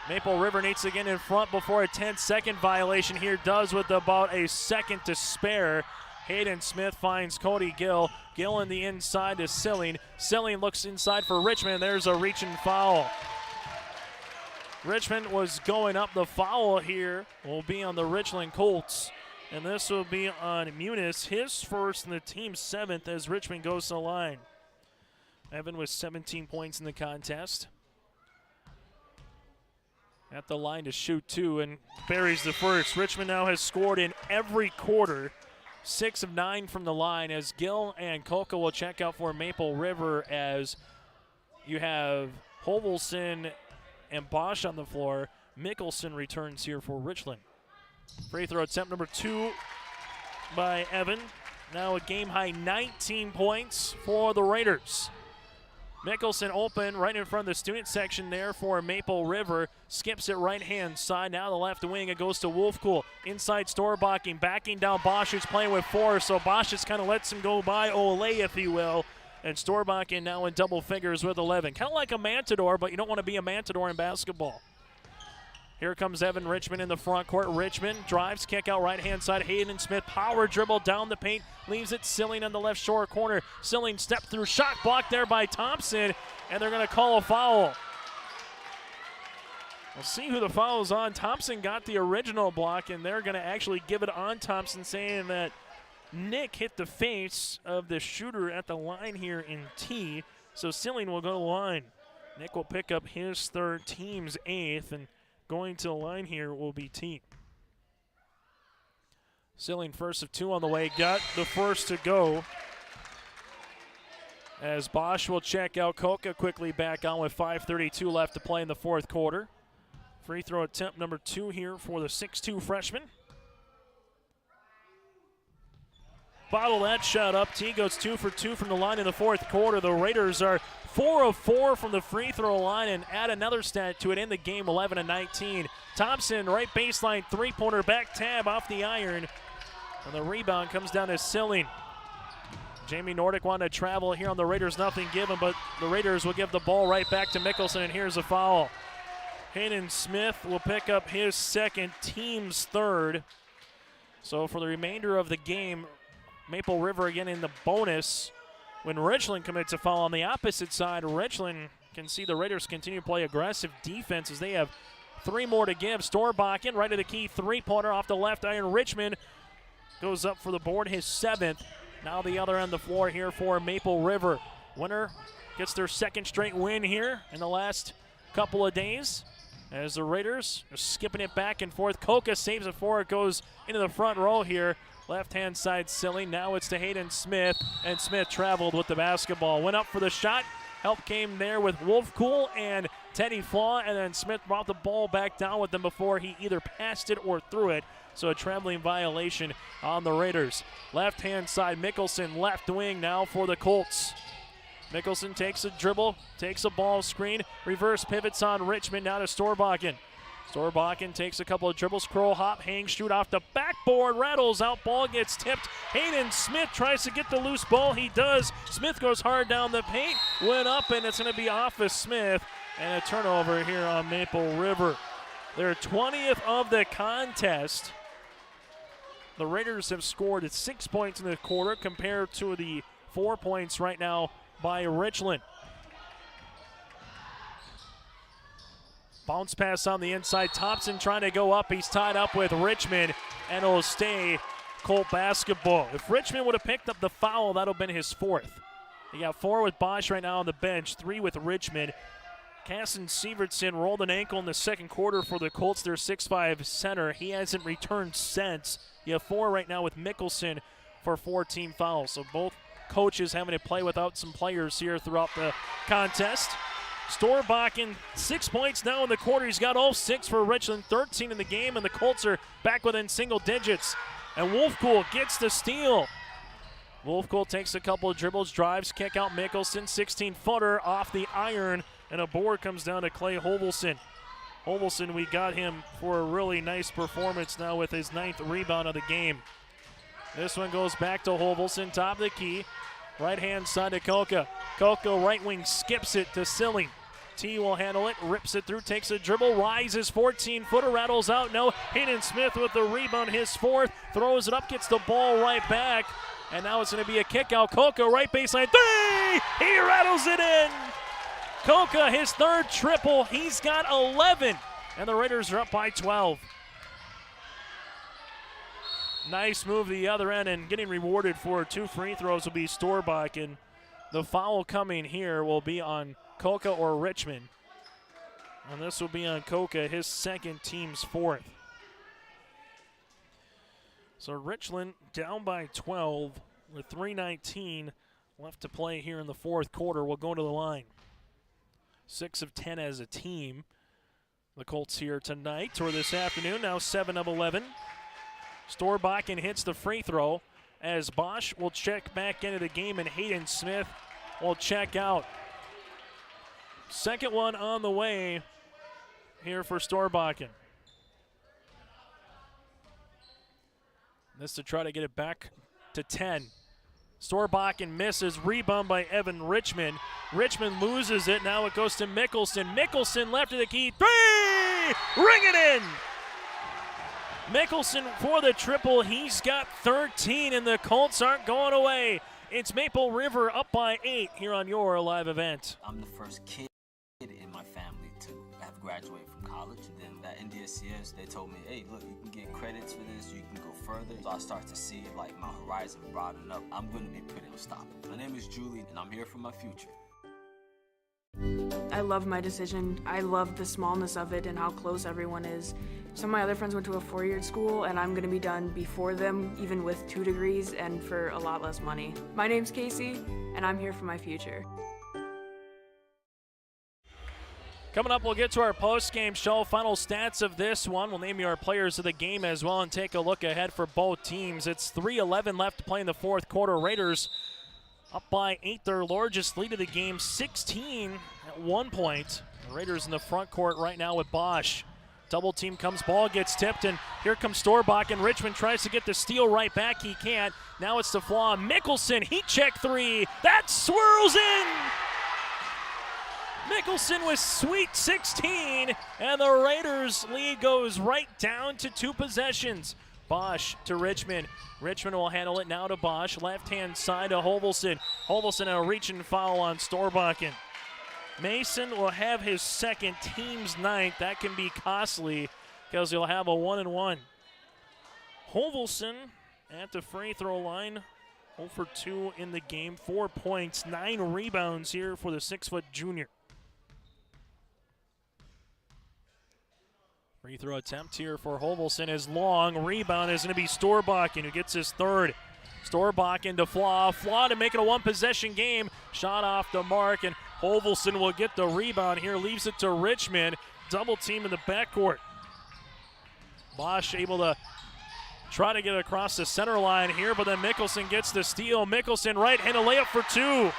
Maple River needs to get in front before a 10-second violation here. Does with about a second to spare. Hayden Smith finds Cody Gill. Gill in the inside to Silling. Silling looks inside for Richmond. There's a reaching foul. Richmond was going up. The foul here will be on the Richland Colts, and this will be on Muniz, his first and the team's 7th as Richmond goes to the line. Evan with 17 points in the contest. At the line to shoot 2 and buries the first. Richmond now has scored in every quarter, 6 of 9 from the line, as Gill and Coca will check out for Maple River, as you have Hovelson and Bosch on the floor. Mickelson returns here for Richland. Free throw attempt number 2 by Evan. Now a game-high 19 points for the Raiders. Mickelson open right in front of the student section there for Maple River. Skips it right-hand side. Now the left wing. It goes to Wolfcool. Inside Storbakken. Backing down Bosch, who's playing with 4. So Bosch just kind of lets him go by. Olay, if you will. And Storbakken now in double figures with 11. Kind of like a Matador, but you don't want to be a Matador in basketball. Here comes Evan Richmond in the front court. Richmond drives, kick out right-hand side. Hayden Smith, power dribble down the paint. Leaves it Silling on the left short corner. Silling step through, shot blocked there by Thompson, and they're going to call a foul. We'll see who the foul is on. Thompson got the original block, and they're going to actually give it on Thompson, saying that Nick hit the face of the shooter at the line here in T. So Silling will go to the line. Nick will pick up his third, team's 8th, and going to the line here will be T. Silling first of 2 on the way, got the first to go. As Bosch will check out, Koka quickly back on with 5:32 left to play in the fourth quarter. Free throw attempt number 2 here for the 6'2 freshman. Bottle that shot up. T goes 2 for 2 from the line in the fourth quarter. The Raiders are 4 of 4 from the free throw line, and add another stat to it in the game, 11-19. Thompson, right baseline, three-pointer back tab off the iron. And the rebound comes down to Silling. Jamie Nordic wanted to travel here on the Raiders, nothing given, but the Raiders will give the ball right back to Mickelson, and here's a foul. Hayden Smith will pick up his second, team's third. So for the remainder of the game, Maple River again in the bonus. When Richland commits a foul on the opposite side, Richland can see the Raiders continue to play aggressive defense as they have 3 more to give. Storbakken right to the key, three-pointer off the left iron. Richmond goes up for the board, his 7th. Now the other end of the floor here for Maple River. Winner gets their second straight win here in the last couple of days. As the Raiders are skipping it back and forth. Koka saves it before it goes into the front row here. Left-hand side Silling. Now it's to Hayden Smith, and Smith traveled with the basketball. Went up for the shot. Help came there with Wolfcool and Teddy Flaw, and then Smith brought the ball back down with them before he either passed it or threw it. So a traveling violation on the Raiders. Left-hand side, Mickelson, left wing now for the Colts. Mickelson takes a dribble, takes a ball screen, reverse pivots on Richmond, now to Storbakken. Storbakken takes a couple of dribbles, scroll hop, hang, shoot off the backboard, rattles out, ball gets tipped. Hayden Smith tries to get the loose ball, he does. Smith goes hard down the paint, went up, and it's going to be off of Smith, and a turnover here on Maple River. Their 20th of the contest. The Raiders have scored 6 points in the quarter compared to the 4 points right now by Richland. Bounce pass on the inside. Thompson trying to go up. He's tied up with Richmond, and it'll stay Colt basketball. If Richmond would have picked up the foul, that would have been his 4th. He got 4 with Bosch right now on the bench, 3 with Richmond. Casson Sievertson rolled an ankle in the second quarter for the Colts, their 6'5 center. He hasn't returned since. You have 4 right now with Mickelson for 4 team fouls. So both coaches having to play without some players here throughout the contest. Storbakken, 6 points now in the quarter. He's got all 6 for Richland, 13 in the game, and the Colts are back within single digits. And Wolfcool gets the steal. Wolfcool takes a couple of dribbles, drives, kick out Mickelson, 16-footer off the iron, and a board comes down to Clay Hovelson. Hovelson, we got him for a really nice performance now with his 9th rebound of the game. This one goes back to Hovelson, top of the key. Right-hand side to Koka. Koka right wing skips it to Silling. T will handle it, rips it through, takes a dribble, rises, 14-footer, rattles out. No, Hayden Smith with the rebound, his 4th, throws it up, gets the ball right back, and now it's going to be a kick out. Koka right baseline, 3! He rattles it in! Koka, his 3rd triple, he's got 11, and the Raiders are up by 12. Nice move to the other end, and getting rewarded for 2 free throws will be Storbakken. The foul coming here will be on Koka or Richmond. And this will be on Koka, his 2nd, team's 4th. So Richland down by 12 with 3:19 left to play here in the 4th quarter. Will go to the line. 6 of 10 as a team. The Colts here tonight or this afternoon, now 7 of 11. Storbakken hits the free throw as Bosch will check back into the game, and Hayden Smith will check out. Second one on the way here for Storbakken. This to try to get it back to 10. Storbakken misses, rebound by Evan Richmond. Richmond loses it, now it goes to Mickelson. Mickelson left of the key, 3! Ring it in! Mickelson for the triple. He's got 13, and the Colts aren't going away. It's Maple River up by 8 here on your live event. I'm the first kid in my family to have graduated from college. And then at NDSCS, they told me, hey, look, you can get credits for this. You can go further. So I start to see like my horizon broaden up. I'm going to be pretty unstoppable. My name is Julie, and I'm here for my future. I love my decision. I love the smallness of it and how close everyone is. Some of my other friends went to a 4-year school, and I'm going to be done before them, even with 2 degrees and for a lot less money. My name's Casey, and I'm here for my future. Coming up, we'll get to our post-game show. Final stats of this one. We'll name you our players of the game as well and take a look ahead for both teams. It's 3:11 left to play in the fourth quarter. Raiders up by 8, their largest lead of the game, 16 at 1 point. The Raiders in the front court right now with Bosch. Double team comes, ball gets tipped, and here comes Storbach, and Richmond tries to get the steal right back. He can't. Now it's the flaw. Mickelson, heat check 3. That swirls in! Mickelson with sweet 16, and the Raiders' lead goes right down to 2 possessions. Bosch to Richmond. Richmond will handle it now to Bosch. Left-hand side to Hovelson. Hovelson a reach and foul on Storbakken. Mason will have his second, team's 9th. That can be costly because he'll have a 1-and-1. Hovelson at the free throw line. 0 for 2 in the game. 4 points, 9 rebounds here for the 6-foot junior. Free throw attempt here for Hovelson is long. Rebound is going to be Storbakken, who gets his 3rd. Storbakken to Flaw. Flaw to make it a 1-possession game. Shot off the mark, and Hovelson will get the rebound here. Leaves it to Richmond. Double team in the backcourt. Bosch able to try to get across the center line here, but then Mickelson gets the steal. Mickelson right-handed layup for 2.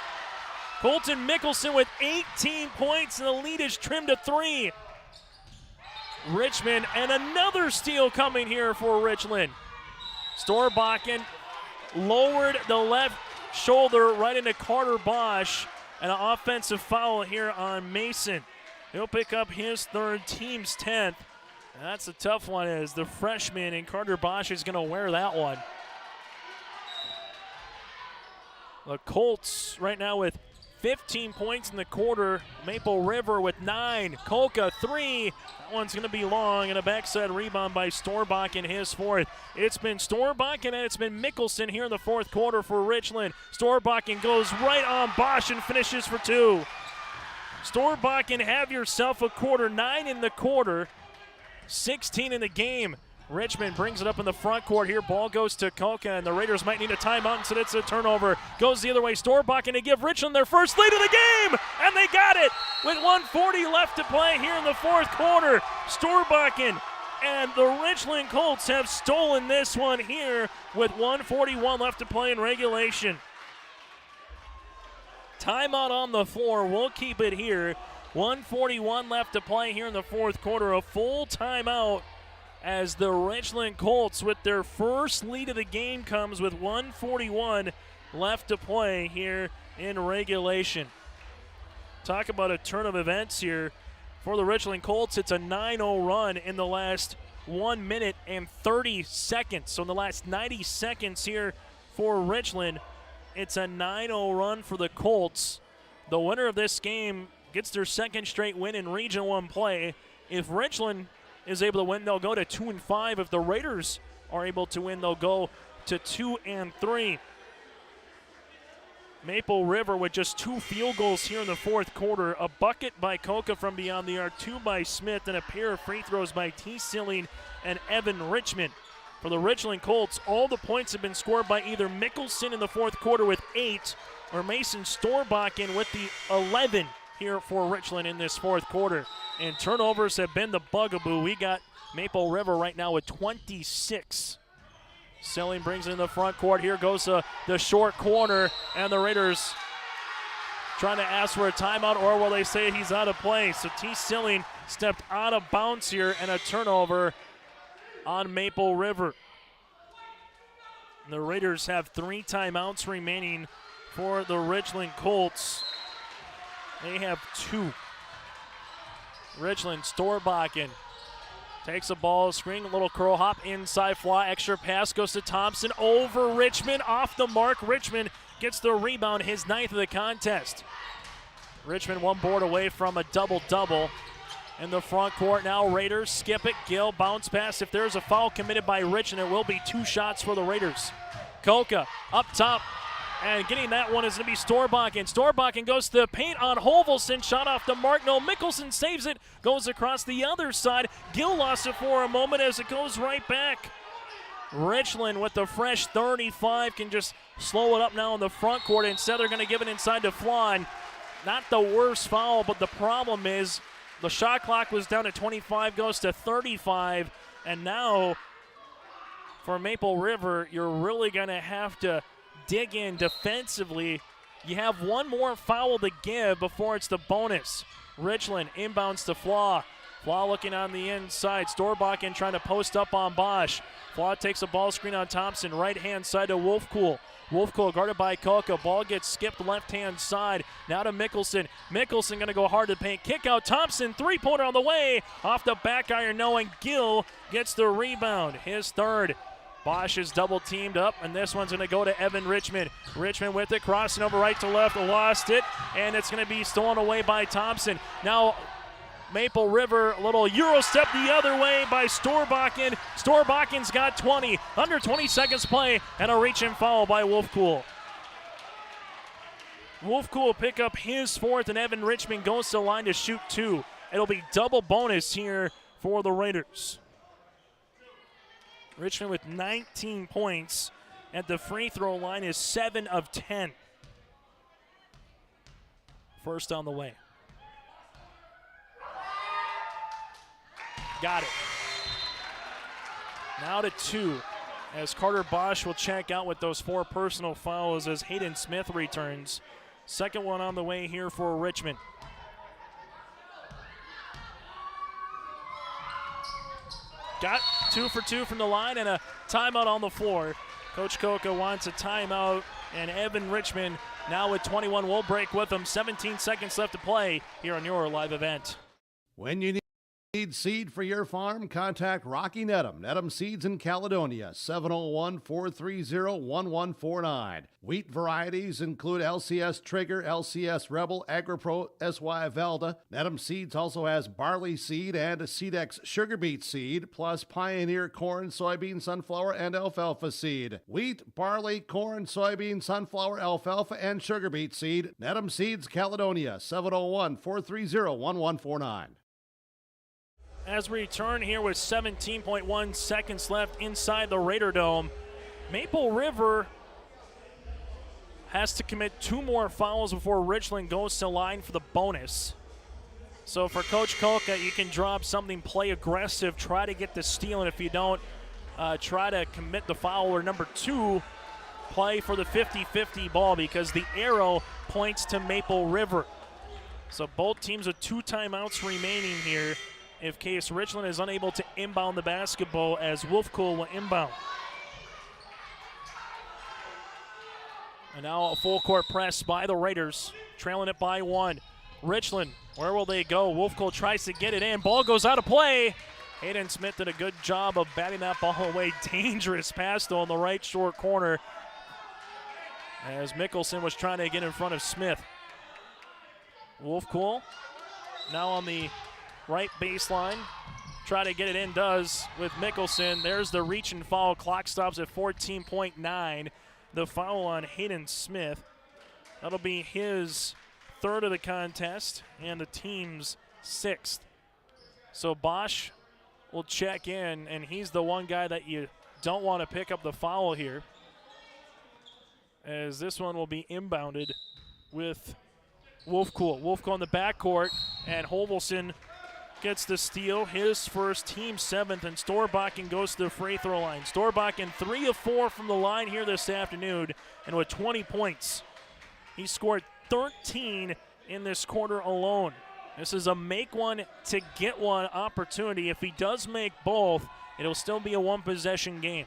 Colton Mickelson with 18 points, and the lead is trimmed to 3. Richmond, and another steal coming here for Richland. Storbakken lowered the left shoulder right into Carter Bosch, and an offensive foul here on Mason. He'll pick up his 3rd, team's 10th. And that's a tough one, as the freshman and Carter Bosch is going to wear that one. The Colts right now with 15 points in the quarter. Maple River with 9. Kolka 3. That one's going to be long, and a backside rebound by Storbakken, his 4th. It's been Storbakken and it's been Mickelson here in the fourth quarter for Richland. Storbakken goes right on Bosch and finishes for 2. Storbakken, have yourself a quarter. 9 in the quarter. 16 in the game. Richmond brings it up in the front court here. Ball goes to Kolka, and the Raiders might need a timeout, so it's a turnover. Goes the other way. Storbakken to give Richland their first lead of the game, and they got it with 1:40 left to play here in the fourth quarter. Storbakken and the Richland Colts have stolen this one here with 1:41 left to play in regulation. Timeout on the floor. We'll keep it here. 1:41 left to play here in the fourth quarter. A full timeout as the Richland Colts, with their first lead of the game, comes with 1:41 left to play here in regulation. Talk about a turn of events here for the Richland Colts. It's a 9-0 run in the last 1 minute and 30 seconds. So in the last 90 seconds here for Richland, it's a 9-0 run for the Colts. The winner of this game gets their 2nd straight win in Region 1 play. If Richland is able to win, they'll go to 2-5. If the Raiders are able to win, they'll go to 2-3. Maple River with just 2 field goals here in the fourth quarter. A bucket by Kolka from beyond the arc, 2 by Smith, and a pair of free throws by T. Silling and Evan Richmond. For the Richland Colts, all the points have been scored by either Mickelson in the fourth quarter with 8 or Mason Storbakken with the 11 here for Richland in this fourth quarter. And turnovers have been the bugaboo. We got Maple River right now with 26. Silling brings it in the front court. Here goes the short corner, and the Raiders trying to ask for a timeout, or will they say he's out of play? So T. Silling stepped out of bounds here, and a turnover on Maple River. And the Raiders have 3 timeouts remaining for the Richland Colts. They have 2. Richland, Storbakken takes a ball, screen, a little curl hop, inside fly, extra pass goes to Thompson, over Richmond, off the mark. Richmond gets the rebound, his 9th of the contest. Richmond 1 board away from a double-double. In the front court now, Raiders skip it. Gill, bounce pass. If there's a foul committed by Richmond, it will be 2 shots for the Raiders. Kolka up top, And getting that one is going to be Storbakken. Storbakken goes to the paint on Hovelson. Shot off the mark. No, Mickelson saves it. Goes across the other side. Gill lost it for a moment as it goes right back. Richland with the fresh 35 can just slow it up now in the front court. Instead, they're going to give it inside to Flan. Not the worst foul, but the problem is the shot clock was down to 25, goes to 35. And now for Maple River, you're really going to have to dig in defensively. You have one more foul to give before it's the bonus. Richland inbounds to Flaw. Flaw looking on the inside. Storbakken trying to post up on Bosch. Flaw takes a ball screen on Thompson. Right-hand side to Wolfcool. Wolfcool guarded by Koka. Ball gets skipped left-hand side. Now to Mickelson. Mickelson going to go hard to paint. Kick out Thompson. Three-pointer on the way. Off the back iron, knowing Gill gets the rebound. His third. Bosch is double teamed up, and this one's going to go to Evan Richmond. Richmond with it, crossing over right to left, lost it, and it's going to be stolen away by Thompson. Now Maple River, a little Euro step the other way by Storbakken. Storbakken's got 20, under 20 seconds play, and a reach and foul by Wolfcool. Wolfcool pick up his fourth, and Evan Richmond goes to the line to shoot two. It'll be double bonus here for the Raiders. Richmond with 19 points at the free throw line is 7 of 10. First on the way. Got it. Now to 2 as Carter Bosch will check out with those 4 personal fouls as Hayden Smith returns. Second one on the way here for Richmond. Got 2 for 2 from the line and a timeout on the floor. Coach Koka wants a timeout, and Evan Richmond now with 21 will break with him. 17 seconds left to play here on your live event. When you need seed for your farm, contact Rocky Nedham. Nedham Seeds in Caledonia, 701-430-1149. Wheat varieties include LCS Trigger, LCS Rebel, AgriPro, SY Velda. Nedham Seeds also has barley seed and Seedex sugar beet seed, plus Pioneer corn, soybean, sunflower, and alfalfa seed. Wheat, barley, corn, soybean, sunflower, alfalfa, and sugar beet seed. Nedham Seeds, Caledonia, 701-430-1149. As we return here with 17.1 seconds left inside the Raider Dome, Maple River has to commit 2 more fouls before Richland goes to line for the bonus. So for Coach Koka, you can drop something, play aggressive, try to get the steal, and if you don't, try to commit the foul. Or number 2, play for the 50-50 ball because the arrow points to Maple River. So both teams with 2 timeouts remaining here in case Richland is unable to inbound the basketball, as Wolfcool will inbound. And now a full court press by the Raiders, trailing it by 1. Richland, where will they go? Wolfcool tries to get it in. Ball goes out of play. Hayden Smith did a good job of batting that ball away. Dangerous pass though in the right short corner as Mickelson was trying to get in front of Smith. Wolfcool now on the right baseline. Try to get it in, does with Mickelson. There's the reach and foul. Clock stops at 14.9. The foul on Hayden Smith. That'll be his 3rd of the contest and the team's 6th. So Bosch will check in, and he's the one guy that you don't want to pick up the foul here, as this one will be inbounded with Wolfcool. Wolfcool in the backcourt, and Hovelson gets the steal, his first, team 7th, and Storbakken goes to the free throw line. Storbakken 3 of 4 from the line here this afternoon, and with 20 points. He scored 13 in this quarter alone. This is a make one to get one opportunity. If he does make both, it'll still be a 1-possession game.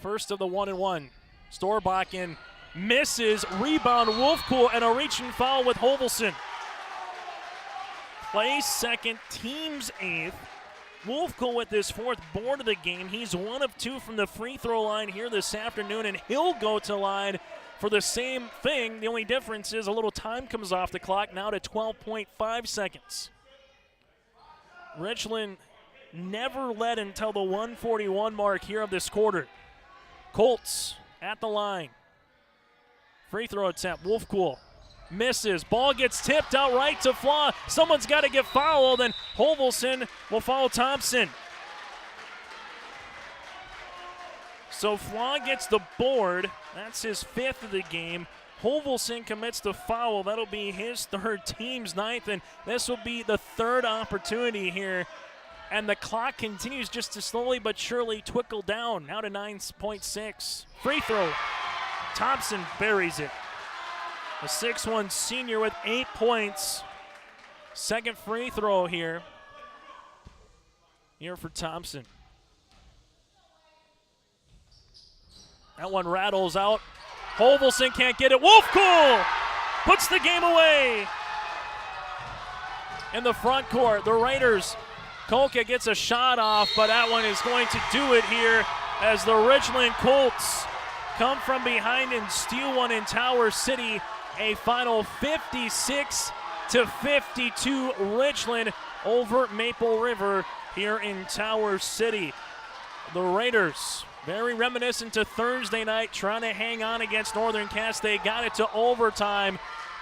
First of the 1-and-1. Storbakken misses, rebound Wolfcool, and a reaching foul with Hovelson. Plays 2nd, team's 8th. Wolfcool with his 4th board of the game. He's 1 of 2 from the free throw line here this afternoon, and he'll go to line for the same thing. The only difference is a little time comes off the clock, now to 12.5 seconds. Richland never led until the 141 mark here of this quarter. Colts at the line. Free throw attempt, Wolfcool misses. Ball gets tipped out right to Flaw. Someone's got to get fouled, and Hovelson will foul Thompson. So Flaw gets the board. That's his 5th of the game. Hovelson commits the foul. That'll be his 3rd, team's 9th, and this will be the 3rd opportunity here. And the clock continues just to slowly but surely twinkle down, now to 9.6. Free throw. Thompson buries it. The 6'1" senior with 8 points. 2nd free throw here for Thompson. That one rattles out. Hovelson can't get it. Wolfcool puts the game away. In the front court, the Raiders. Kolka gets a shot off, but that one is going to do it here as the Richland Colts come from behind and steal one in Tower City. A final 56-52 Richland over Maple River here in Tower City. The Raiders, very reminiscent to Thursday night, trying to hang on against Northern Cass. They got it to overtime,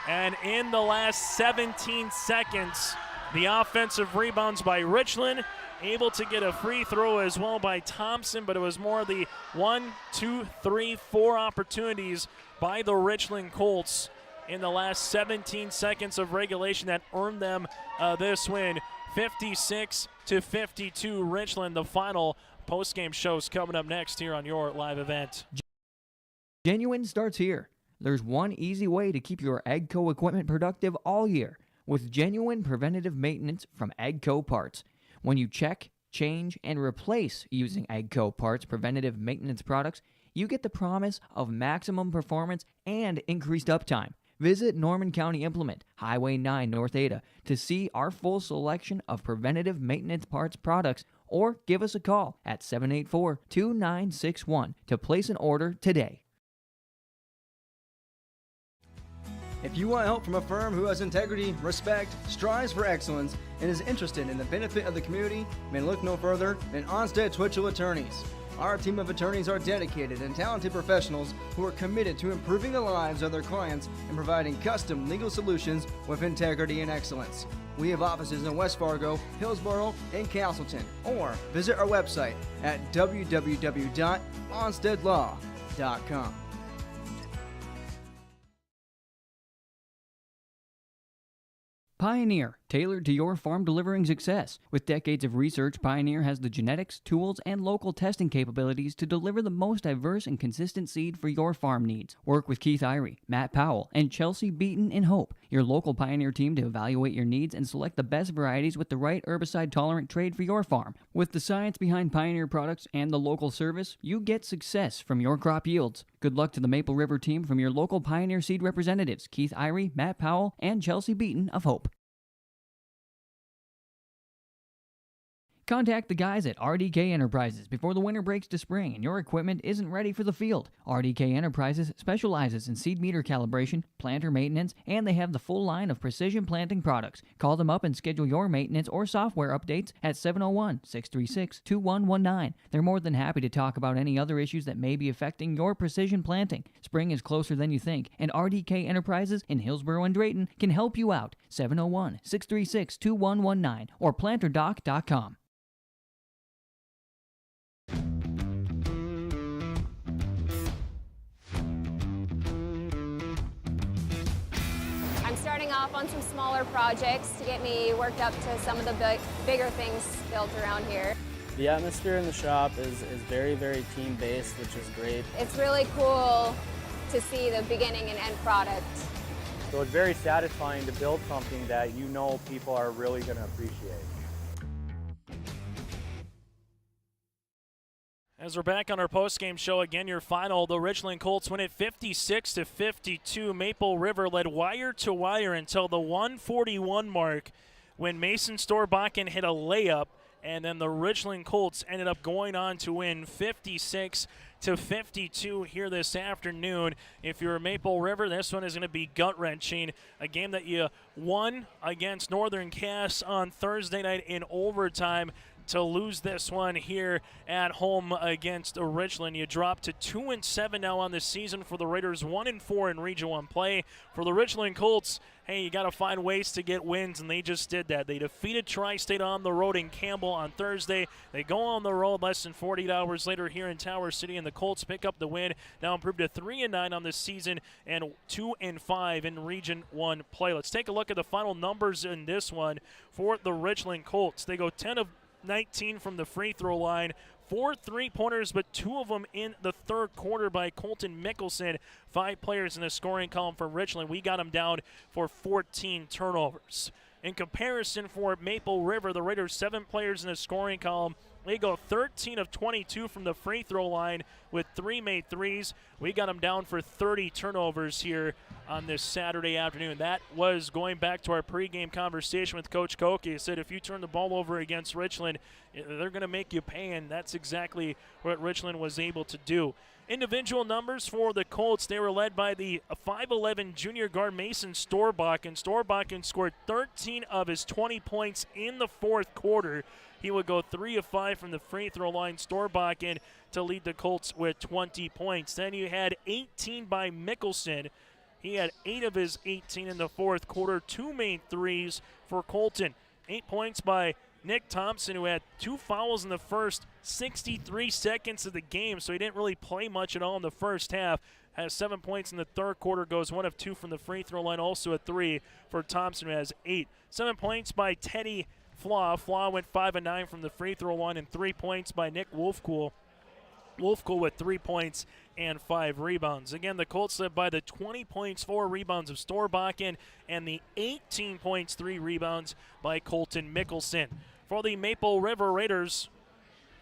and in the last 17 seconds, the offensive rebounds by Richland, able to get a free throw as well by Thompson, but it was more the 1, 2, 3, 4 opportunities by the Richland Colts in the last 17 seconds of regulation that earned them this win. 56-52 Richland. The final postgame show's coming up next here on your live event. Genuine starts here. There's one easy way to keep your AGCO equipment productive all year with genuine preventative maintenance from AGCO Parts. When you check, change, and replace using AGCO Parts preventative maintenance products, you get the promise of maximum performance and increased uptime. Visit Norman County Implement, Highway 9 North Ada, to see our full selection of preventative maintenance parts products, or give us a call at 784-2961 to place an order today. If you want help from a firm who has integrity, respect, strives for excellence, and is interested in the benefit of the community, then look no further than Onstead Twitchell Attorneys. Our team of attorneys are dedicated and talented professionals who are committed to improving the lives of their clients and providing custom legal solutions with integrity and excellence. We have offices in West Fargo, Hillsborough, and Castleton, or visit our website at www.onsteadlaw.com. Pioneer, tailored to your farm delivering success. With decades of research, Pioneer has the genetics, tools, and local testing capabilities to deliver the most diverse and consistent seed for your farm needs. Work with Keith Irie, Matt Powell, and Chelsea Beaton in Hope, your local Pioneer team, to evaluate your needs and select the best varieties with the right herbicide-tolerant trait for your farm. With the science behind Pioneer products and the local service, you get success from your crop yields. Good luck to the Maple River team from your local Pioneer seed representatives, Keith Irie, Matt Powell, and Chelsea Beaton of Hope. Contact the guys at RDK Enterprises before the winter breaks to spring and your equipment isn't ready for the field. RDK Enterprises specializes in seed meter calibration, planter maintenance, and they have the full line of precision planting products. Call them up and schedule your maintenance or software updates at 701-636-2119. They're more than happy to talk about any other issues that may be affecting your precision planting. Spring is closer than you think, and RDK Enterprises in Hillsborough and Drayton can help you out. 701-636-2119 or planterdoc.com. I'm starting off on some smaller projects to get me worked up to some of the bigger things built around here. The atmosphere in the shop is very, very team-based, which is great. It's really cool to see the beginning and end product. So it's very satisfying to build something that you know people are really going to appreciate. As we're back on our postgame show, again, your final, the Richland Colts win it 56-52. Maple River led wire to wire until the 141 mark when Mason Storbakken hit a layup, and then the Richland Colts ended up going on to win 56-52 here this afternoon. If you're Maple River, this one is going to be gut-wrenching. A game that you won against Northern Cass on Thursday night in overtime. to lose this one here at home against Richland. You drop to 2-7 now on the season for the Raiders, 1-4 in Region 1 play. For the Richland Colts, hey, you got to find ways to get wins, and they just did that. They defeated Tri-State on the road in Campbell on Thursday. They go on the road less than 48 hours later here in Tower City, and the Colts pick up the win. Now improved to 3-9 on the season and 2-5 in Region 1 play. Let's take a look at the final numbers in this one for the Richland Colts. They go 10 of 19 from the free throw line, 4 3-pointers, but 2 of them in the third quarter by Colton Mickelson. 5 players in the scoring column for Richland. We got them down for 14 turnovers. In comparison for Maple River, the Raiders 7 players in the scoring column. They go 13 of 22 from the free throw line with 3 made threes. We got them down for 30 turnovers here on this Saturday afternoon. That was going back to our pregame conversation with Coach Koke. He said if you turn the ball over against Richland, they're going to make you pay, and that's exactly what Richland was able to do. Individual numbers for the Colts, they were led by the 5'11 junior guard Mason Storbakken. Storbakken scored 13 of his 20 points in the fourth quarter. He would go 3 of 5 from the free throw line. Storbakken to lead the Colts with 20 points. Then you had 18 by Mickelson. He had 8 of his 18 in the fourth quarter. 2 made threes for Colton. 8 points by Nick Thompson, who had 2 fouls in the first 63 seconds of the game, so he didn't really play much at all in the first half. Has 7 points in the third quarter, goes 1 of 2 from the free throw line, also a 3 for Thompson, who has 8. 7 points by Teddy Flaw. Flaw went 5 of 9 from the free throw line, and 3 points by Nick Wolfcool. Wolfcool with 3 points and 5 rebounds. Again, the Colts led by the 20 points, 4 rebounds of Storbakken, and the 18 points, 3 rebounds by Colton Mickelson. For the Maple River Raiders,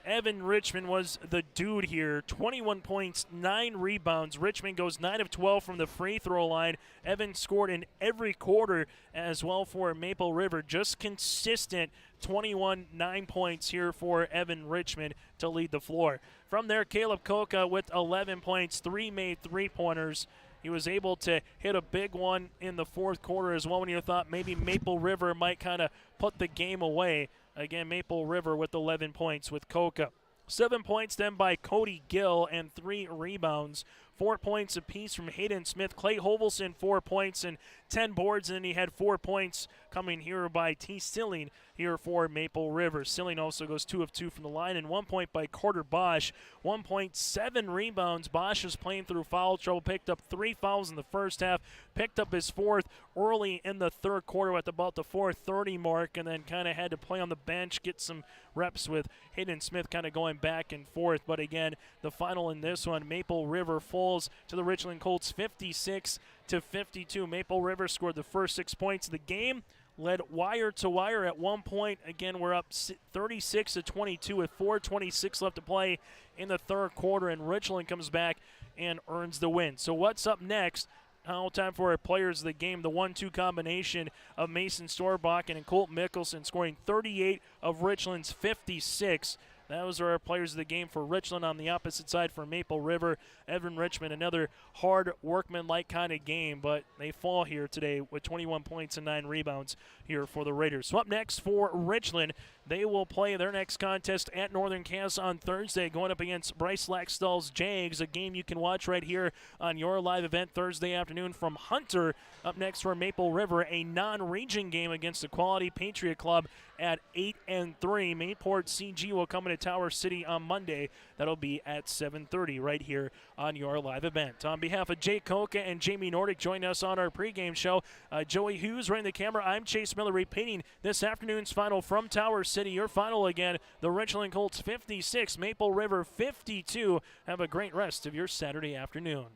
Evan Richmond was the dude here. 21 points, 9 rebounds. Richmond goes 9 of 12 from the free throw line. Evan scored in every quarter as well for Maple River. Just consistent 21, 9 points here for Evan Richmond to lead the floor. From there, Caleb Koka with 11 points, 3 made 3-pointers. He was able to hit a big one in the fourth quarter as well when you thought maybe Maple River might kind of put the game away. Again, Maple River with 11 points with Koka. 7 points then by Cody Gill and 3 rebounds. 4 points apiece from Hayden Smith. Clay Hovelson, 4 points and 10 boards, and then he had 4 points coming here by T. Silling here for Maple River. Silling also goes 2 of 2 from the line, and 1 point by Carter Bosch. 1.7 rebounds. Bosch is playing through foul trouble, picked up 3 fouls in the first half, picked up his 4th early in the third quarter at about the 4:30 mark, and then kind of had to play on the bench, get some reps with Hayden Smith kind of going back and forth. But again, the final in this one, Maple River falls to the Richland Colts 56-52. Maple River scored the first 6 points of the game, led wire to wire at one point. Again, we're up 36-22 with 4:26 left to play in the third quarter, and Richland comes back and earns the win. So what's up next? Now time for our players of the game, the 1-2 combination of Mason Storbakken and Colt Mickelson, scoring 38 of Richland's 56. Those are our players of the game for Richland. On the opposite side for Maple River, Evan Richmond, another hard workman-like kind of game, but they fall here today with 21 points and 9 rebounds here for the Raiders. So up next for Richland, they will play their next contest at Northern Cass on Thursday, going up against Bryce Laxdal's Jags, a game you can watch right here on your live event Thursday afternoon from Hunter. Up next for Maple River, a non-region game against the Quality Patriot Club at 8-3. Mayport CG will come into Tower City on Monday. That'll be at 7:30 right here on your live event. On behalf of Jay Koka and Jamie Nordic, join us on our pregame show. Joey Hughes running the camera. I'm Chase Miller repeating this afternoon's final from Tower City. Your final again, the Richland Colts 56, Maple River 52. Have a great rest of your Saturday afternoon.